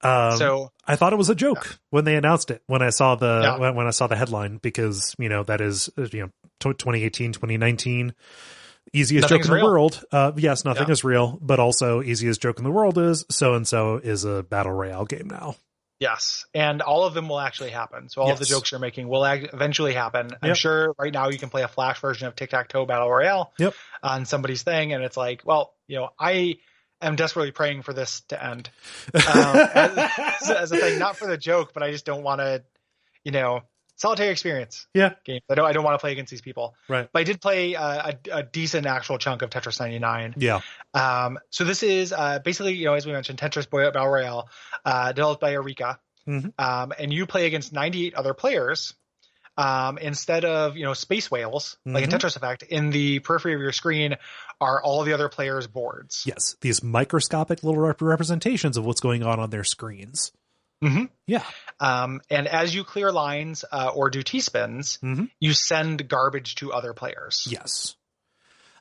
So I thought it was a joke when they announced it, when I saw when I saw the headline, because, that is, 2018, 2019. Easiest joke in the world. Yes, nothing is real, but also easiest joke in the world is so-and-so is a battle royale game now. Yes. And all of them will actually happen. So all of the jokes you're making will eventually happen. I'm sure right now you can play a Flash version of Tic-Tac-Toe Battle Royale on somebody's thing. And it's like, well, I am desperately praying for this to end as a thing, not for the joke, but I just don't want to, solitary experience game. I don't want to play against these people. Right. But I did play a decent actual chunk of Tetris 99. Yeah. So this is basically, as we mentioned, Tetris Battle Royale, developed by Eureka. Mm-hmm. And you play against 98 other players. Instead of, space whales, like in Tetris Effect, in the periphery of your screen are all the other players' boards. Yes. These microscopic little representations of what's going on their screens. Mm-hmm. Yeah. And as you clear lines or do T-spins, you send garbage to other players. Yes.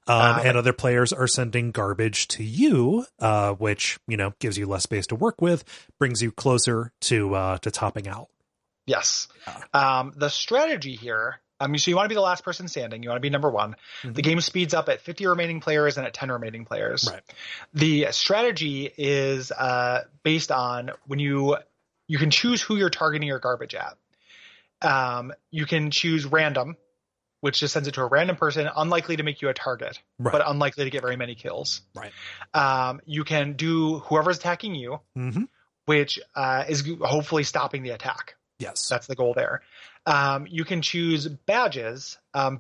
And other players are sending garbage to you, which, gives you less space to work with, brings you closer to topping out. Yes. The strategy here, so you want to be the last person standing. You want to be number one. Mm-hmm. The game speeds up at 50 remaining players and at 10 remaining players. Right. The strategy is based on when you can choose who you're targeting your garbage at. You can choose random, which just sends it to a random person, unlikely to make you a target, but unlikely to get very many kills. Right. You can do whoever's attacking you, which is hopefully stopping the attack. Yes. That's the goal there. You can choose badges. So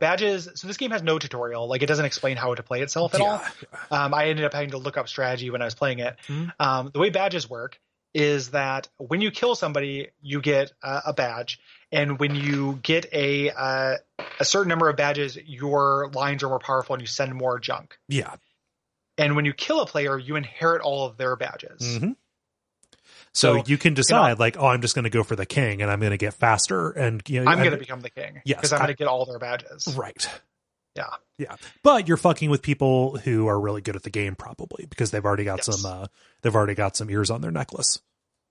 this game has no tutorial. Like, it doesn't explain how to play itself at all. I ended up having to look up strategy when I was playing it. The way badges work is that when you kill somebody, you get a badge. And when you get a certain number of badges, your lines are more powerful and you send more junk. Yeah. And when you kill a player, you inherit all of their badges. Mm-hmm. So you can decide, I'm just going to go for the king and I'm going to get faster. And I'm going to become the king. Yes. Because I'm going to get all their badges. Right. Yeah. Yeah. But you're fucking with people who are really good at the game, probably, because they've already got some ears on their necklace.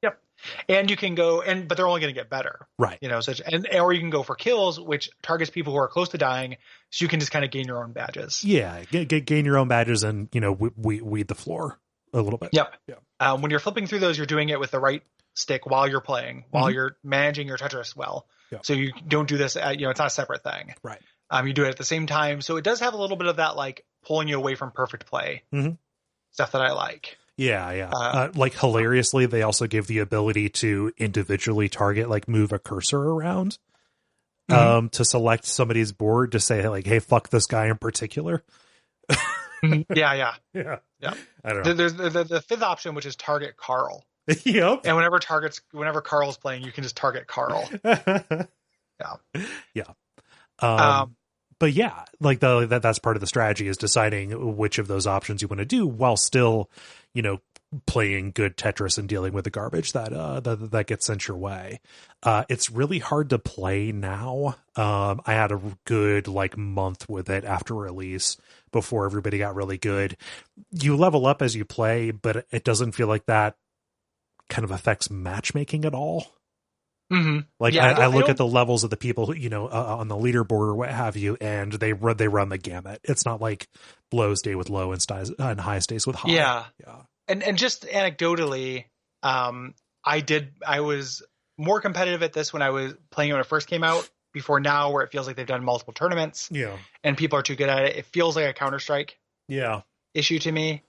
Yep. And you can go but they're only going to get better. Right. Or you can go for kills, which targets people who are close to dying. So you can just kind of gain your own badges. Yeah. Gain your own badges and, weed the floor a little bit. Yep. Yeah. When you're flipping through those, you're doing it with the right stick while you're playing, while you're managing your Tetris well. Yep. So you don't do this it's not a separate thing. Right. You do it at the same time. So it does have a little bit of that, like, pulling you away from perfect play stuff that I like. Yeah. Hilariously, they also give the ability to individually target, move a cursor around to select somebody's board to say, hey, fuck this guy in particular. Yeah. I don't know. There's the fifth option, which is target Carl. Yep. And whenever Carl's playing, you can just target Carl. Yeah. But yeah, that's part of the strategy, is deciding which of those options you want to do while still, playing good Tetris and dealing with the garbage that gets sent your way. It's really hard to play now. I had a good month with it after release before everybody got really good. You level up as you play, but it doesn't feel like that kind of affects matchmaking at all. Mm-hmm. I look at the levels of the people who, on the leaderboard or what have you, and they run the gamut. It's not like low stay with low and high stays with high. Yeah. And just anecdotally, I was more competitive at this when I was playing it when it first came out, before now, where it feels like they've done multiple tournaments. Yeah. And people are too good at it. It feels like a Counter-Strike issue to me.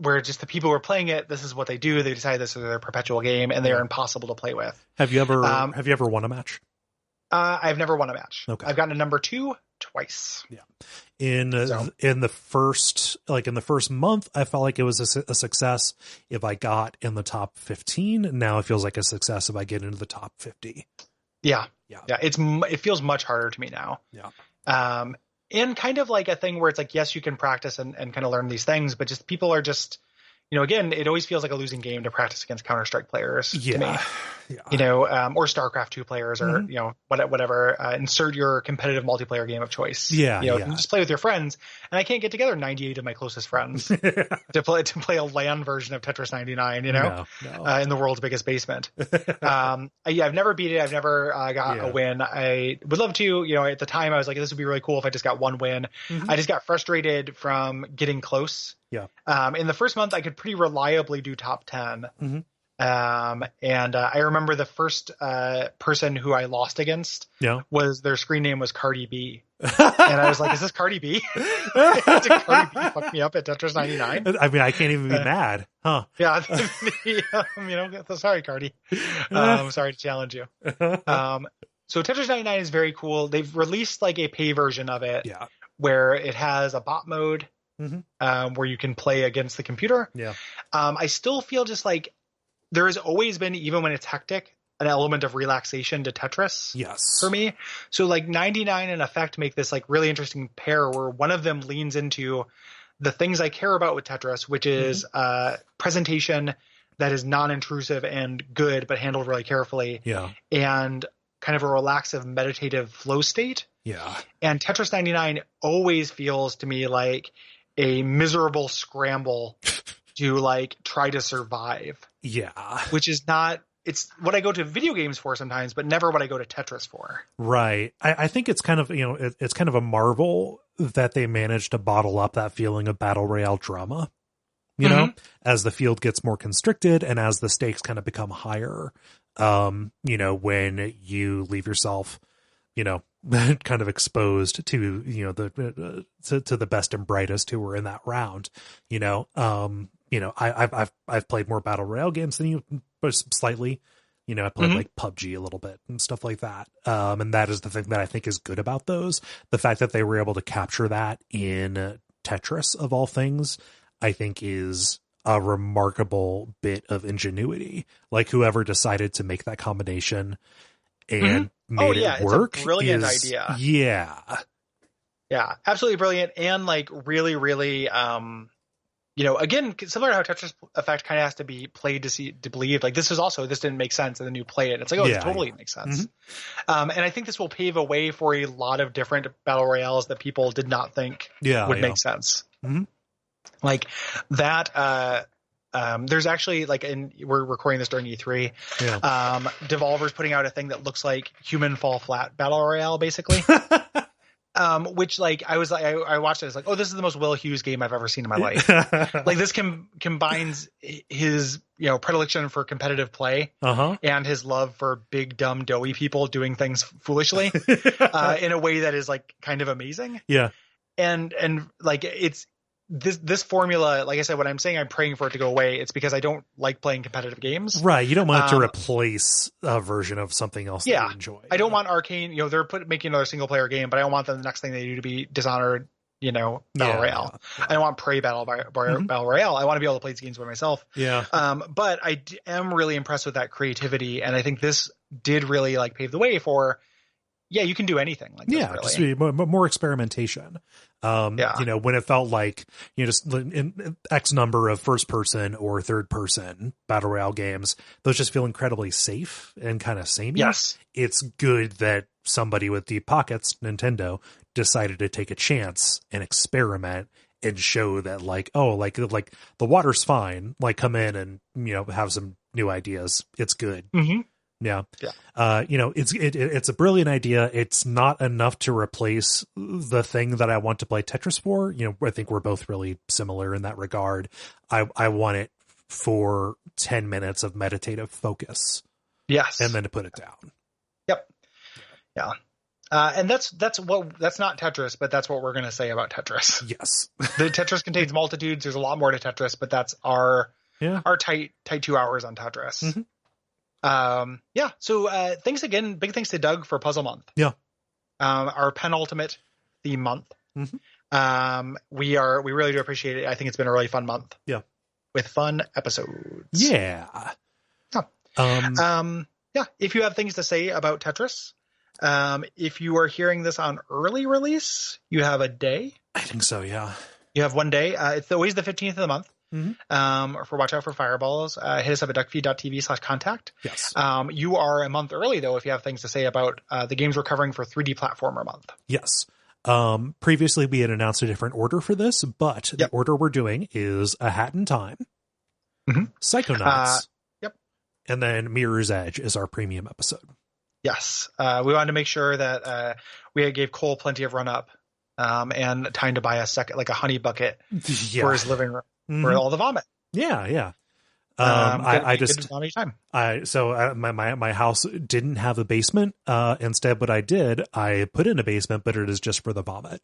Where just the people who are playing it, this is what they do. They decide this is their perpetual game, and they are impossible to play with. Have you ever won a match? I've never won a match. Okay. I've gotten a number 2 twice. Yeah. In the first month, I felt like it was a success if I got in the top 15. Now it feels like a success if I get into the top 50. Yeah. It feels much harder to me now. Yeah. And kind of like a thing where it's like, yes, you can practice and kind of learn these things, but just people are just, again, it always feels like a losing game to practice against Counter-Strike players to me. Yeah. Or StarCraft 2 players, or whatever. Insert your competitive multiplayer game of choice. Yeah, you just play with your friends, and I can't get together 98 of my closest friends to play a LAN version of Tetris 99. In the world's biggest basement. I've never beat it. I've never got a win. I would love to. At the time, I was like, this would be really cool if I just got one win. I just got frustrated from getting close. Yeah. In the first month, I could pretty reliably do top 10. And I remember the first person who I lost against was their screen name was Cardi B. And I was like, is this Cardi B? Did Cardi B fuck me up at Tetris 99? I mean, I can't even be mad. Huh. Yeah. Sorry, Cardi. I'm sorry to challenge you. So Tetris 99 is very cool. They've released like a pay version of it where it has a bot mode where you can play against the computer. Yeah. I still feel just like there has always been, even when it's hectic, an element of relaxation to Tetris. Yes. For me. So like 99 and Effect make this like really interesting pair where one of them leans into the things I care about with Tetris, which is presentation that is non-intrusive and good, but handled really carefully. Yeah. And kind of a relaxive meditative flow state. Yeah. And Tetris 99 always feels to me like a miserable scramble to like try to survive. Yeah. Which is not, it's what I go to video games for sometimes, but never what I go to Tetris for. Right. I think it's kind of, it's kind of a marvel that they managed to bottle up that feeling of battle royale drama, as the field gets more constricted and as the stakes kind of become higher, when you leave yourself, kind of exposed to, to the best and brightest who were in that round, I've played more battle royale games than you, but slightly, I played like PUBG a little bit and stuff like that. And that is the thing that I think is good about those. The fact that they were able to capture that in Tetris of all things, I think is a remarkable bit of ingenuity. Like whoever decided to make that combination and made it work. It's a brilliant idea. Yeah. Yeah, absolutely brilliant. And like really, really, again, similar to how Tetris Effect kind of has to be played to believe. Like this didn't make sense, and then you play it. It's like, it totally makes sense. And I think this will pave a way for a lot of different battle royales that people did not think would make sense. Like that. There's actually we're recording this during E3. Devolver's putting out a thing that looks like Human Fall Flat battle royale, basically. Which I watched it. It's like, oh, this is the most Will Hughes game I've ever seen in my life. Like this combines his, predilection for competitive play and his love for big, dumb, doughy people doing things foolishly, in a way that is like kind of amazing. Yeah. And like, it's this formula, like I said, when I'm saying I'm praying for it to go away, it's because I don't like playing competitive games. Right. You don't want it to replace a version of something else that you enjoy. I don't want Arcane, they're making another single player game, but I don't want the next thing they do to be Dishonored, Battle Royale. Yeah. I don't want Prey Battle Royale. I want to be able to play these games by myself. Yeah. But I am really impressed with that creativity. And I think this did really pave the way for, you can do anything like this, really. Just more experimentation. When it felt like, just in X number of first person or third person battle royale games, those just feel incredibly safe and kind of samey. Yes. It's good that somebody with deep pockets, Nintendo, decided to take a chance and experiment and show that the water's fine, come in and, have some new ideas. It's good. Yeah. It's a brilliant idea. It's not enough to replace the thing that I want to play Tetris for. I think we're both really similar in that regard. I want it for 10 minutes of meditative focus. Yes. And then to put it down. Yep. Yeah. And that's not Tetris, but that's what we're going to say about Tetris. Yes. The Tetris contains multitudes. There's a lot more to Tetris, but that's our tight 2 hours on Tetris. So thanks again. Big thanks to Doug for Puzzle Month. Yeah. Our penultimate theme month. We really do appreciate it. I think it's been a really fun month. Yeah. With fun episodes. Yeah. If you have things to say about Tetris, if you are hearing this on early release, you have a day. I think so. Yeah. You have one day. It's always the 15th of the month. for Watch Out for Fireballs, hit us up at Duckfeed.tv/contact. Yes. You are a month early, though, if you have things to say about the games we're covering for 3D Platformer Month. Yes. Previously, we had announced a different order for this, but the order we're doing is A Hat in Time, Psychonauts, and then Mirror's Edge is our premium episode. Yes. We wanted to make sure that we gave Cole plenty of run-up and time to buy a second, like a honey bucket for his living room for all the vomit. Yeah. My house didn't have a basement. Instead, what I did, I put in a basement, but it is just for the vomit.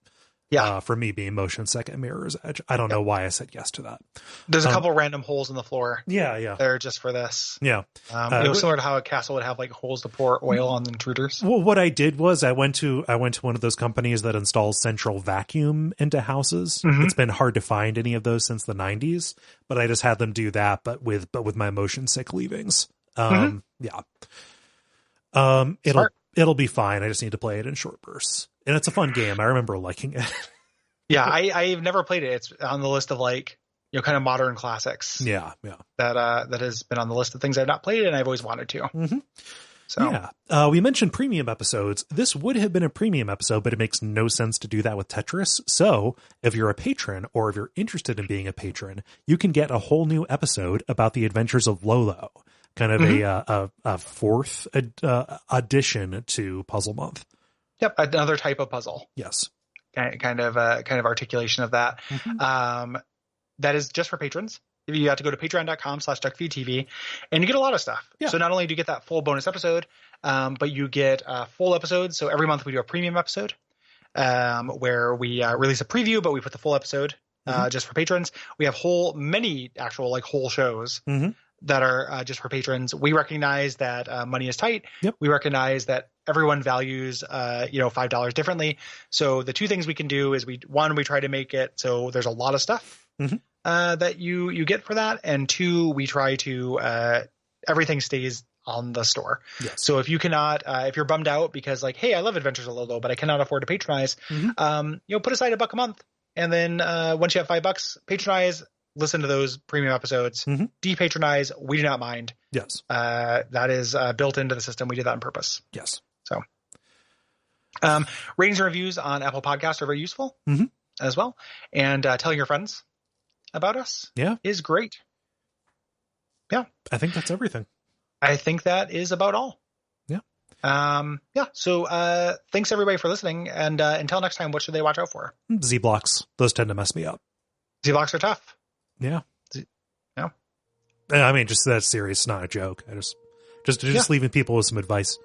For me being motion sick at Mirror's Edge. I don't know why I said yes to that. There's a couple random holes in the floor. Yeah. They're just for this. Yeah. It was similar to how a castle would have like holes to pour oil on intruders. Well, what I did was I went to one of those companies that installs central vacuum into houses. It's been hard to find any of those since the 90s, but I just had them do that, but with my motion sick leavings. It'll be fine. I just need to play it in short bursts. And it's a fun game. I remember liking it. I've never played it. It's on the list of like, kind of modern classics. Yeah. That has been on the list of things I've not played and I've always wanted to. So we mentioned premium episodes. This would have been a premium episode, but it makes no sense to do that with Tetris. So if you're a patron or if you're interested in being a patron, you can get a whole new episode about the adventures of Lolo, kind of a fourth addition to Puzzle Month. Yep, another type of puzzle. Yes, kind of articulation of that. That is just for patrons. You have to go to patreon.com/duckfeed.tv and you get a lot of stuff. So not only do you get that full bonus episode, but you get full episodes. So every month we do a premium episode where we release a preview, but we put the full episode just for patrons. We have many actual whole shows that are just for patrons. We recognize that money is tight. We recognize that everyone values $5 differently. So the two things we can do is we try to make it so there's a lot of stuff that you get for that, and two, we try to everything stays on the store. So if you cannot if you're bummed out because hey, I love Adventures of Lolo, but I cannot afford to patronize, put aside $1 a month, and then once you have $5, patronize, listen to those premium episodes, depatronize. We do not mind. That is built into the system. We did that on purpose. So ratings and reviews on Apple Podcasts are very useful as well. And telling your friends about us is great. I think that's everything. I think that is about all. So thanks everybody for listening. And until next time, what should they watch out for? Z-blocks. Those tend to mess me up. Z-blocks are tough. I mean, just that's serious, not a joke. I just leaving people with some advice.